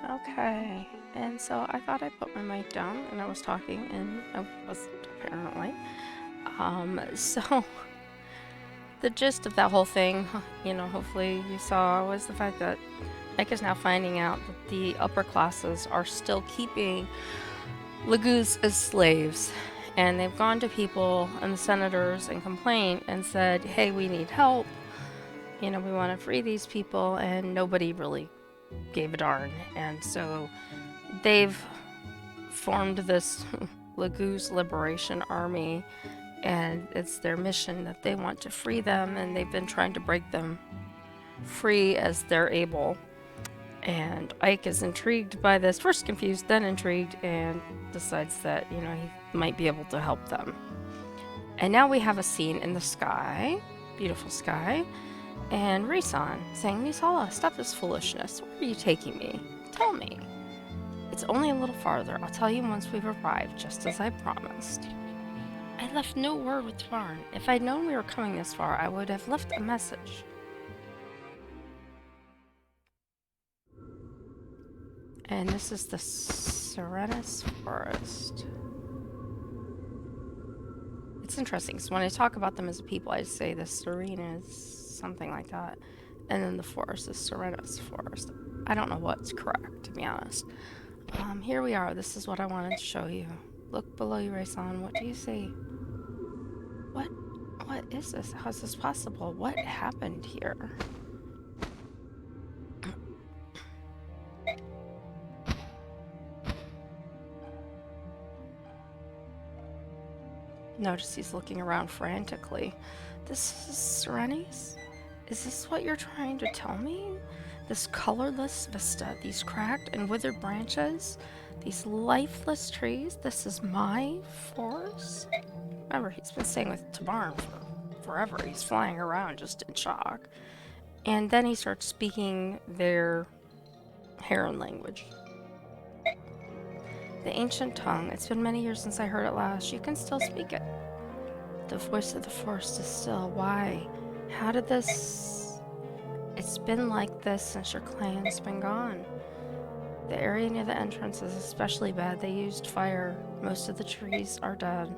Okay, and so I thought I put my mic down and I was talking and I was apparently. So the gist of that whole thing, hopefully you saw, was the fact that Ike is now finding out that the upper classes are still keeping Lagoos as slaves. And they've gone to people and the senators and complained and said, hey, we need help. We want to free these people. And nobody really gave a darn. And so they've formed this Lagoos Liberation Army. And it's their mission that they want to free them. And they've been trying to break them free as they're able. And Ike is intrigued by this, first confused, then intrigued, and decides that, he might be able to help them. And now we have a scene in the sky, beautiful sky, and Rayson saying, Misala, stop this foolishness. Where are you taking me? Tell me. It's only a little farther. I'll tell you once we've arrived, just as I promised. I left no word with Varn. If I'd known we were coming this far, I would have left a message. And this is the Serenus Forest. It's interesting, so when I talk about them as a people, I say the Serenas, something like that. And then the forest is Serenus Forest. I don't know what's correct, to be honest. Here we are. This is what I wanted to show you. Look below you, Rayson. What do you see? What? What is this? How is this possible? What happened here? Notice he's looking around frantically. This is Serenes? Is this what you're trying to tell me? This colorless vista, these cracked and withered branches, these lifeless trees, this is my forest? Remember, he's been staying with Tabarn for forever. He's flying around just in shock. And then he starts speaking their Heron language. The ancient tongue. It's been many years since I heard it last. You can still speak it. The voice of the forest is still. Why? How did this... It's been like this since your clan's been gone. The area near the entrance is especially bad. They used fire. Most of the trees are dead.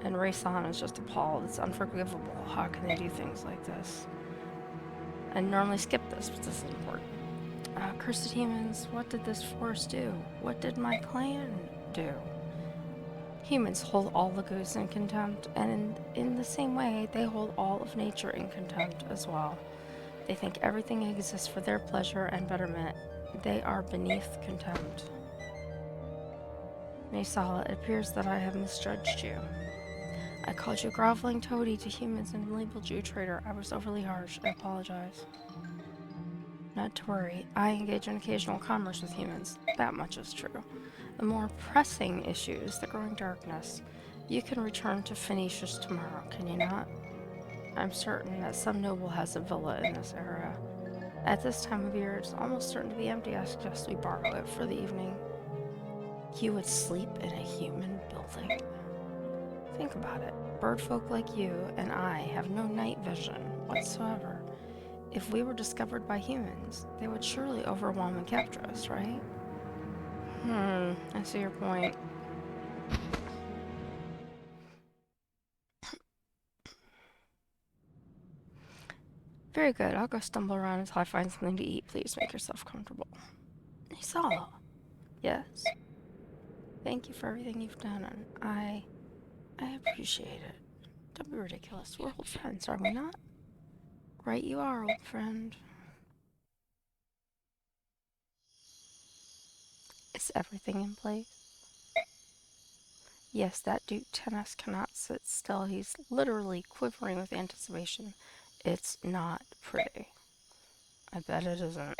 And Rayson is just appalled. It's unforgivable. How can they do things like this? I normally skip this, but this is important. Cursed humans, what did this forest do? What did my clan do? Humans hold all the goose in contempt, and in the same way, they hold all of nature in contempt as well. They think everything exists for their pleasure and betterment. They are beneath contempt. Maysala, it appears that I have misjudged you. I called you a groveling toady to humans and labeled you a traitor. I was overly harsh. I apologize. Not to worry. I engage in occasional commerce with humans. That much is true. The more pressing issue is the growing darkness. You can return to Phoenicius tomorrow, can you not? I'm certain that some noble has a villa in this area. At this time of year, it's almost certain to be empty. I suggest we borrow it for the evening. You would sleep in a human building? Think about it. Birdfolk like you and I have no night vision whatsoever. If we were discovered by humans, they would surely overwhelm and capture us, right? I see your point. Very good. I'll go stumble around until I find something to eat. Please make yourself comfortable. Nisala. Yes? Thank you for everything you've done, and I appreciate it. Don't be ridiculous. We're old friends, are we not? Right you are, old friend. Is everything in place? Yes, that Duke Tennis cannot sit still. He's literally quivering with anticipation. It's not pretty. I bet it isn't.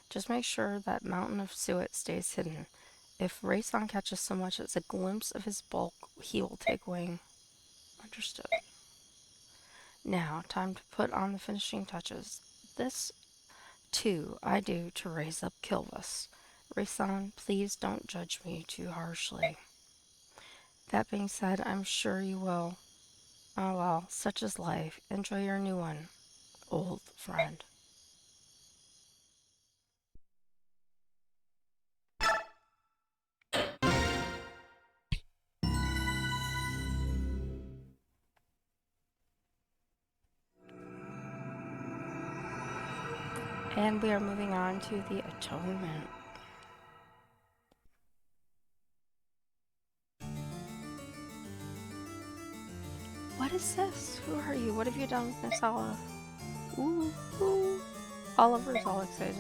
Just make sure that mountain of suet stays hidden. If Rayson catches so much as a glimpse of his bulk, he will take wing. Understood. Now, time to put on the finishing touches. This, too, I do to raise up Kilvis. Rayson, please don't judge me too harshly. That being said, I'm sure you will. Oh well, such is life. Enjoy your new one, old friend. And we are moving on to the atonement. What is this? Who are you? What have you done with Miss Olive? Ooh, ooh. Oliver's all excited.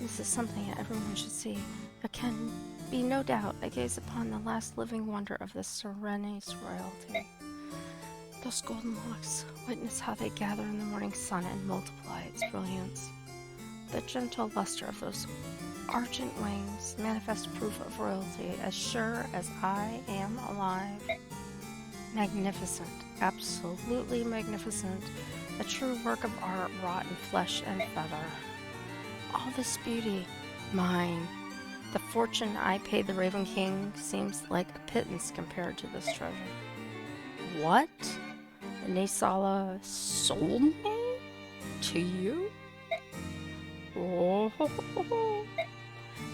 This is something everyone should see. There can be no doubt I gaze upon the last living wonder of the Serene's royalty. Those golden locks, witness how they gather in the morning sun and multiply its brilliance. The gentle luster of those argent wings manifest proof of royalty as sure as I am alive. Magnificent, absolutely magnificent, a true work of art wrought in flesh and feather. All this beauty, mine. The fortune I paid the Raven King seems like a pittance compared to this treasure. What? Nisala sold me? To you? Oh,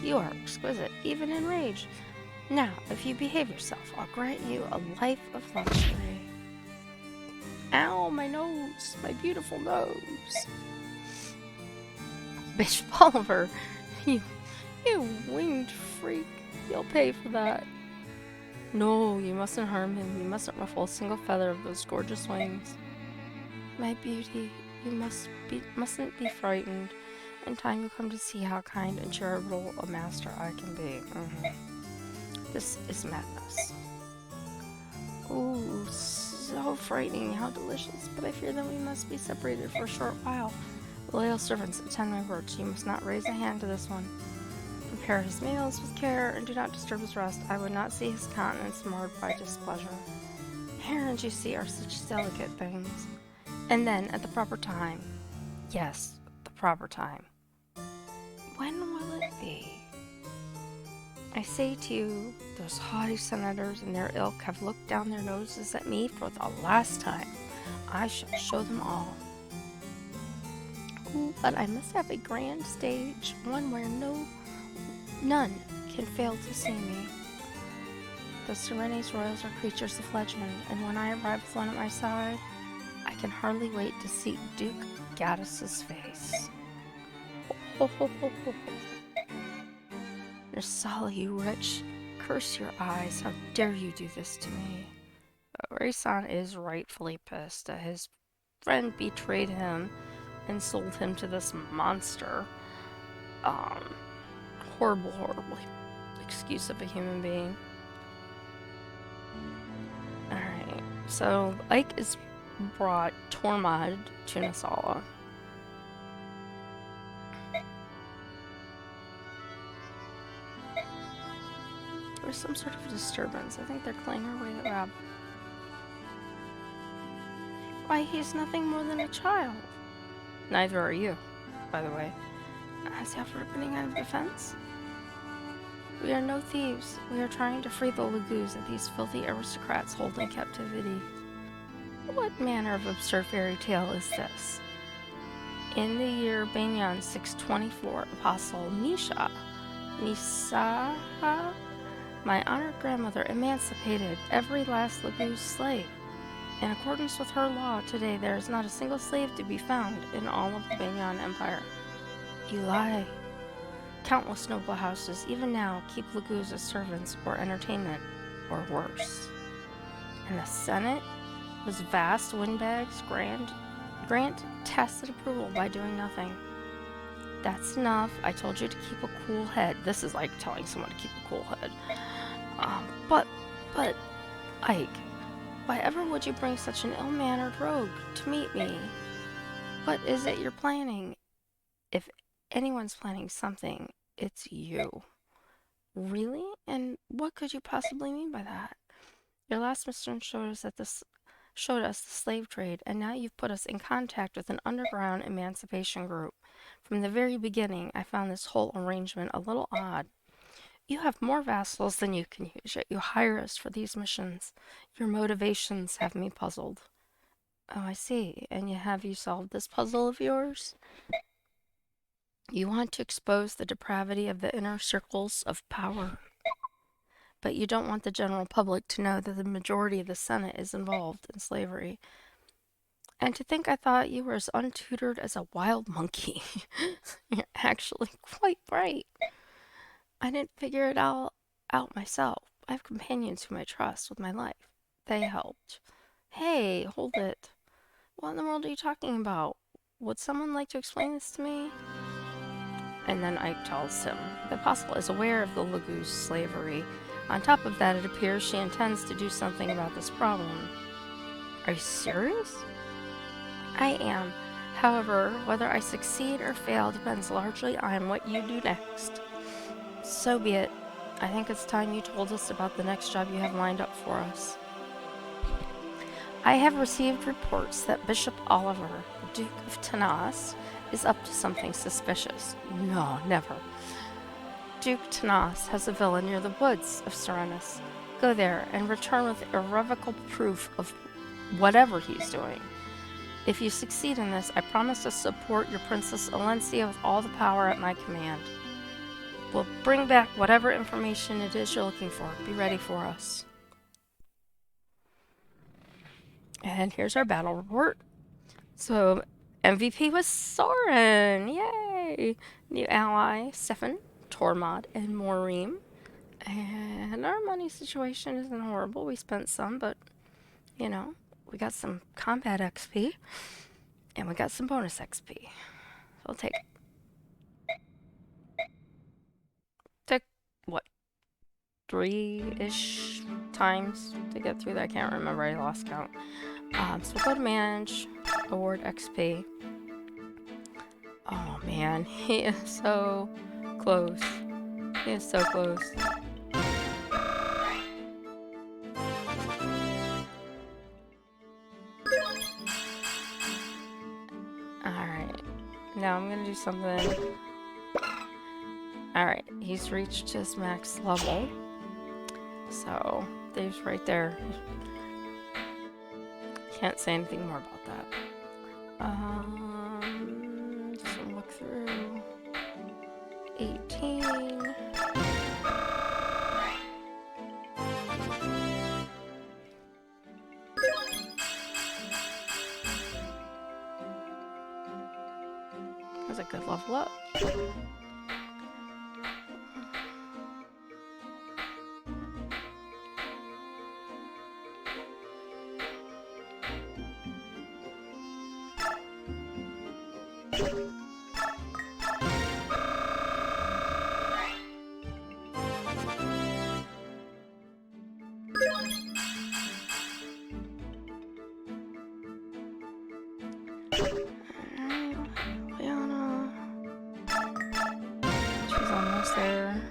you are exquisite, even in rage. Now, if you behave yourself, I'll grant you a life of luxury. Ow, my nose, my beautiful nose. Bishop Oliver, you winged freak. You'll pay for that. No, you mustn't harm him. You mustn't ruffle a single feather of those gorgeous wings. My beauty, you mustn't be frightened. In time you'll come to see how kind and charitable a master I can be. This is madness. Ooh, so frightening, how delicious. But I fear that we must be separated for a short while. Loyal servants, attend my words. You must not raise a hand to this one. Prepare his meals with care and do not disturb his rest. I would not see his countenance marred by displeasure. Errands, you see, are such delicate things. And then, at the proper time, yes, the proper time. When will it be? I say to you, those haughty senators and their ilk have looked down their noses at me for the last time. I shall show them all. Ooh, but I must have a grand stage, one where none can fail to see me. The Serene's royals are creatures of legend, and when I arrive with one at my side, I can hardly wait to see Duke Gaddis's face. Ho, ho, ho, ho, ho. Nisala, you wretch, curse your eyes, how dare you do this to me? Rayson is rightfully pissed that his friend betrayed him and sold him to this monster. Horrible excuse of a human being. Alright, so Ike is brought Tormod to Nisala. There's some sort of disturbance. I think they're killing our way to Rab. Why, he's nothing more than a child. Neither are you, by the way. Has he offered opening out of defense? We are no thieves. We are trying to free the Lagoos that these filthy aristocrats hold in captivity. What manner of absurd fairy tale is this? In the year Banyan 624, Apostle Nisha, my honored grandmother, emancipated every last Lagoos slave. In accordance with her law, today there is not a single slave to be found in all of the Banyan Empire. You lie. Countless noble houses, even now, keep Lagoos as servants or entertainment, or worse. And the Senate, those vast windbags, grant tacit approval by doing nothing. That's enough. I told you to keep a cool head. This is like telling someone to keep a cool head. But, Ike, why ever would you bring such an ill-mannered rogue to meet me? What is it you're planning? If anyone's planning something, it's you. Really? And what could you possibly mean by that? Your last mission showed us the slave trade, and now you've put us in contact with an underground emancipation group. From the very beginning, I found this whole arrangement a little odd. You have more vassals than you can use, yet you hire us for these missions. Your motivations have me puzzled. Oh, I see. And have you solved this puzzle of yours? You want to expose the depravity of the inner circles of power. But you don't want the general public to know that the majority of the Senate is involved in slavery. And to think I thought you were as untutored as a wild monkey. You're actually quite bright. I didn't figure it all out myself. I have companions whom I trust with my life. They helped. Hey, hold it. What in the world are you talking about? Would someone like to explain this to me? And then Ike tells him that Apostle is aware of the Lagoo's slavery. On top of that, it appears she intends to do something about this problem. Are you serious? I am. However, whether I succeed or fail depends largely on what you do next. So be it. I think it's time you told us about the next job you have lined up for us. I have received reports that Bishop Oliver, Duke of Tanas, is up to something suspicious. No, never. Duke Tanas has a villa near the woods of Serenus. Go there and return with irrevocable proof of whatever he's doing. If you succeed in this, I promise to support your Princess Alencia with all the power at my command. We'll bring back whatever information it is you're looking for. Be ready for us. And here's our battle report. So, MVP was Soren! Yay! New ally, Stefan, Tormod, and Morim. And our money situation isn't horrible. We spent some, but, you know, we got some combat XP. And we got some bonus XP. So I'll take what, 3-ish times to get through that. I can't remember. I lost count. So we'll go to manage, award XP. Oh man, he is so close. He is so close. Alright, now I'm gonna do something. Alright, he's reached his max level. So, Dave's right there. Can't say anything more about that. Just look through. 18. That's a good level up. She's almost there.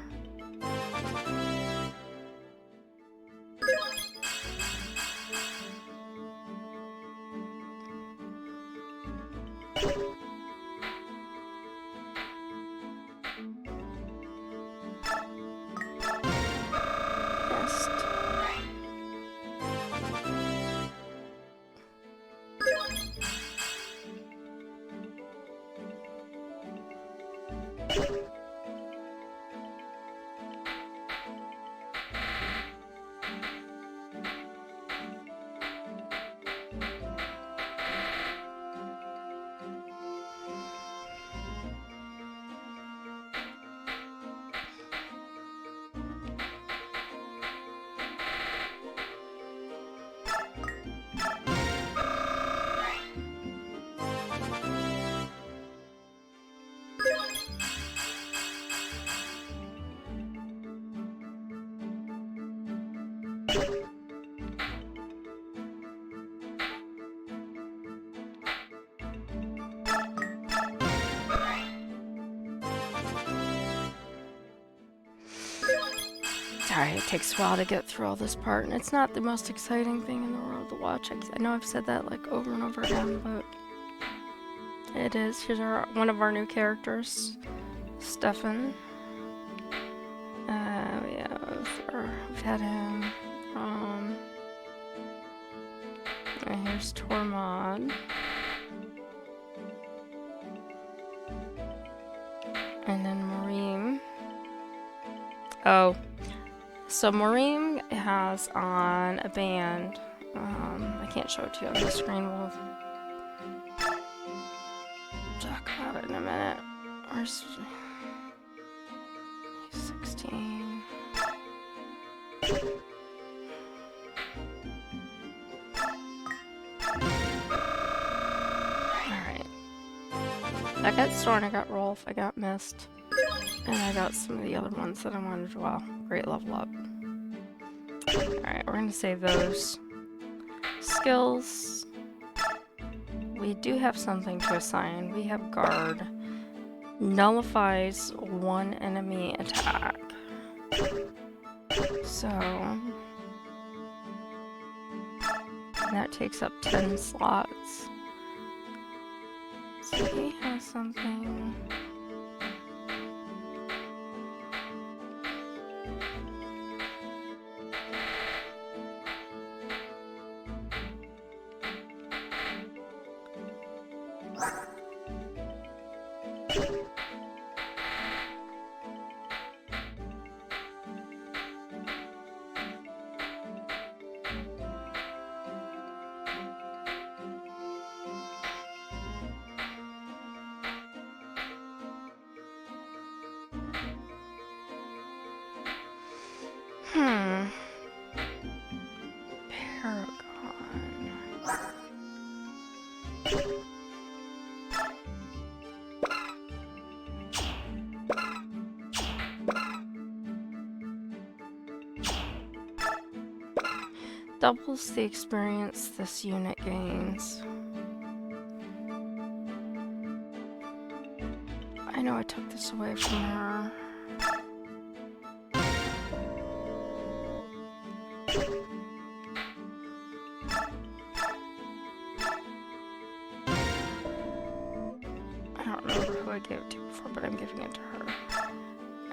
Sorry, it takes a while to get through all this part, and it's not the most exciting thing in the world to watch. I know I've said that like over and over again, but it is. Here's one of our new characters, Stefan. We've had him. And here's Tormod. And then Morim. Oh. So Morim has on a band. I can't show it to you on the screen. We'll in a minute. Where's 16? Alright. I got Storm, I got Rolf, I got Mist, and I got some of the other ones that I wanted as well. Great level up. Alright, we're gonna save those. Skills. We do have something to assign. We have Guard. Nullifies one enemy attack. So that takes up 10 slots. So he has something. Paragon. Doubles the experience this unit gains. I know I took this away from her. I don't remember who I gave it to before, but I'm giving it to her.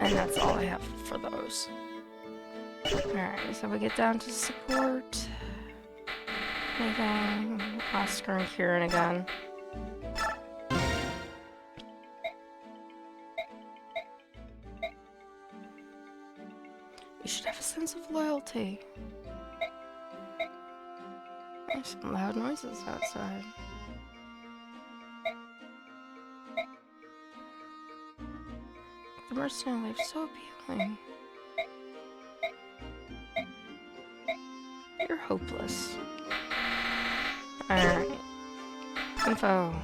And that's all I have for those. Alright, so we get down to support. Anything? Oscar and Kieran again. You should have a sense of loyalty. There's some loud noises outside. The mercenary life so appealing. You're hopeless. Alright. Info.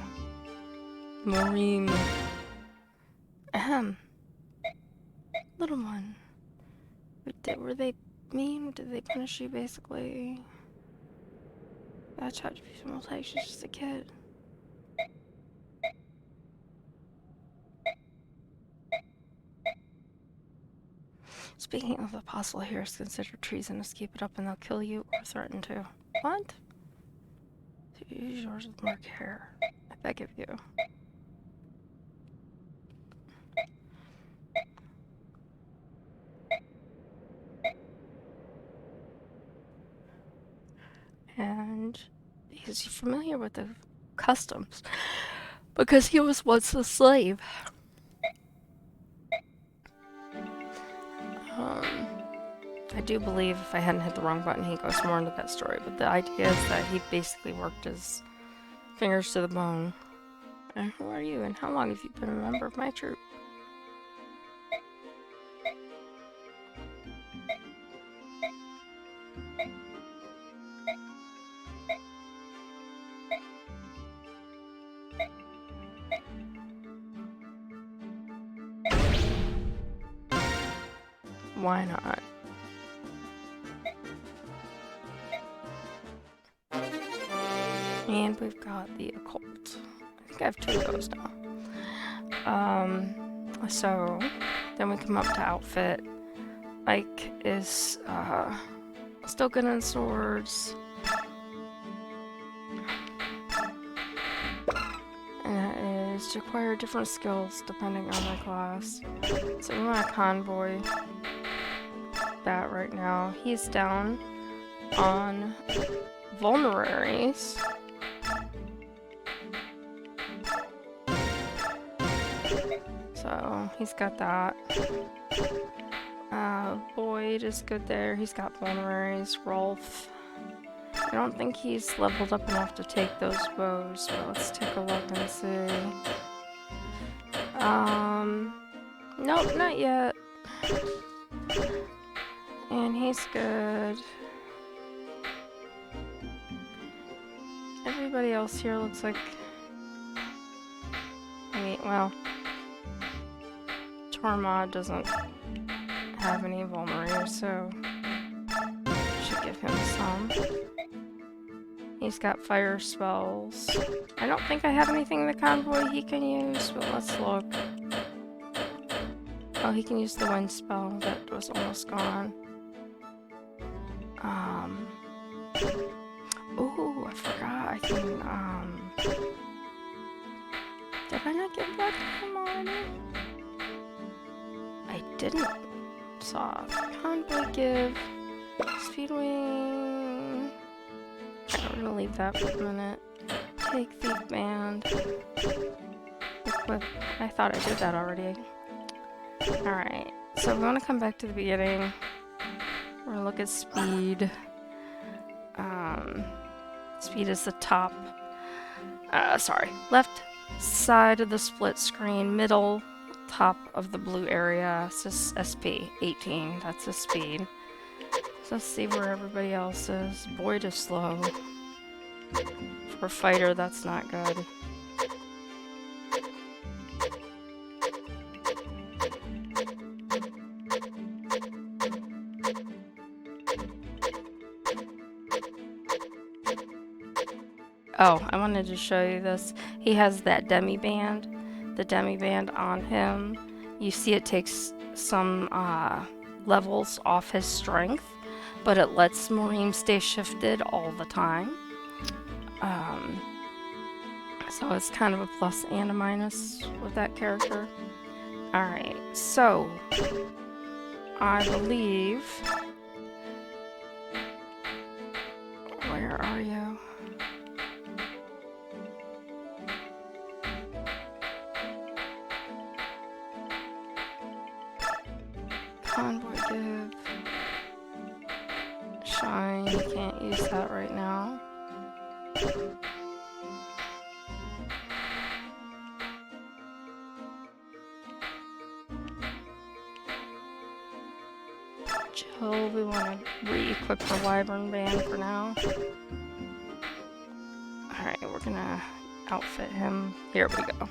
Maureen. Ahem. Little one. Were they mean? Did they punish you, basically? That child abuse will take. She's just a kid. Speaking of the apostle here is considered treasonous. Keep it up and they'll kill you or threaten to. What? Use yours with more care. I beg of you. And he's familiar with the customs because he was once a slave. I do believe if I hadn't hit the wrong button, he goes more into that story, but the idea is that he basically worked his fingers to the bone. And who are you, and how long have you been a member of my troop? Why not? And we've got the occult. I think I have 2 of those now. So then we come up to outfit. Ike is still good on swords. And that is to acquire different skills depending on my class. So we want a convoy. That right now. He's down on vulneraries. So he's got that. Boyd is good there. He's got vulneraries. Rolf. I don't think he's leveled up enough to take those bows, but let's take a look and see. Nope, not yet. And he's good. Everybody else here looks like... I mean, well... Tormod doesn't have any Volmari, so... should give him some. He's got fire spells. I don't think I have anything in the convoy he can use, but let's look. Oh, he can use the wind spell that was almost gone. Oh, I forgot. I can, did I not give that to him already? I didn't. Soft. Convoy give. Speedwing. I'm gonna leave that for a minute. Take Thief Band. Equip. I thought I did that already. Alright, so we want to come back to the beginning. We're gonna look at speed. Speed is the top. Left side of the split screen, middle, top of the blue area. It's just SP 18. That's the speed. So let's see where everybody else is. Boyd is slow. For a fighter, that's not good. Oh, I wanted to show you this. He has that demi band. The demi band on him. You see it takes some levels off his strength, but it lets Marine stay shifted all the time. So it's kind of a plus and a minus with that character. Alright, so I believe... Where are you? Convoy give. Shine, you can't use that right now. Chill, we want to re-equip the Wyvern Band for now. Alright, we're gonna outfit him. Here we go.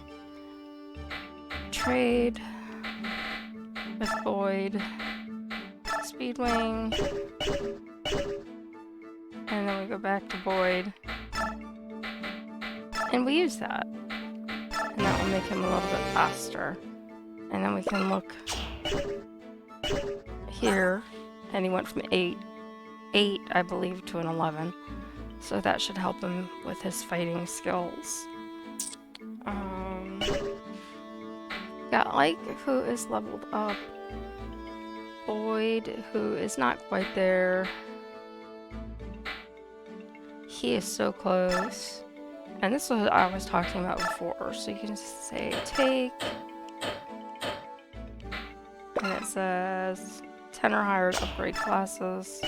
Trade with Boyd. Speedwing. And then we go back to Boyd. And we use that. And that will make him a little bit faster. And then we can look here. And he went from 8, I believe, to an 11. So that should help him with his fighting skills. Got Ike, who is leveled up. Boyd, who is not quite there. He is so close. And this is what I was talking about before. So you can say take. And it says 10 or higher to upgrade classes.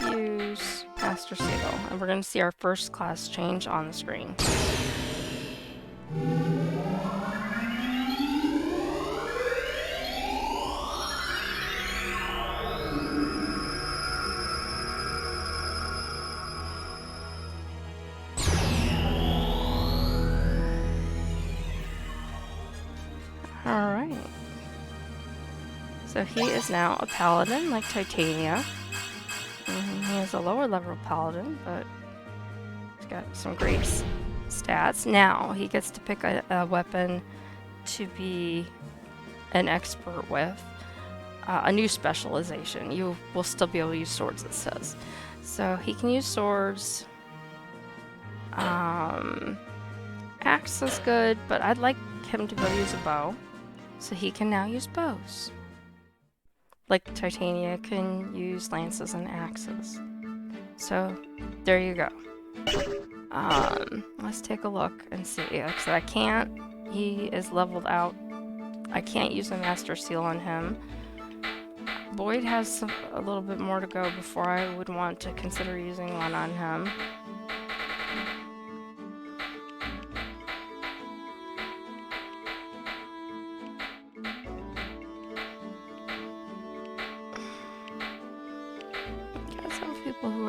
Use Master Seal. And we're going to see our first class change on the screen. Alright. So he is now a paladin like Titania. He is a lower level paladin, but he's got some great stats. Now he gets to pick a weapon to be an expert with. A new specialization. You will still be able to use swords, it says. So he can use swords. Axe is good, but I'd like him to be able to use a bow. So he can now use bows. Like Titania can use lances and axes. So there you go. Let's take a look and see. Like I said, I can't. He is leveled out. I can't use a Master Seal on him. Boyd has a little bit more to go before I would want to consider using one on him.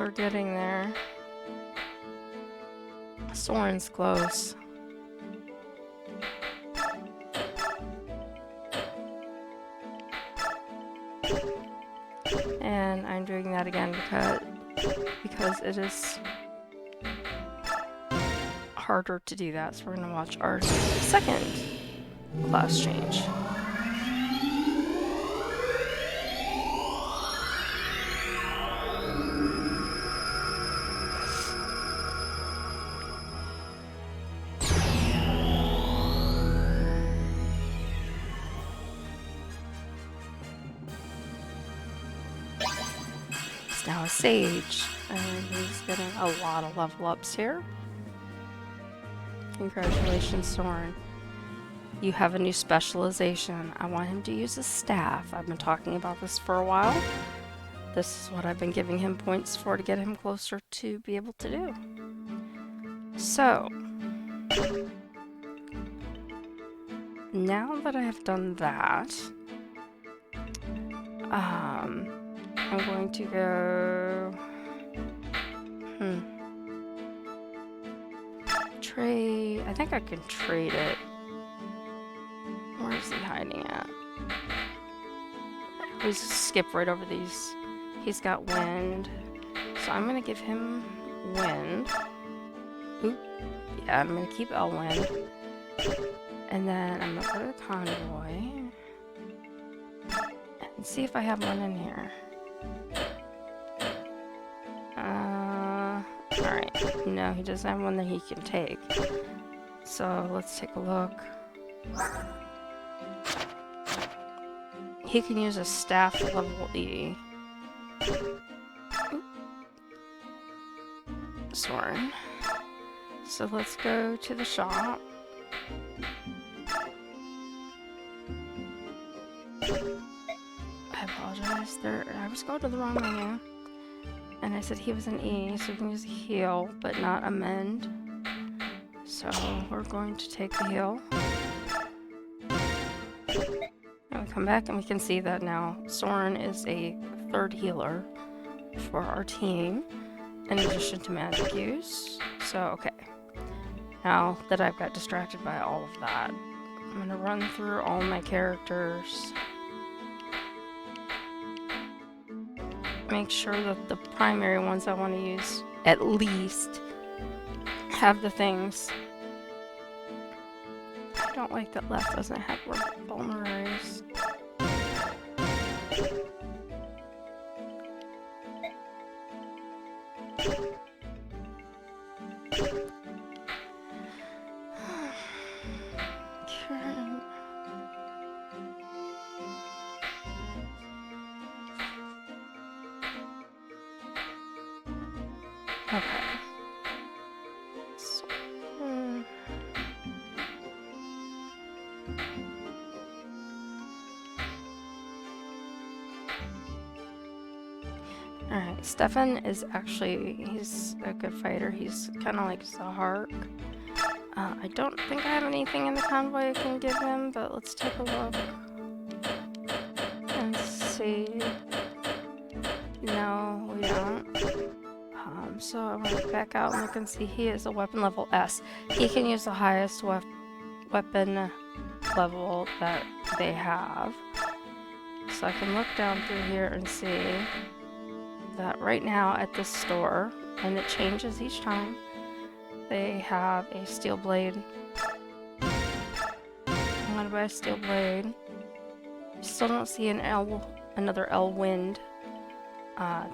We're getting there. Soren's close. And I'm doing that again because it is harder to do that. So we're gonna watch our second class change. He's now a sage, and he's getting a lot of level ups here. Congratulations, Soren. You have a new specialization. I want him to use his staff. I've been talking about this for a while. This is what I've been giving him points for to get him closer to be able to do. So, now that I have done that, I'm going to go... Trade... I think I can trade it. Where is he hiding at? We skip right over these. He's got wind. So I'm going to give him wind. Oop. Yeah, I'm going to keep Elwind. And then I'm going to go to the convoy. And see if I have one in here. Alright. No, he doesn't have one that he can take. So let's take a look. He can use a staff level E. Soren. So let's go to the shop. I apologize. I was going to the wrong menu. And I said he was an E, so we can use a heal, but not amend. So we're going to take the heal. And we come back and we can see that now Soren is a third healer for our team, in addition to magic use. So, okay. Now that I've got distracted by all of that, I'm going to run through all my characters. Make sure that the primary ones I want to use at least have the things. I don't like that left doesn't have vulneraries. Okay. So, Alright, Stefan is actually, he's a good fighter. He's kind of like Zahark. I don't think I have anything in the convoy I can give him, but let's take a look and see. No, we don't. So I want to back out and look and see. He is a weapon level S. He can use the highest weapon level that they have. So I can look down through here and see that right now at this store, and it changes each time, they have a steel blade. I'm gonna buy a steel blade. Still don't see another Elwind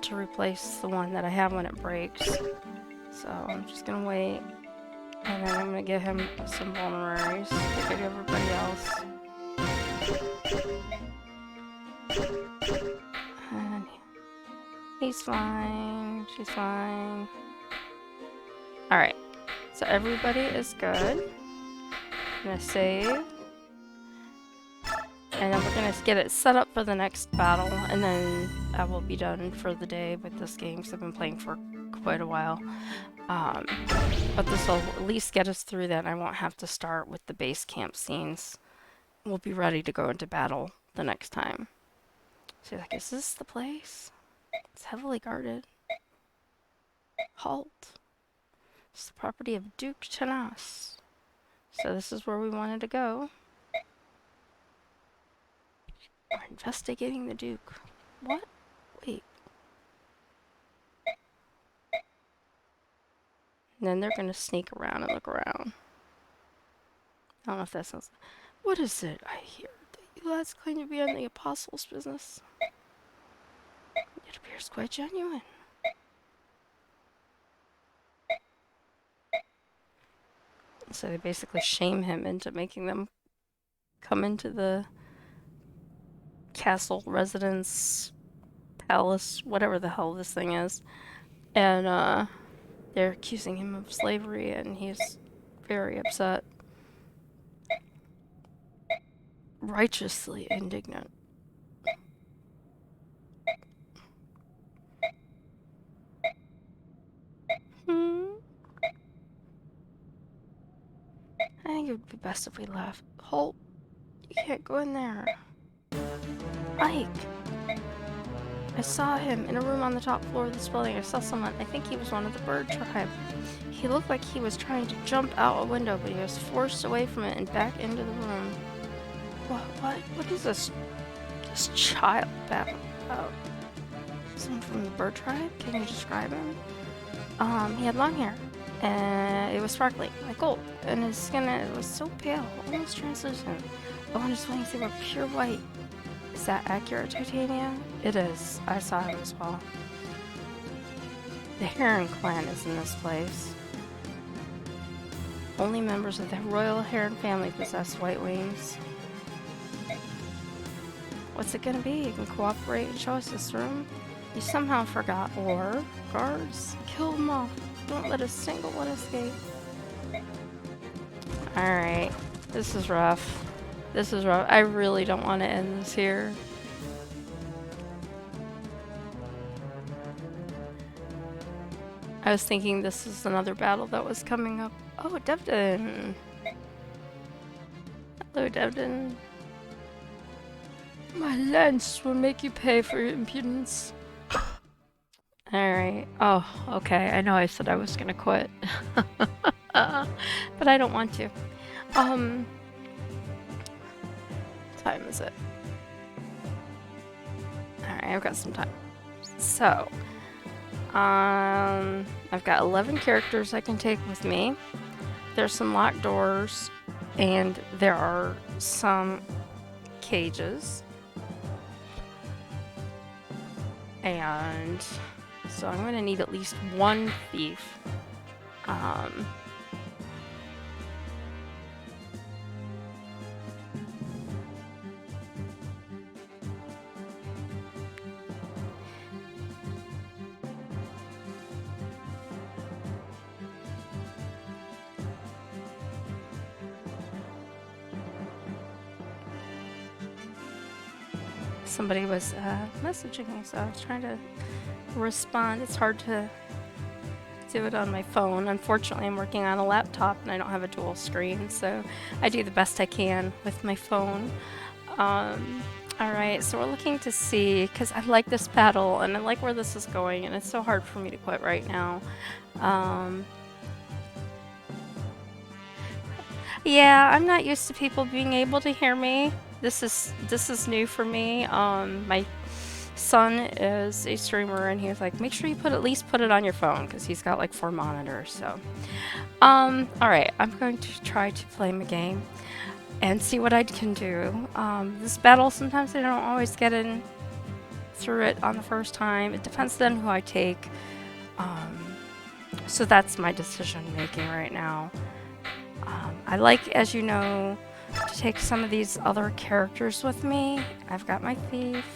to replace the one that I have when it breaks. So I'm just gonna wait, and then I'm gonna give him some vulneraries like I do everybody else. And he's fine, she's fine. Alright, so everybody is good. I'm gonna save. And then we're gonna get it set up for the next battle, and then I will be done for the day with this game because I've been playing for quite a while. But this will at least get us through that. I won't have to start with the base camp scenes. We'll be ready to go into battle the next time. So like, is this the place? It's heavily guarded. Halt. It's the property of Duke Tanas. So this is where we wanted to go. We're investigating the Duke. What? Wait. And then they're gonna sneak around and look around. I don't know if that sounds... What is it I hear? That you lads claim to be on the Apostles' business. It appears quite genuine. So they basically shame him into making them come into the castle, residence, palace, whatever the hell this thing is. And they're accusing him of slavery, and he's very upset. Righteously indignant. I think it would be best if we left. Holt, you can't go in there. Ike! I saw him in a room on the top floor of this building. I saw someone. I think he was one of the bird tribe. He looked like he was trying to jump out a window, but he was forced away from it and back into the room. What is this child babbling about? Someone from the bird tribe? Can you describe him? He had long hair, and it was sparkling, like gold, and his skin was so pale, almost translucent. Oh, and his wings, they were pure white. Is that accurate, Titania? It is. I saw him as well. The Heron clan is in this place. Only members of the royal Heron family possess white wings. What's it gonna be? You can cooperate and show us this room? You somehow forgot, or guards, kill them all. Don't let a single one escape. Alright, this is rough. This is rough. I really don't want to end this here. I was thinking this is another battle that was coming up. Oh, Devdin! Hello, Devdin. My lance will make you pay for your impudence. Alright. Oh, okay. I know I said I was gonna quit. But I don't want to. What time is it? Alright, I've got some time. So, I've got 11 characters I can take with me. There's some locked doors, and there are some cages. And so I'm going to need at least one thief. Somebody was messaging me, so I was trying to respond. It's hard to do it on my phone. Unfortunately, I'm working on a laptop and I don't have a dual screen, so I do the best I can with my phone. Alright, so we're looking to see, because I like this battle and I like where this is going, and it's so hard for me to quit right now. Yeah, I'm not used to people being able to hear me. This is new for me. My son is a streamer, and he was like, make sure you at least put it on your phone, because he's got like 4 monitors. So, alright, I'm going to try to play my game and see what I can do. This battle, sometimes I don't always get in through it on the first time. It depends on who I take. So that's my decision making right now. I like, as you know, to take some of these other characters with me. I've got my thief.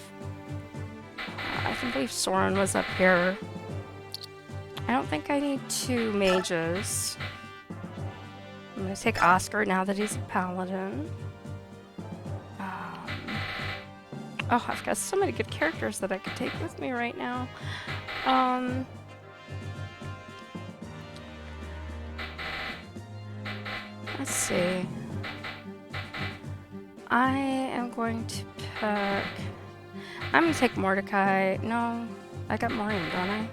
I believe Soren was up here. I don't think I need 2 mages. I'm going to take Oscar now that he's a paladin. Oh, I've got so many good characters that I could take with me right now. Let's see. I am going to pick... I'm going to take Mordecai. No, I got Maureen, don't I?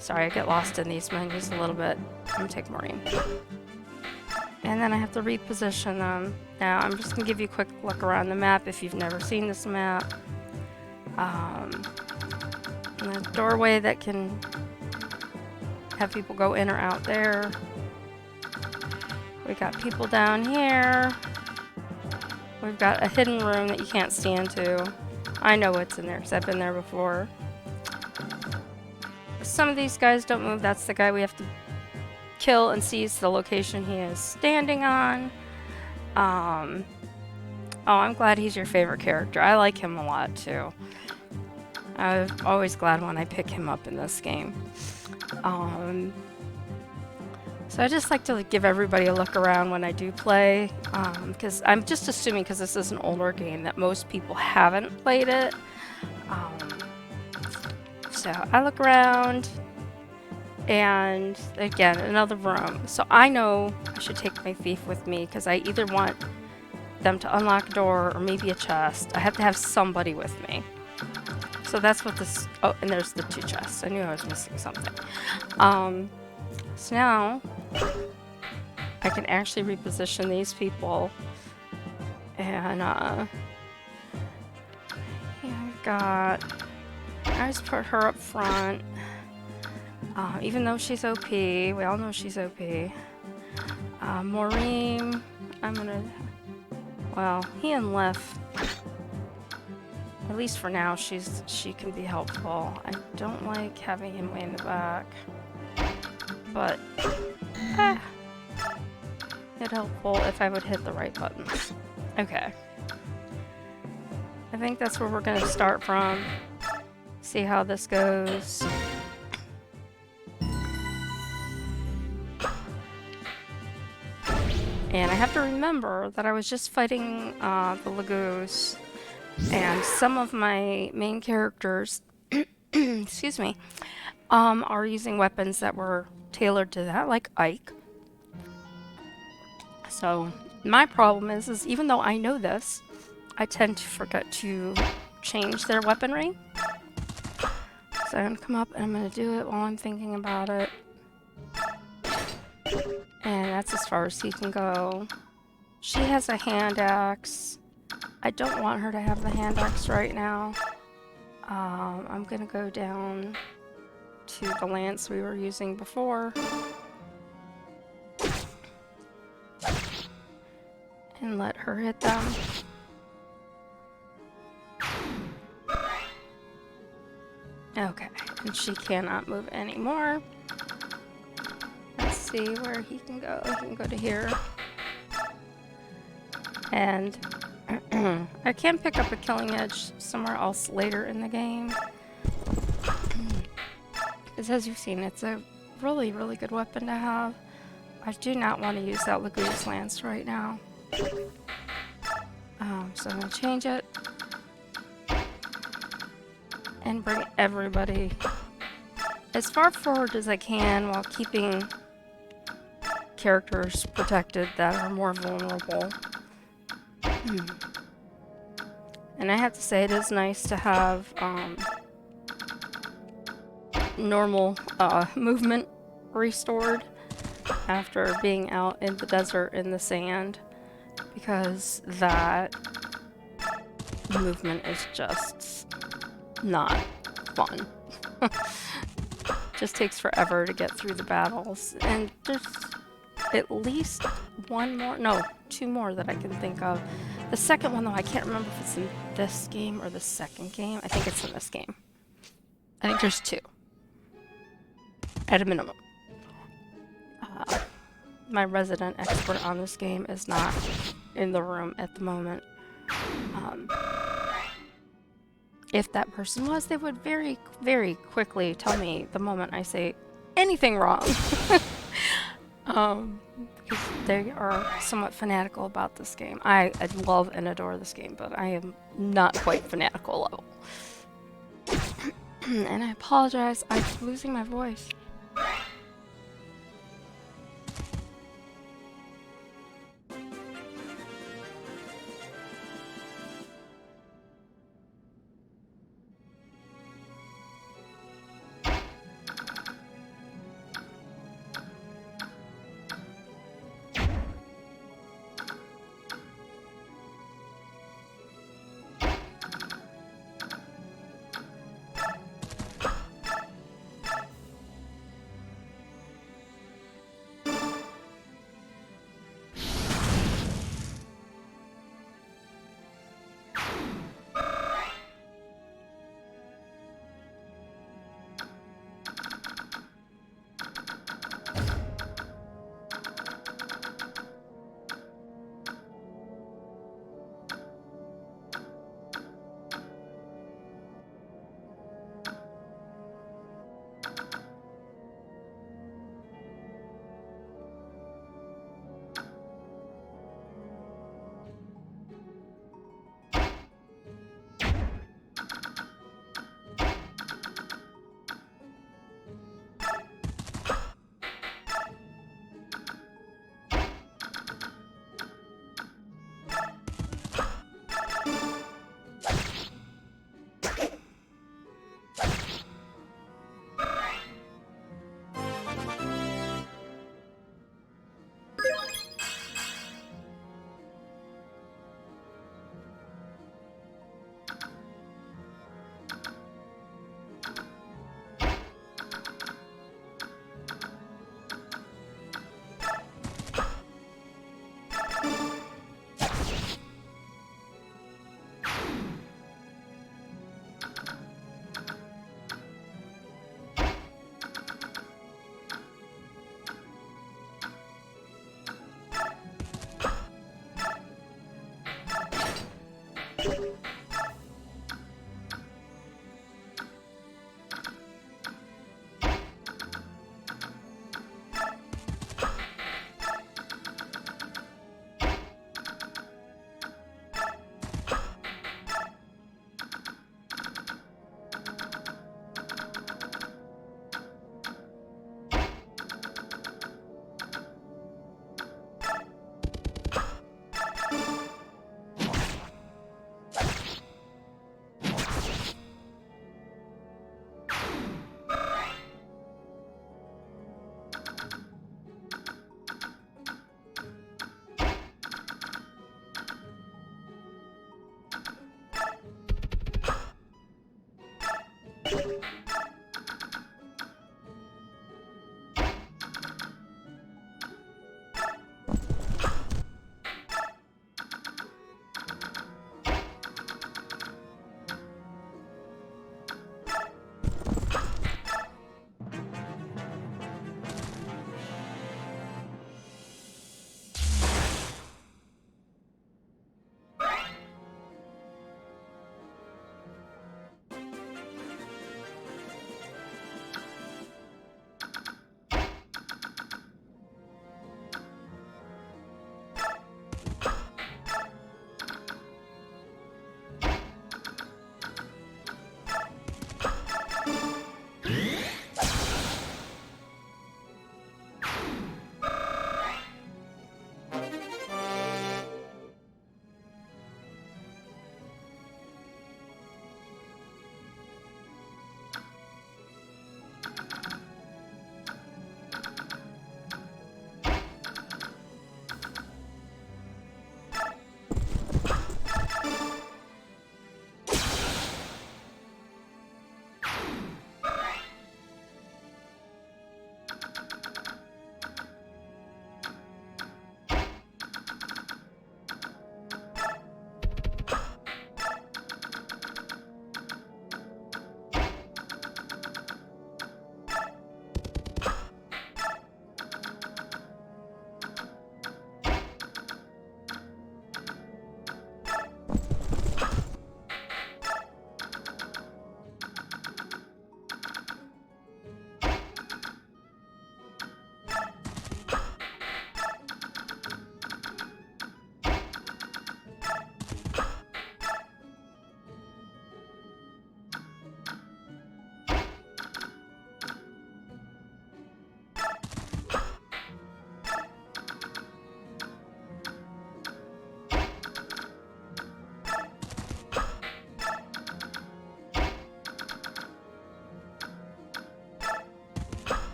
Sorry, I get lost in these menus a little bit. I'm gonna take Maureen. And then I have to reposition them. Now, I'm just gonna give you a quick look around the map if you've never seen this map. And a doorway that can have people go in or out there. We got people down here. We've got a hidden room that you can't stand to. I know what's in there because I've been there before. Some of these guys don't move. That's the guy we have to kill and seize the location he is standing on. Oh, I'm glad he's your favorite character. I like him a lot too. I'm always glad when I pick him up in this game. So I just like to give everybody a look around when I do play, because I'm just assuming, because this is an older game, that most people haven't played it. So I look around, and again, another room. So I know I should take my thief with me, because I either want them to unlock a door or maybe a chest. I have to have somebody with me. So that's what this... Oh, and there's the 2 chests. I knew I was missing something. So now I can actually reposition these people, and yeah, I've got... I just put her up front, even though she's OP. We all know she's OP. Maureen, I'm gonna... Well, he and Lif, at least for now, she can be helpful. I don't like having him way in the back. But, it'd helpful if I would hit the right buttons. Okay. I think that's where we're gonna start from. See how this goes. And I have to remember that I was just fighting the Lagoos, and some of my main characters, excuse me, are using weapons that were tailored to that, like Ike. So my problem is even though I know this, I tend to forget to change their weaponry. So I'm gonna come up and I'm gonna do it while I'm thinking about it. And that's as far as he can go. She has a hand axe. I don't want her to have the hand axe right now. I'm gonna go down to the lance we were using before. And let her hit them. Okay, and she cannot move anymore. Let's see where he can go. He can go to here. And I can pick up a killing edge somewhere else later in the game. Because as you've seen, it's a really, really good weapon to have. I do not want to use that Lagoon's Lance right now. So I'm going to change it. And bring everybody as far forward as I can while keeping characters protected that are more vulnerable. And I have to say, it is nice to have normal movement restored after being out in the desert in the sand, because that movement is just not fun. Just takes forever to get through the battles, and there's at least two more that I can think of. The second one, though, I can't remember if it's in this game or the second game. I think it's in this game. I think there's 2 at a minimum. My resident expert on this game is not in the room at the moment. If that person was, they would very, very quickly tell me the moment I say anything wrong. Because they are somewhat fanatical about this game. I love and adore this game, but I am not quite fanatical level. And I apologize, I'm losing my voice.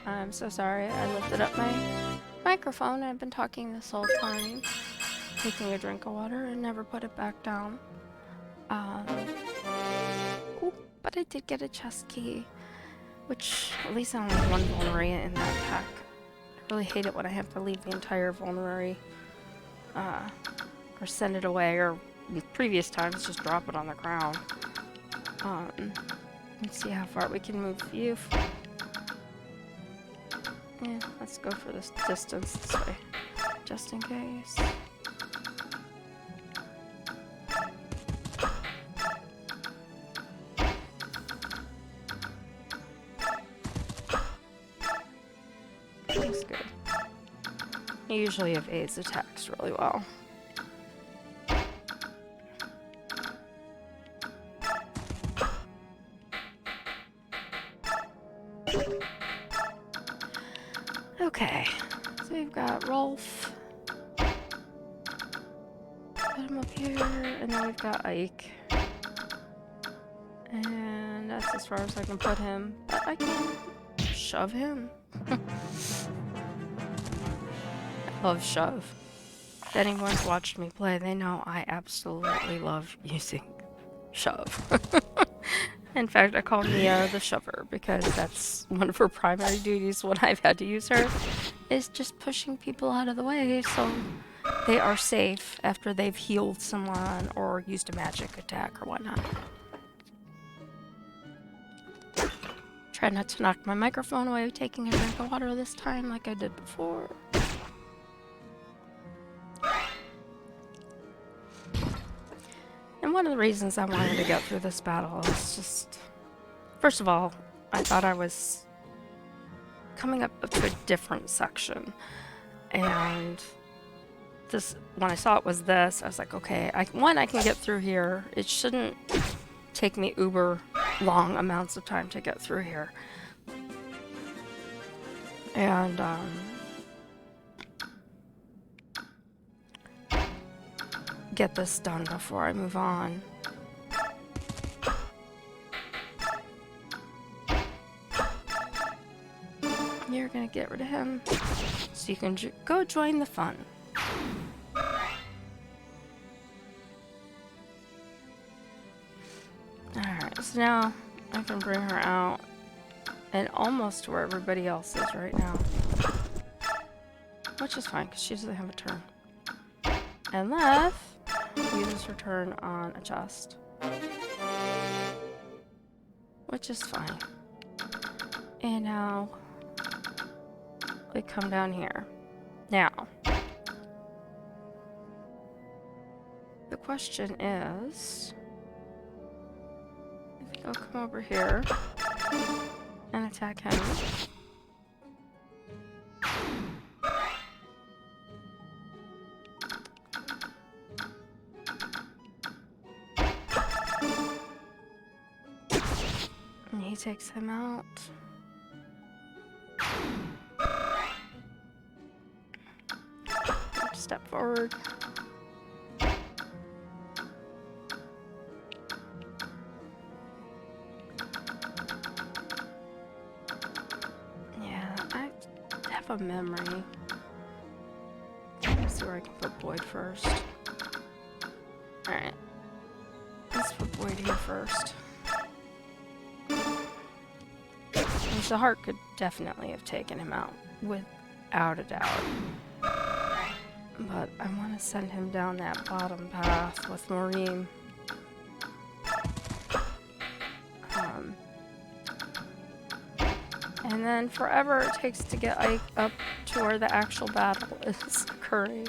I'm so sorry. I lifted up my microphone. I've been talking this whole time, taking a drink of water, and never put it back down. Ooh, but I did get a chest key, which at least I only have one vulnerary in that pack. I really hate it when I have to leave the entire vulnerary, or send it away, or in previous times just drop it on the ground. Let's see how far we can move you. Yeah, let's go for this distance this way, just in case. That's good. He usually evades attacks really well. got Rolf. Put him up here, and then we've got Ike. And that's as far as I can put him. But I can shove him. I love shove. If anyone's watched me play, they know I absolutely love using shove. In fact, I call Mia the shover because that's one of her primary duties when I've had to use her, is just pushing people out of the way so they are safe after they've healed someone or used a magic attack or whatnot. Try not to knock my microphone away taking a drink of water this time like I did before. And one of the reasons I wanted to get through this battle is just... First of all, I thought I was coming up to a different section. And this, when I saw it was this, I was like, okay, I can get through here. It shouldn't take me uber long amounts of time to get through here. And, get this done before I move on. You're gonna get rid of him so you can go join the fun. Alright, so now I can bring her out and almost to where everybody else is right now. Which is fine because she doesn't have a turn. Unless uses her turn on a chest. Which is fine. And now we come down here. Now, the question is, I'll come over here and attack him. And he takes him out. Step forward. Yeah, I have a memory. Let's see where I can put Boyd first. Alright. Let's put Boyd here first. And the heart could definitely have taken him out, without a doubt. But I want to send him down that bottom path with Maureen. And then forever it takes to get Ike up to where the actual battle is occurring.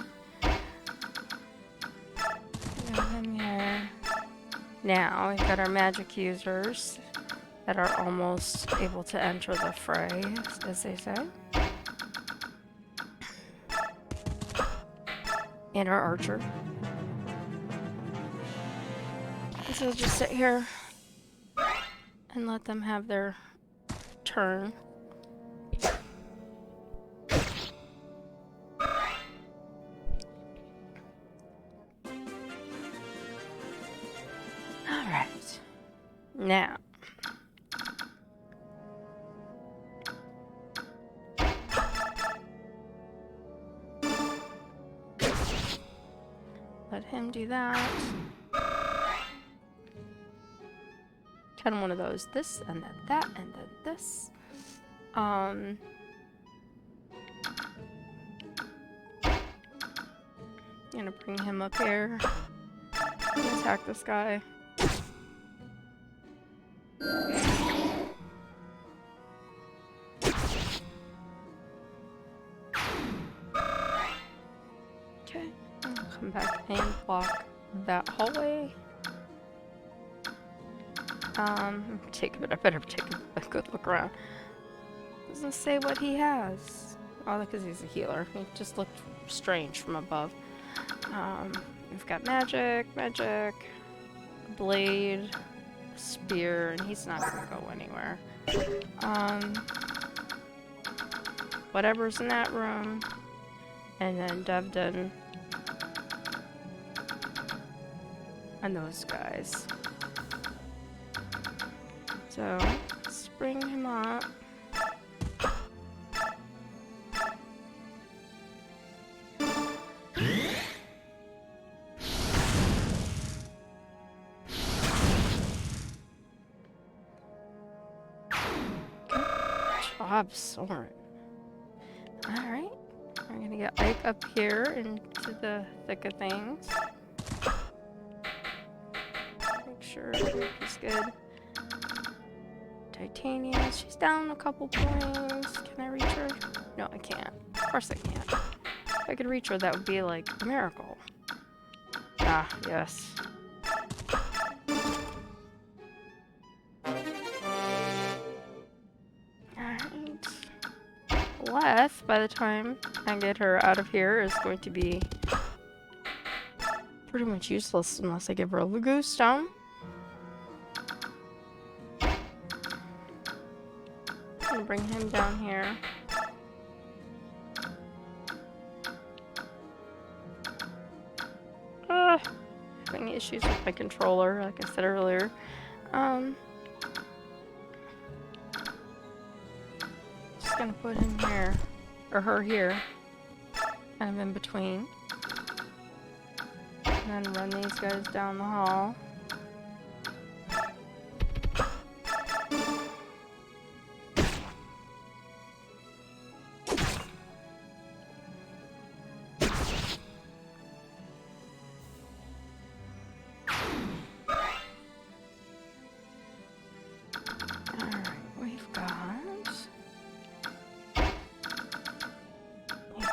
Got him here. Now we've got our magic users that are almost able to enter the fray, as they say. And our archer. So just sit here and let them have their turn. Alright. Now. Let him do that. Kind of one of those. This, and then that, and then this. Gonna bring him up here. Attack this guy. Okay. Come back and block that hallway. I better take a good look around. Doesn't say what he has. Oh, because he's a healer. He just looked strange from above. We've got magic, blade, spear, and he's not gonna go anywhere. Whatever's in that room And then Devden. And those guys. So, let's bring him up. Job, Soren. Alright. I'm gonna get Ike up here into the thick of things. Make sure he's good. Titania, she's down a couple points. Can I reach her? No, I can't. Of course I can't. If I could reach her, that would be like a miracle. Ah, yes. Alright. Leth, by the time I get her out of here, is going to be pretty much useless unless I give her a Lagoon Stone. I'm gonna bring him down here. Having issues with my controller, like I said earlier. Just gonna put him here, or her here, kind of in between. And then run these guys down the hall.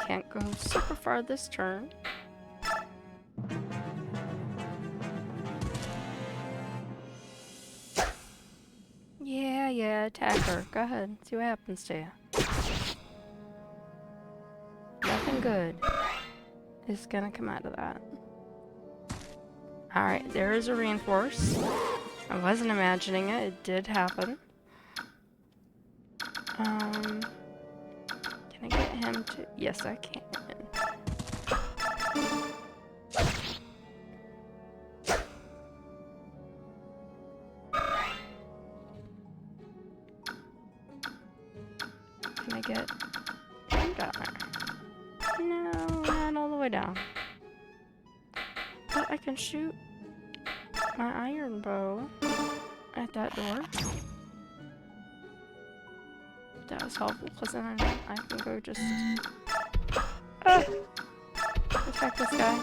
Can't go super far this turn. Yeah, attack her. Go ahead, see what happens to you. Nothing good is gonna come out of that. Alright, there is a reinforce. I wasn't imagining it, it did happen. Can I get him to... Yes, I can. Can I get him down there? No, not all the way down. But I can shoot my iron bow at that door. That was helpful, because then I can go just... attack this guy.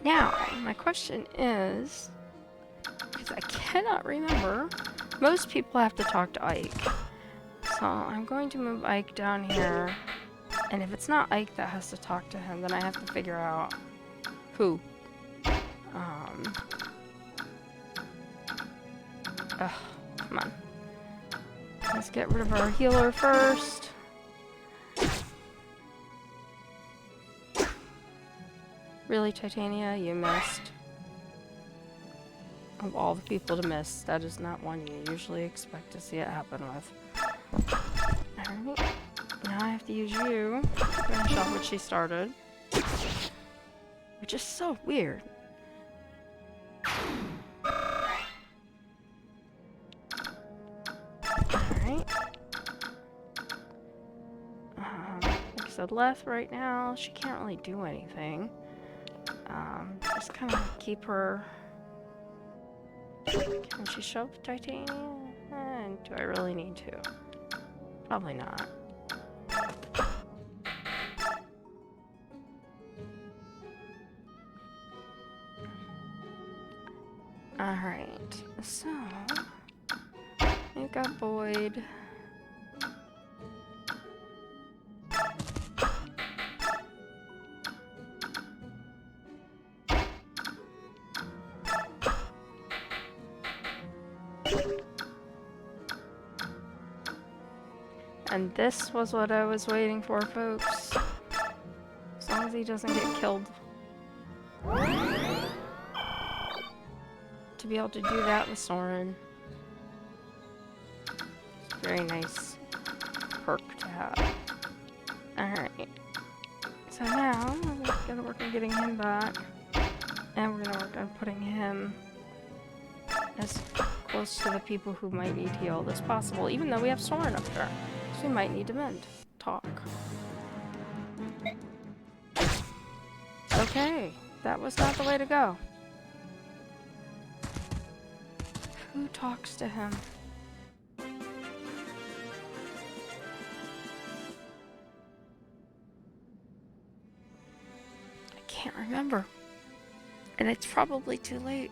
Now, my question is... because I cannot remember, most people have to talk to Ike. So I'm going to move Ike down here. And if it's not Ike that has to talk to him, then I have to figure out who. Ugh, come on. Let's get rid of our healer first. Really, Titania? You missed. Of all the people to miss, that is not one you usually expect to see it happen with. Alright. Now I have to use you to finish off what she started. Which is so weird. Alright. Like I said, Leth right now, she can't really do anything. Just kind of keep her... Can she show up Titania? Do I really need to? Probably not. Alright, so... we've got Boyd. And this was what I was waiting for, folks. As long as he doesn't get killed. To be able to do that with Soren. Very nice perk to have. Alright. So now, we're gonna work on getting him back. And we're gonna work on putting him as close to the people who might need healed as possible, even though we have Soren up there. So we might need to mend. Talk. Okay, that was not the way to go. Who talks to him? I can't remember. And it's probably too late.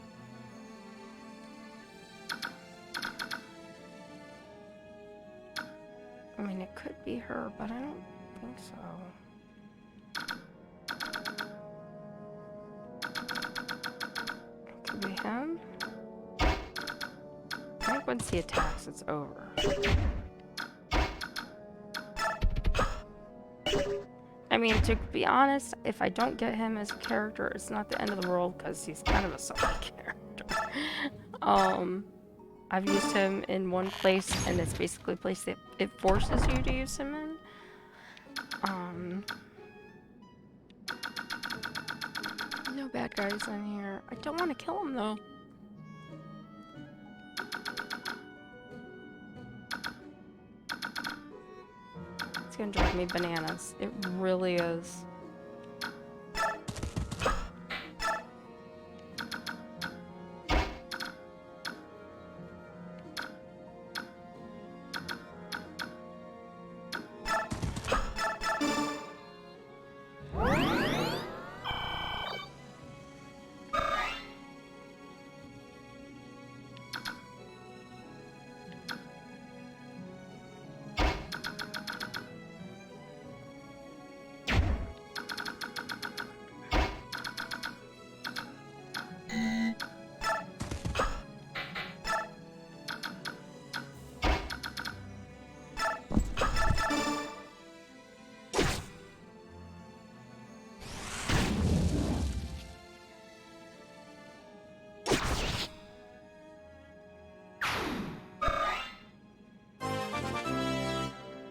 I mean, it could be her, but I don't think so. It could be him. I think once he attacks, it's over. I mean, to be honest, if I don't get him as a character, it's not the end of the world, because he's kind of a solid character. I've used him in one place, and it's basically a place that it forces you to use him in. No bad guys in here. I don't want to kill him, though. It's gonna drive me bananas. It really is.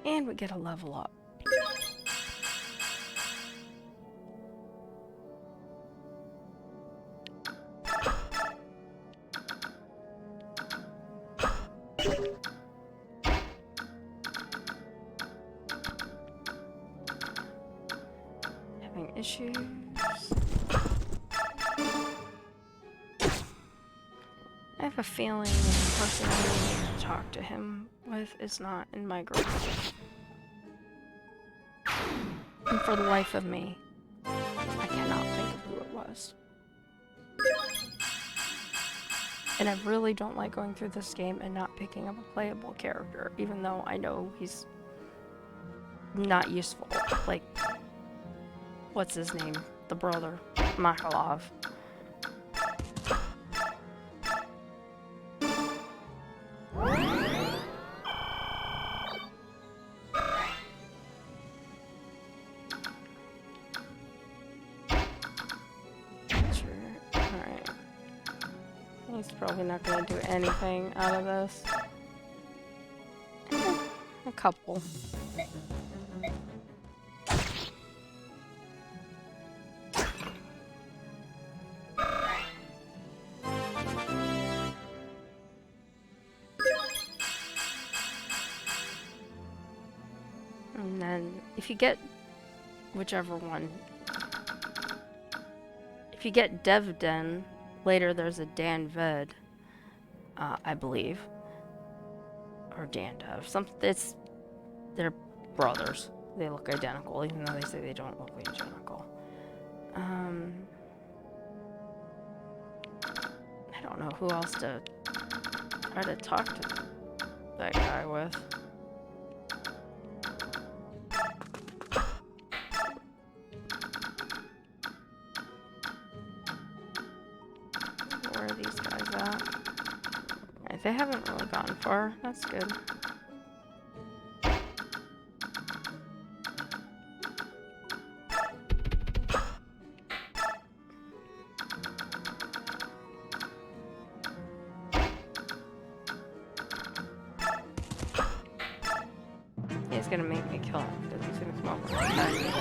And we get a level up. Having issues. I have a feeling the person who I need to talk to him with is not in my group. And for the life of me, I cannot think of who it was. And I really don't like going through this game and not picking up a playable character, even though I know he's not useful. Like, what's his name? The brother, Makalov. He's probably not going to do anything out of this. A couple. And then, if you get whichever one, if you get Devden, later there's a Dan Ved, I believe, or Dan Dev. They're brothers. They look identical, even though they say they don't look identical. I don't know who else to try to talk to that guy with. Where are these guys at? Right, they haven't really gotten far. That's good. he's gonna make me kill him because he's gonna come over and attack me.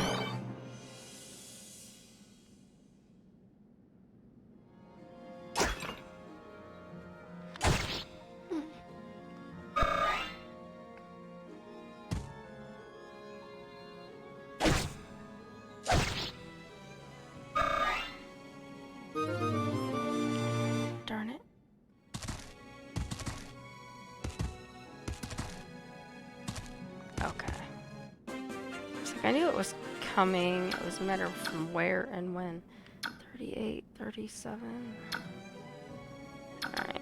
Darn it. Okay. It's like I knew it was coming. It was a matter of from where and when. 38, 37. Alright.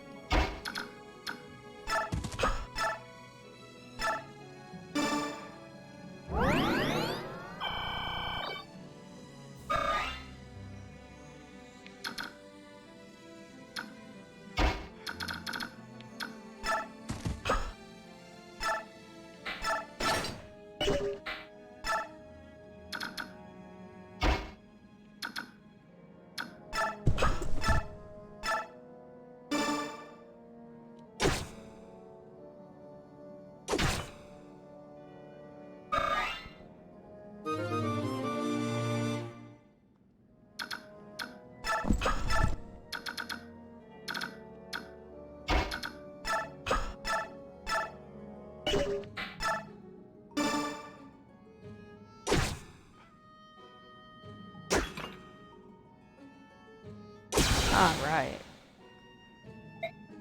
Alright.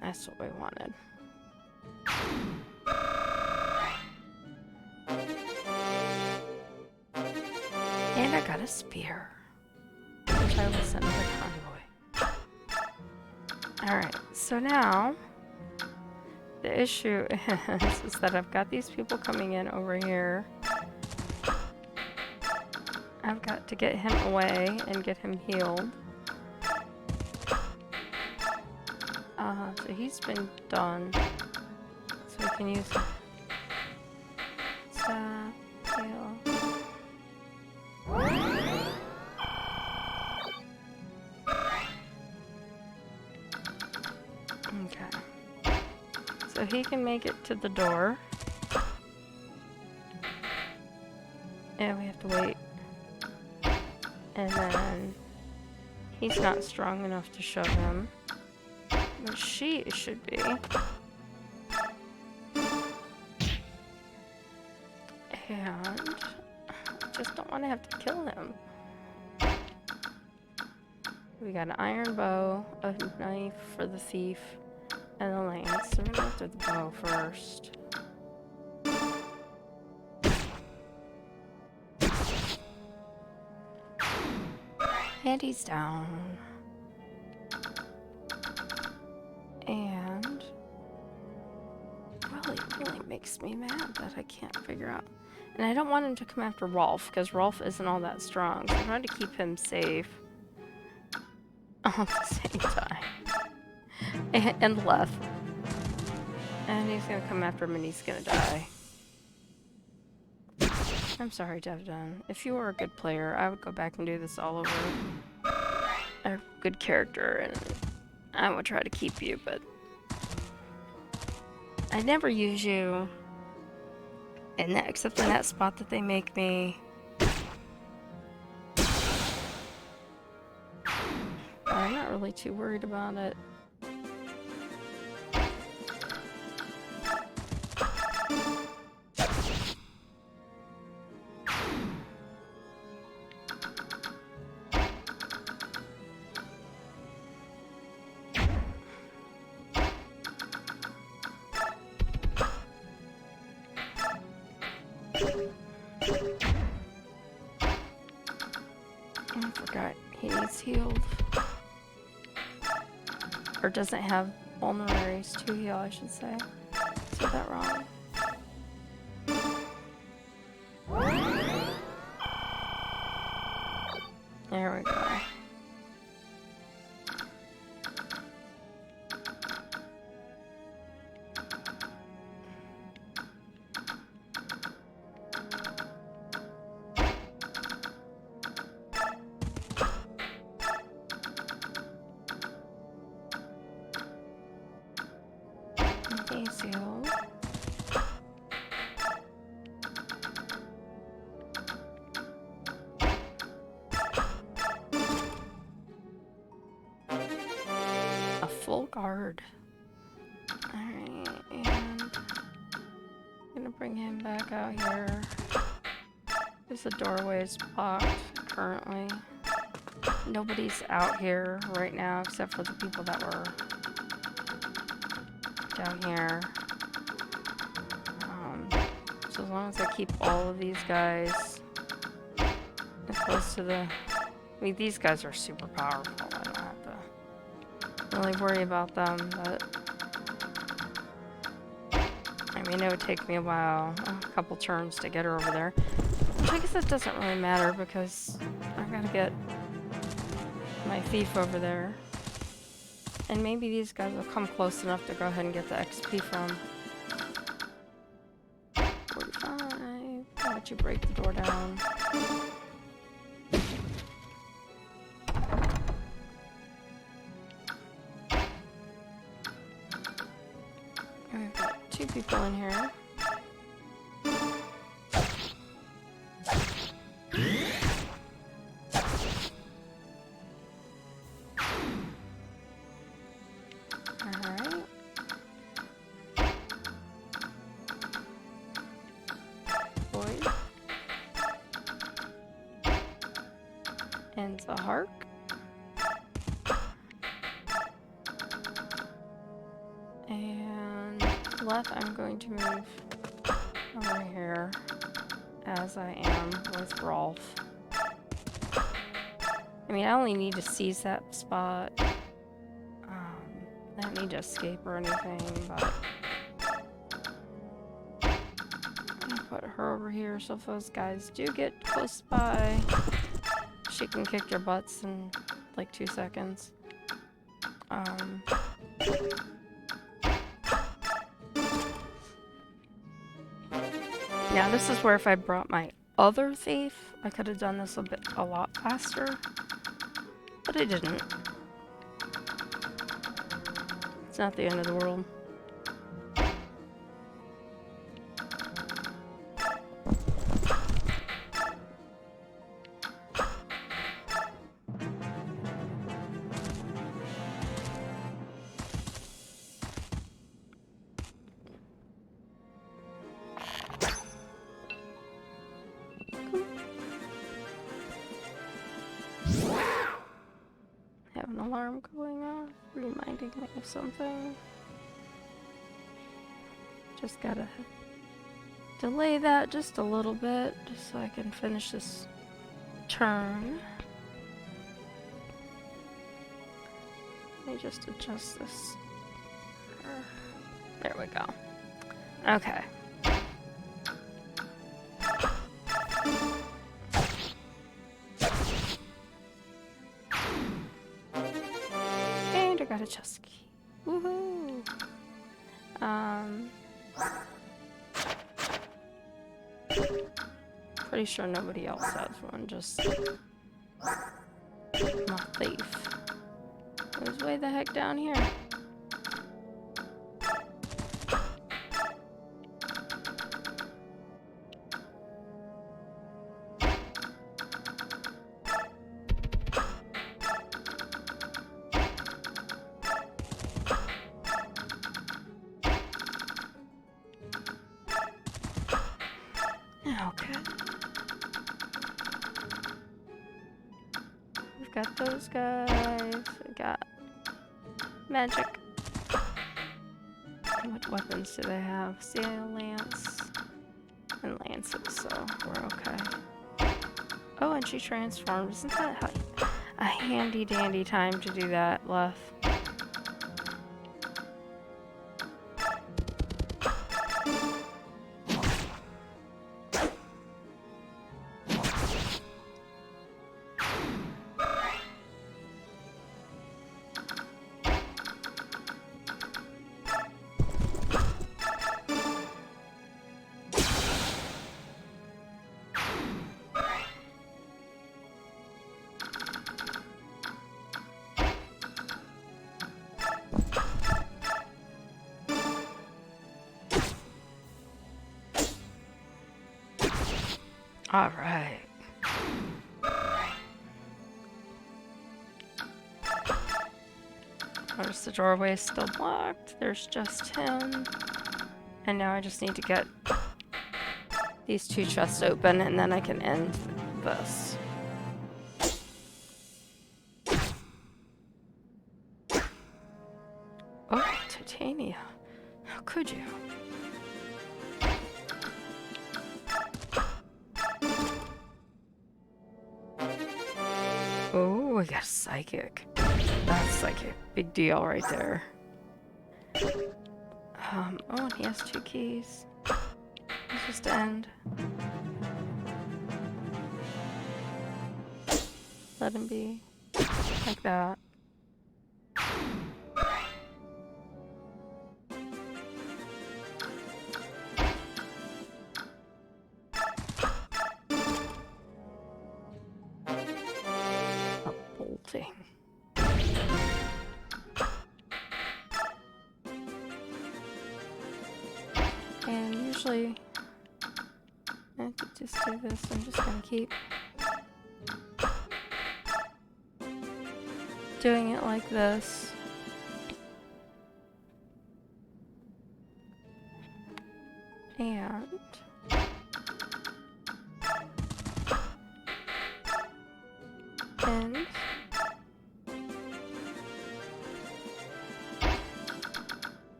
That's what we wanted. And I got a spear. Which I will send to the convoy. Alright, so now the issue is that I've got these people coming in over here. I've got to get him away and get him healed. So he's been done. So we can use stop, heal. Okay. So he can make it to the door. And we have to wait. And then he's not strong enough to shove him. But she should be. And I just don't want to have to kill him. We got an iron bow, a knife for the thief, and a lance. So we're gonna have to do the bow first. And he's down. And really makes me mad that I can't figure out. And I don't want him to come after Rolf, because Rolf isn't all that strong. So I'm trying to keep him safe all at the same time. And left. And he's gonna come after him and he's gonna die. I'm sorry, Devdon. If you were a good player, I would go back and do this all over. A good character, and I would try to keep you, but I never use you in that, except in that spot that they make me. I'm not really too worried about it. I forgot he needs healed. Or doesn't have vulneraries to heal, I should say. Said that wrong. There we go. full guard. Alright, and I'm gonna bring him back out here. Because the doorway is blocked currently. Nobody's out here right now except for the people that were down here. So as long as I keep all of these guys close to the... I mean, these guys are super powerful. I don't have to really worry about them, but... I mean, it would take me a couple turns to get her over there. Which I guess it doesn't really matter because I've got to get my thief over there. And maybe these guys will come close enough to go ahead and get the XP from. 45. Why don't you break the door down? We've got 2 people in here. And the hark. And left, I'm going to move over here as I am with Rolf. I mean, I only need to seize that spot. I don't need to escape or anything, but I'm gonna put her over here so if those guys do get close by, she can kick their butts in like 2 seconds. Now this is where if I brought my other thief, I could have done this a lot faster, but I didn't. It's not the end of the world. Have an alarm going off, reminding me of something. Just gotta delay that just a little bit, just so I can finish this turn. Let me just adjust this. There we go. Okay. And I got a chest key. Woohoo! Pretty sure nobody else has one, just my thief. It was way the heck down here. Okay. We've got those guys. We got magic. What weapons do they have? Steel lance and lances, so we're okay. Oh, and she transformed. Isn't that a handy dandy time to do that, Leth? All right. Notice the doorway is still blocked. There's just him. And now I just need to get these two chests open, and then I can end this. Oh, Titania. How could you? Oh, I got a psychic. That's like a big deal right there. Oh, and he has 2 keys. Let's just end. Let him be. Like that. A bolting. And usually, I could just do this. I'm just gonna keep doing it like this. And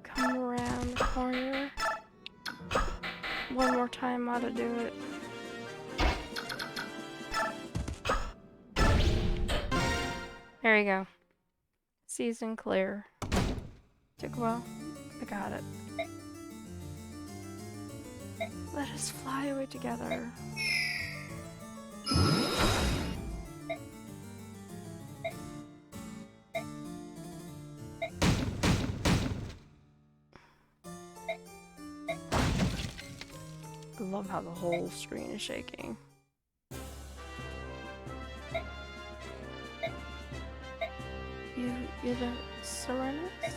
come around the corner. One more time how to do it. There you go. Season clear. Took a while. I got it. Let us fly away together. I love how the whole screen is shaking. You're the Serenus?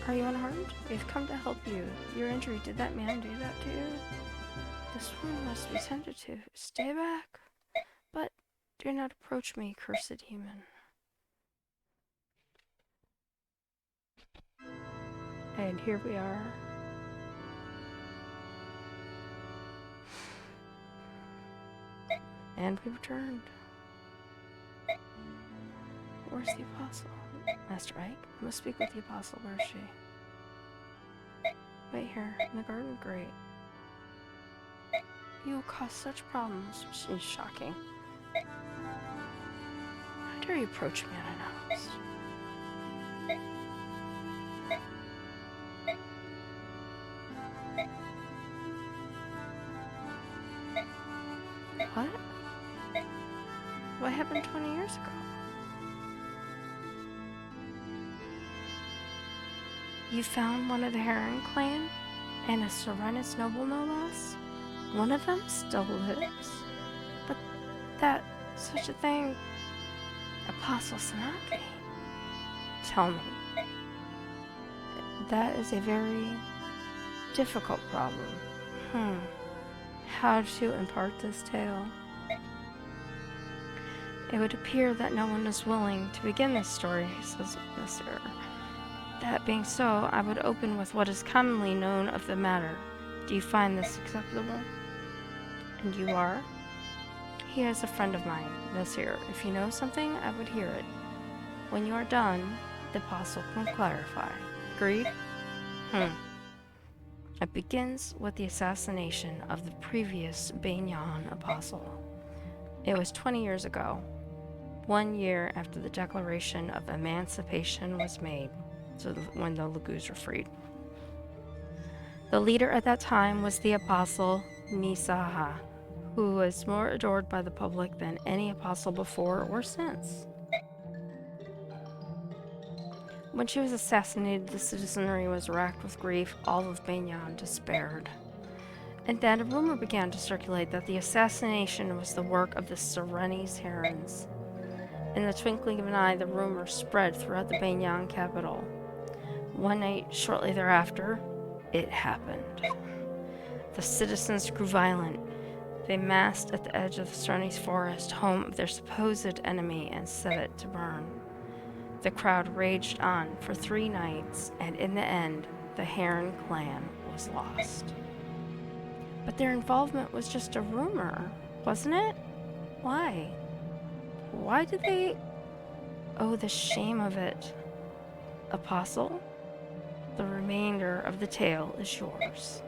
Are you unharmed? We've come to help you. You're injured. Did that man do that to you? This woman must be tended to. Stay back. But do not approach me, cursed demon. And here we are. And we returned. Where's the apostle? Master Ike? I must speak with the apostle. Where is she? Wait here, in the garden? Great. You will cause such problems. She's shocking. How dare you approach me unannounced? What? What happened 20 years ago? You found one of the Heron clan? And a Serenus noble, no less? One of them still lives? But that, such a thing... Apostle Sanaki? Tell me. That is a very difficult problem. How to impart this tale? It would appear that no one is willing to begin this story, says Mr. That being so, I would open with what is commonly known of the matter. Do you find this acceptable? And you are? He is a friend of mine, this here. If you know something, I would hear it. When you are done, the apostle can clarify. Agreed? It begins with the assassination of the previous Banyan apostle. It was 20 years ago, 1 year after the Declaration of Emancipation was made, so when the Laguz were freed. The leader at that time was the apostle Misaha, who was more adored by the public than any apostle before or since. When she was assassinated, the citizenry was racked with grief. All of Banyan despaired. And then a rumor began to circulate that the assassination was the work of the Serenese Herons. In the twinkling of an eye, the rumor spread throughout the Banyan capital. One night, shortly thereafter, it happened. The citizens grew violent. They massed at the edge of the Serenese forest, home of their supposed enemy, and set it to burn. The crowd raged on for 3 nights, and in the end, the Heron clan was lost. But their involvement was just a rumor, wasn't it? Why? Why did they... Oh, the shame of it. Apostle, the remainder of the tale is yours.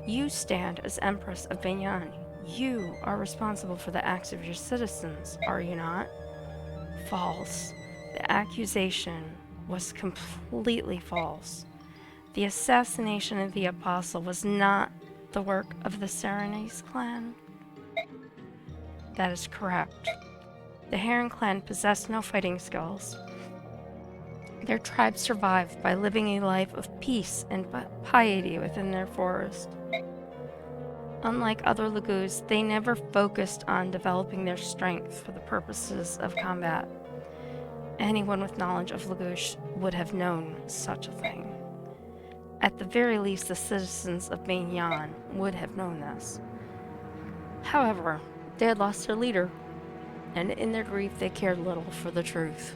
You stand as Empress of Banyan. You are responsible for the acts of your citizens, are you not? False. The accusation was completely false. The assassination of the Apostle was not the work of the Serenese clan. That is correct. The Heron clan possessed no fighting skills. Their tribe survived by living a life of peace and piety within their forest. Unlike other Lagus, they never focused on developing their strength for the purposes of combat. Anyone with knowledge of Lagush would have known such a thing. At the very least, the citizens of Banyan would have known this. However, they had lost their leader, and in their grief they cared little for the truth.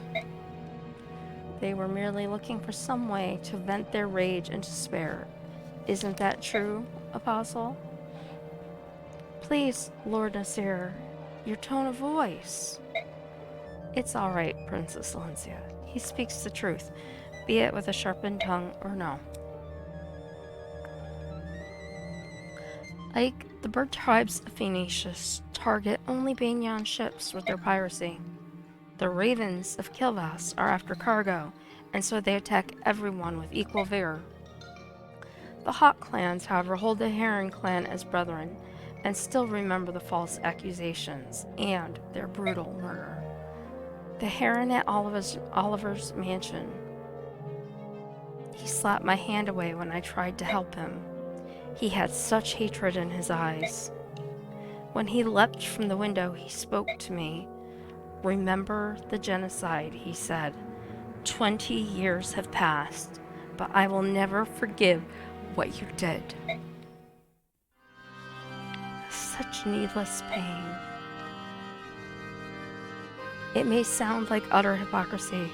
They were merely looking for some way to vent their rage and despair. Isn't that true, Apostle? Please, Lord Nasir, your tone of voice. It's all right, Princess Valencia. He speaks the truth, be it with a sharpened tongue or no. Like the bird tribes of Phoenicius target only Banyan ships with their piracy. The ravens of Kilvas are after cargo, and so they attack everyone with equal vigor. The Hawk clans, however, hold the Heron clan as brethren, and still remember the false accusations and their brutal murder. The Heron at Oliver's mansion. He slapped my hand away when I tried to help him. He had such hatred in his eyes. When he leapt from the window, he spoke to me. Remember the genocide, he said. 20 years have passed, but I will never forgive what you did. Such needless pain. It may sound like utter hypocrisy,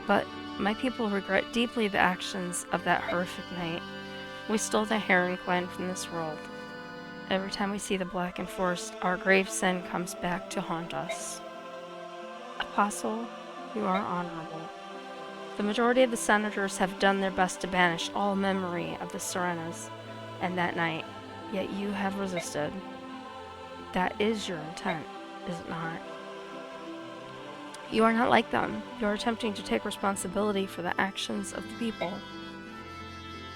but my people regret deeply the actions of that horrific night. We stole the Heron clan from this world. Every time we see the blackened forest, our grave sin comes back to haunt us. Apostle, you are honorable. The majority of the senators have done their best to banish all memory of the Serenas and that night, yet you have resisted. That is your intent, is it not? You are not like them. You are attempting to take responsibility for the actions of the people.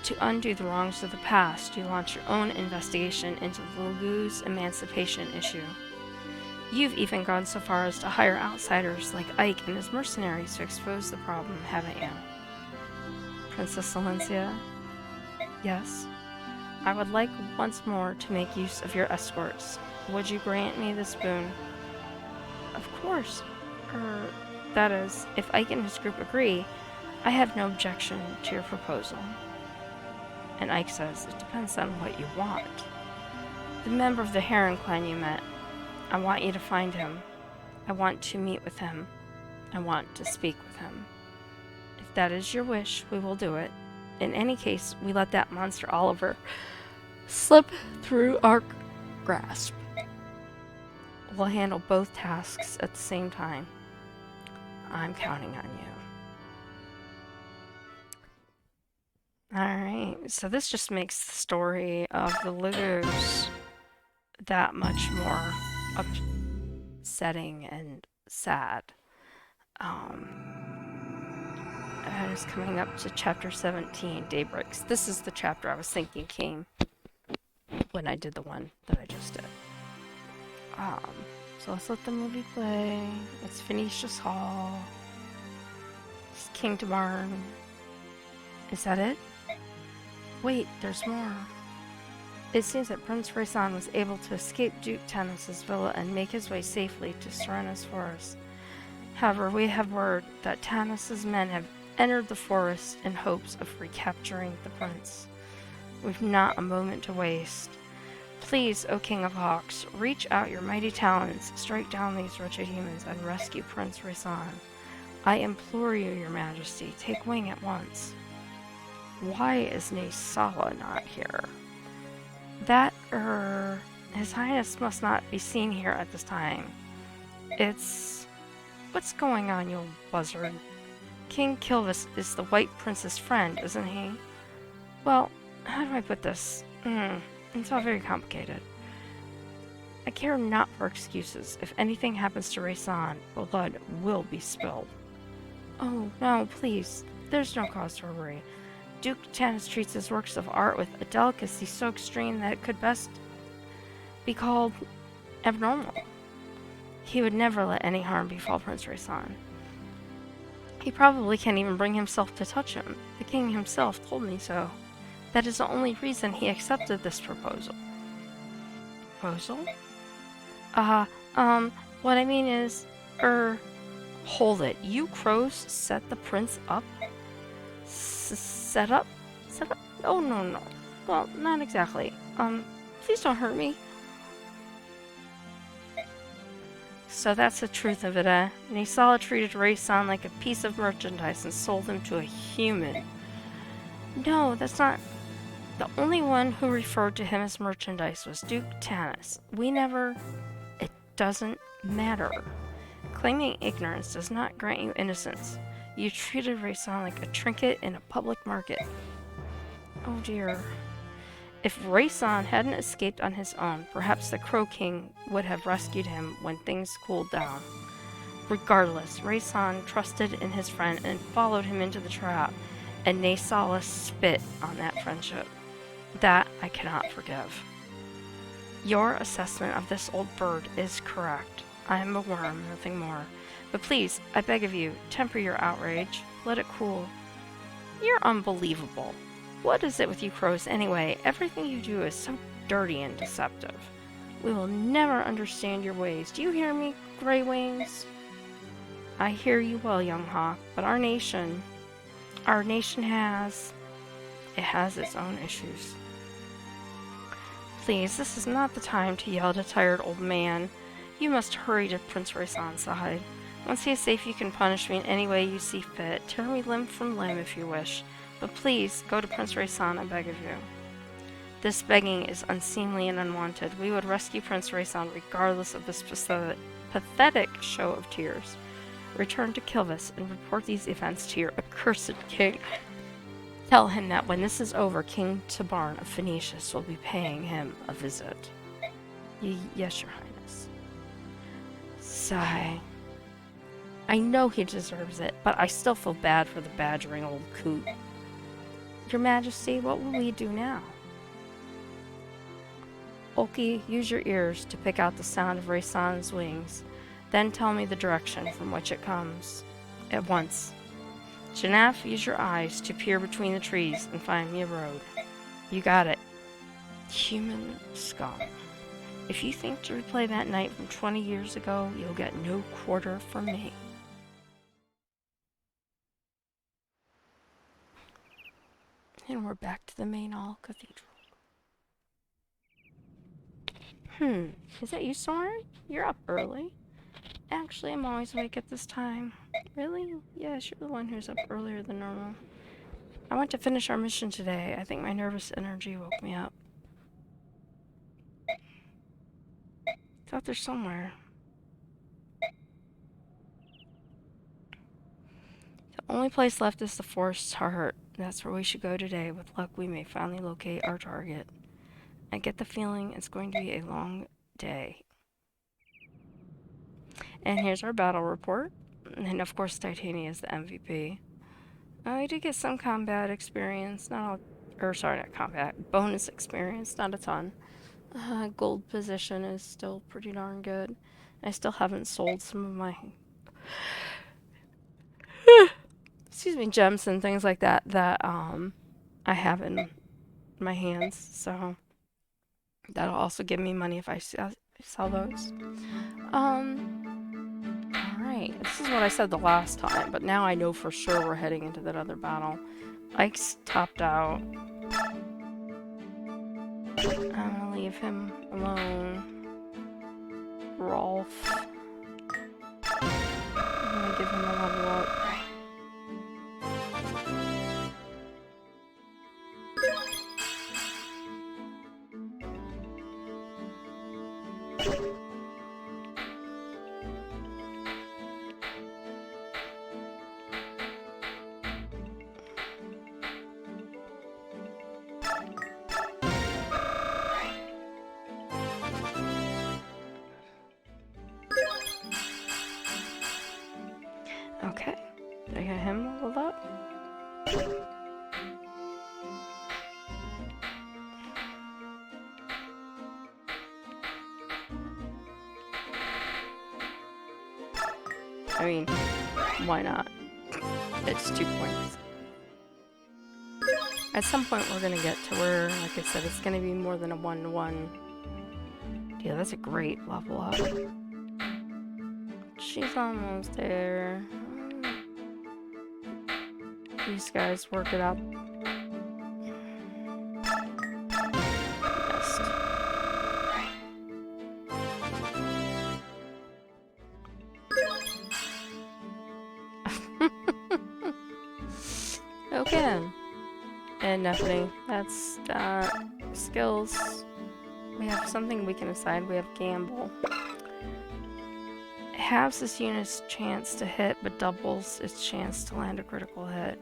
To undo the wrongs of the past, you launch your own investigation into the Lagu's emancipation issue. You've even gone so far as to hire outsiders like Ike and his mercenaries to expose the problem, haven't you? Princess Valencia? Yes? I would like once more to make use of your escorts. Would you grant me this boon? Of course. That is, if Ike and his group agree, I have no objection to your proposal. And Ike says, it depends on what you want. The member of the Heron clan you met, I want you to find him. I want to meet with him. I want to speak with him. If that is your wish, we will do it. In any case, we let that monster Oliver slip through our grasp. We'll handle both tasks at the same time. I'm counting on you. Alright, so this just makes the story of the Lagus that much more upsetting and sad. And it's coming up to chapter 17, Daybreaks. This is the chapter I was thinking came when I did the one that I just did. So let's let the movie play. It's Phoenicius Hall. It's King Tabarn. Is that it? Wait, there's more. It seems that Prince Raysan was able to escape Duke Tanis' villa and make his way safely to Serena's forest. However, we have word that Tanis' men have entered the forest in hopes of recapturing the prince. We've not a moment to waste. Please, O King of Hawks, reach out your mighty talons, strike down these wretched humans, and rescue Prince Raysan. I implore you, your majesty, take wing at once. Why is Naysala not here? That, His Highness must not be seen here at this time. It's... What's going on, you old buzzard? King Kilvis is the White Prince's friend, isn't he? Well, how do I put this? It's all very complicated. I care not for excuses. If anything happens to Raysan, blood will be spilled. Oh, no, please. There's no cause for worry. Duke Tanis treats his works of art with a delicacy so extreme that it could best be called abnormal. He would never let any harm befall Prince Raysan. He probably can't even bring himself to touch him. The king himself told me so. That is the only reason he accepted this proposal. Proposal? What I mean is, hold it. You crows set the prince up? Set up? Set up? Oh, no. Well, not exactly. Please don't hurt me. So that's the truth of it, eh? Naysala treated Raysan like a piece of merchandise and sold him to a human. No, that's not... The only one who referred to him as merchandise was Duke Tanis. We never... It doesn't matter. Claiming ignorance does not grant you innocence. You treated Raysan like a trinket in a public market. Oh dear. If Raysan hadn't escaped on his own, perhaps the Crow King would have rescued him when things cooled down. Regardless, Raysan trusted in his friend and followed him into the trap, and Naysala spit on that friendship. That I cannot forgive. Your assessment of this old bird is correct. I am a worm, nothing more. But please, I beg of you, temper your outrage. Let it cool. You're unbelievable. What is it with you crows anyway? Everything you do is so dirty and deceptive. We will never understand your ways. Do you hear me, Grey Wings? I hear you well, young hawk, but our nation has its own issues. Please, this is not the time to yell at a tired old man. You must hurry to Prince Raysan's side. Once he is safe, you can punish me in any way you see fit. Tear me limb from limb if you wish. But please, go to Prince Raysan, I beg of you. This begging is unseemly and unwanted. We would rescue Prince Raysan regardless of this pathetic show of tears. Return to Kilvis and report these events to your accursed king. Tell him that when this is over, King Tabarn of Phoenicius will be paying him a visit. Yes, your highness. Sigh. I know he deserves it, but I still feel bad for the badgering old coot. Your Majesty, what will we do now? Olki, use your ears to pick out the sound of Raysan's wings. Then tell me the direction from which it comes. At once. Janaf, use your eyes to peer between the trees and find me a road. You got it. Human scum. If you think to replay that night from 20 years ago, you'll get no quarter from me. And we're back to the main hall cathedral. Is that you, Soren? You're up early. Actually, I'm always awake at this time. Really? Yes, you're the one who's up earlier than normal. I want to finish our mission today. I think my nervous energy woke me up. It's out there somewhere. The only place left is the forest's heart. That's where we should go today. With luck, we may finally locate our target. I get the feeling it's going to be a long day. And here's our battle report. And of course, Titania is the MVP. I did get some combat experience, not combat, bonus experience, not a ton. Gold position is still pretty darn good. I still haven't sold some of my gems and things like that I have in my hands, so that'll also give me money if I sell those. Alright, this is what I said the last time, but now I know for sure we're heading into that other battle. Ike's topped out. I'm gonna leave him alone. Rolf. I'm gonna give him a level up. Okay, did I get him leveled up? I mean, why not? It's 2 points. At some point we're gonna get to where, like I said, it's gonna be more than a 1-to-1. Yeah, that's a great level up. She's almost there. These guys work it up. Best. Okay. And nothing. That's skills. We have something we can assign. We have gamble. It halves this unit's chance to hit, but doubles its chance to land a critical hit.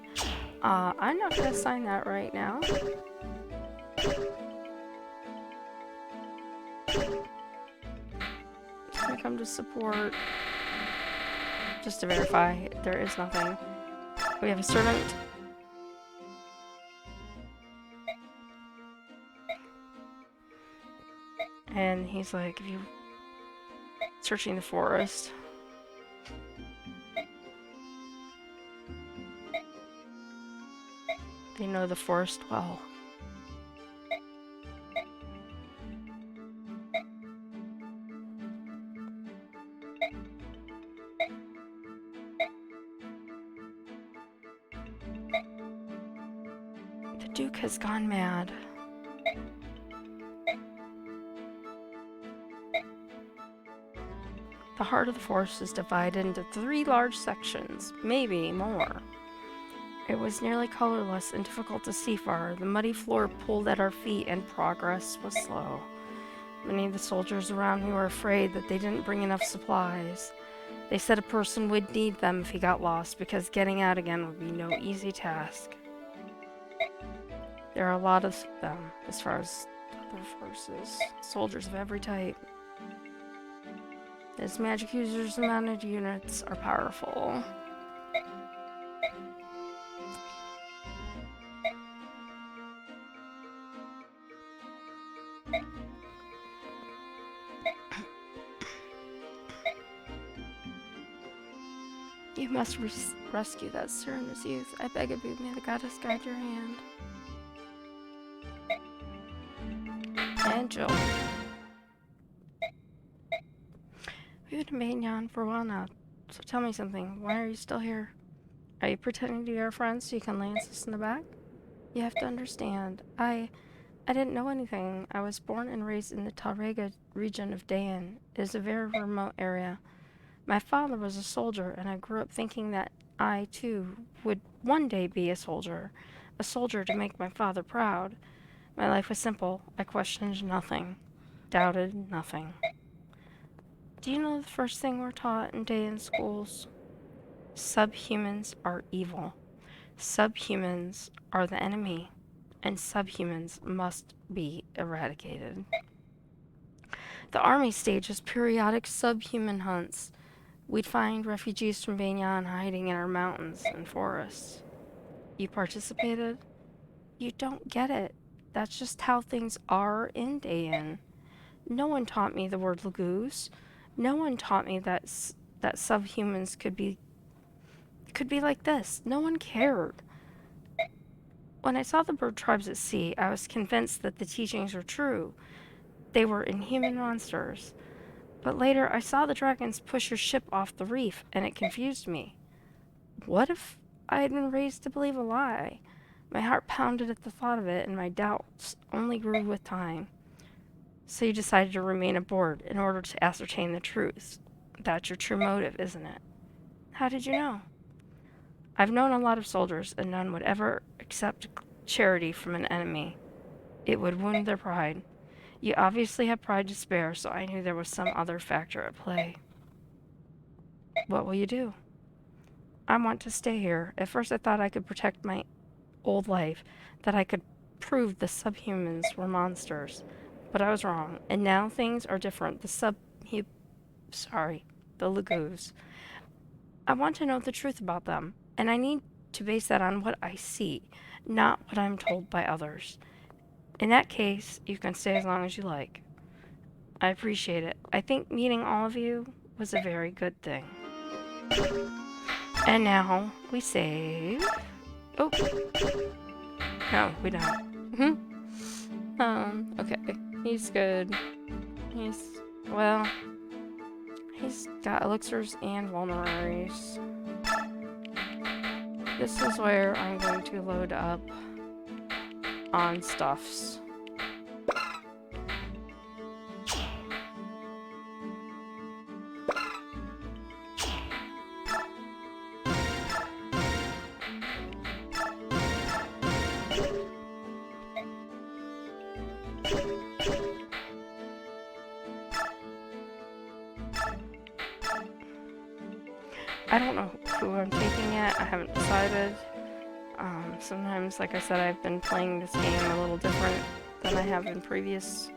I'm not gonna assign that right now. It's gonna come to support. Just to verify, there is nothing. We have a servant. And he's like, if you searching the forest. They know the forest well. The Duke has gone mad. The heart of the forest is divided into 3 large sections, maybe more. It was nearly colorless and difficult to see far. The muddy floor pulled at our feet and progress was slow. Many of the soldiers around me were afraid that they didn't bring enough supplies. They said a person would need them if he got lost, because getting out again would be no easy task. There are a lot of them, as far as other forces. Soldiers of every type. His magic users and mounted units are powerful. You must rescue that Serena's youth. I beg of you, may the goddess guide your hand. And Jill. We've been in Maignan for a while now, so tell me something. Why are you still here? Are you pretending to be our friends so you can lance us in the back? You have to understand. I didn't know anything. I was born and raised in the Talrega region of Dayan. It is a very remote area. My father was a soldier, and I grew up thinking that I, too, would one day be a soldier to make my father proud. My life was simple. I questioned nothing, doubted nothing. Do you know the first thing we're taught in Dayan schools? Subhumans are evil. Subhumans are the enemy, and subhumans must be eradicated. The army stages periodic subhuman hunts. We'd find refugees from Maignan hiding in our mountains and forests. You participated? You don't get it. That's just how things are in Dayan. No one taught me the word Lagoose. No one taught me that subhumans could be like this. No one cared. When I saw the bird tribes at sea, I was convinced that the teachings were true. They were inhuman monsters. But later, I saw the dragons push your ship off the reef, and it confused me. What if I had been raised to believe a lie? My heart pounded at the thought of it, and my doubts only grew with time. So you decided to remain aboard in order to ascertain the truth. That's your true motive, isn't it? How did you know? I've known a lot of soldiers, and none would ever accept charity from an enemy. It would wound their pride. You obviously have pride to spare, so I knew there was some other factor at play. What will you do? I want to stay here. At first I thought I could protect my old life, that I could prove the subhumans were monsters. But I was wrong, and now things are different. The Lagoos. I want to know the truth about them, and I need to base that on what I see, not what I'm told by others. In that case, you can stay as long as you like. I appreciate it. I think meeting all of you was a very good thing. And now we save. Oh. No, we don't. Okay. He's good. He's got elixirs and vulneraries. This is where I'm going to load up on stuffs. I don't know who I'm taking yet. I haven't decided. Sometimes, like I said, I've been playing this game a little different than I have in previous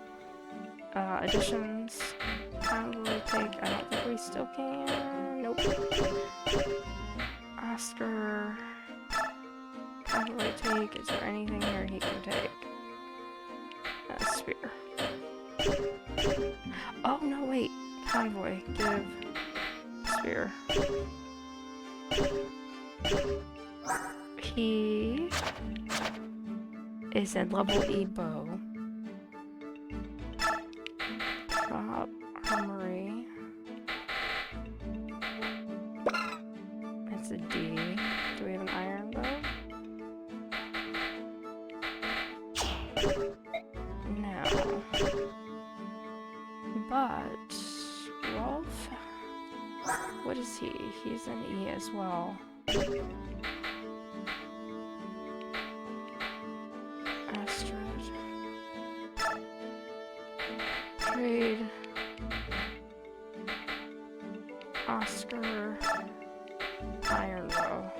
editions. How do we take? I don't think we still can. Nope. Oscar. How do I take? Is there anything here he can take? A spear. Oh, no, wait. Convoy. Give spear. He is in level E bow. Drop armory. It's a D. Do we have an iron bow? No. But Rolf, what is he? He's an E as well. Astrid. Trade. Oscar. Iron Bow.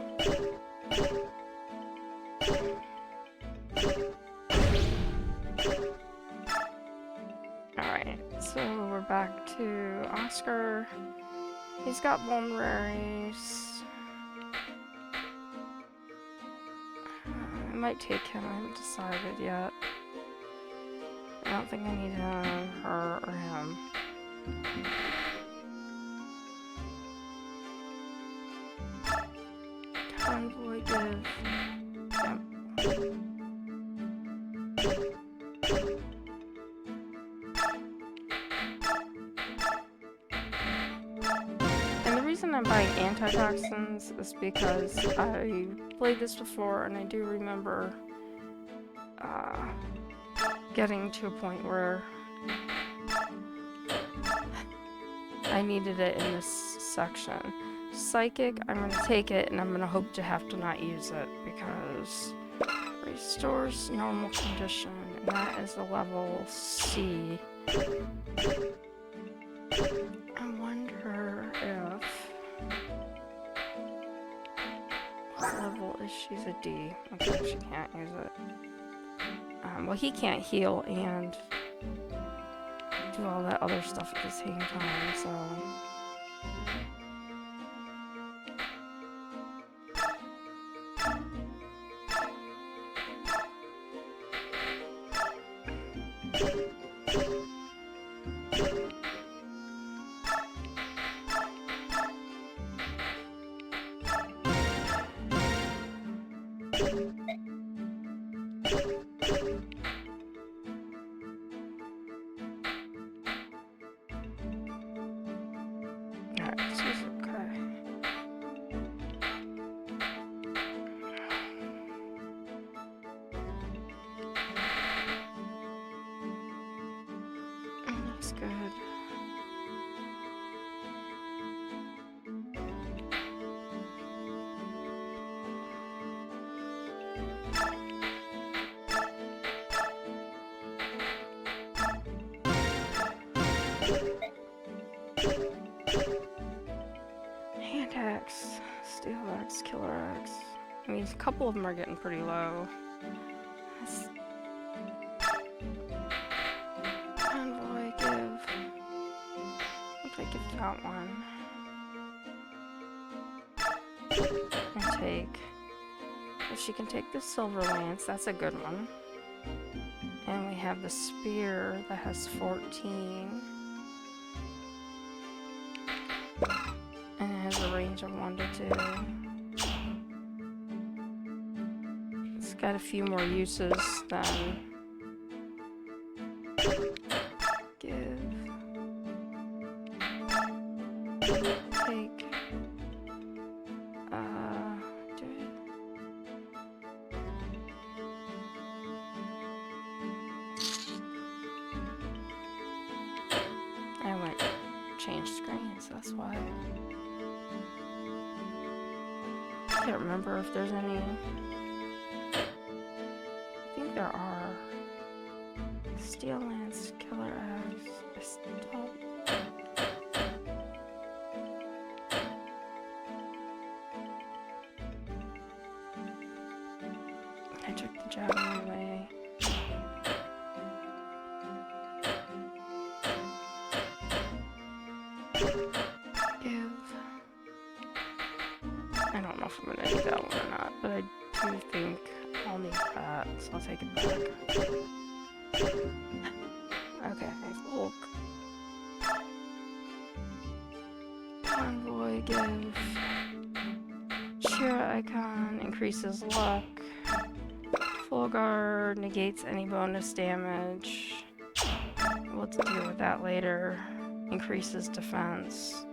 Alright, so we're back to Oscar. He's got vulneraries. I might take him, I haven't decided yet. I don't think I need him, her, or him. Convoy give him. And the reason I'm buying antitoxins is because I played this before and I do remember getting to a point where I needed it in this section. Psychic, I'm going to take it and I'm going to hope to have to not use it because restores normal condition and that is a level C. I wonder if... What level is she? She's a D. Okay, she can't use it. Well, he can't heal and do all that other stuff at the same time, so... Steel Axe, Killer Axe. I mean, a couple of them are getting pretty low. Convoy, give. If I give that one. And take. If she can take the Silver Lance, that's a good one. And we have the Spear that has 14. And it has a range of 1 to 2. It's got a few more uses than give. Take. Do it. I went change screens, that's why. I can't remember if there's any. I think there are. Steel Lance, Killer Axe, I took the javelin away. Give. I don't know if I'm gonna need that one or not, but I do think I'll need that, so I'll take it back. Okay, Volk. Convoy, give. Shira icon increases luck. Full guard negates any bonus damage. We'll deal with that later. Increases defense.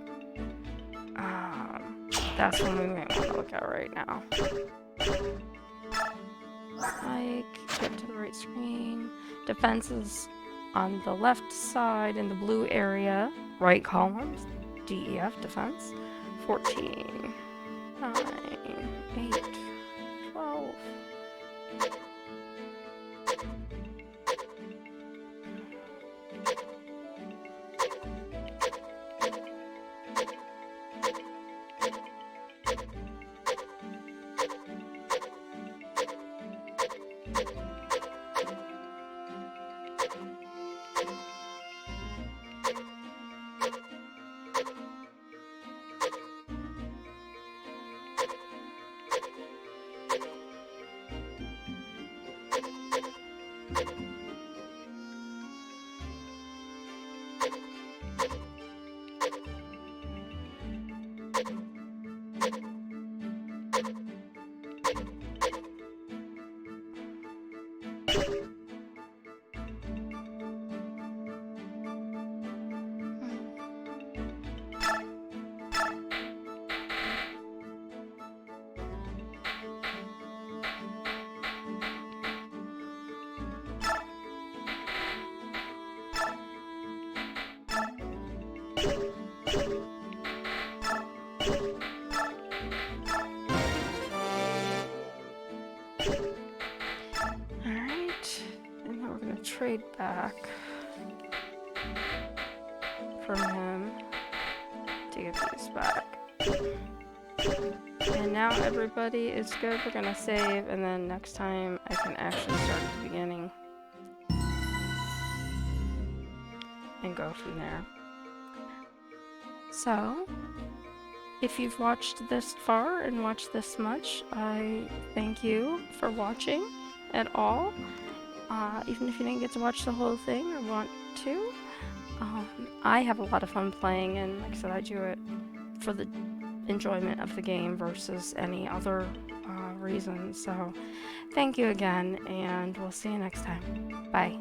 That's one we might want to look at right now. Like, get to the right screen. Defense is on the left side in the blue area, right column. DEF defense. 14. 9. 8. 12. Trade back from him to get these back. And now everybody is good. We're gonna save, and then next time I can actually start at the beginning and go from there. So, if you've watched this far and watched this much, I thank you for watching at all. Even if you didn't get to watch the whole thing or want to. I have a lot of fun playing, and like I said, I do it for the enjoyment of the game versus any other reason. So thank you again, and we'll see you next time. Bye.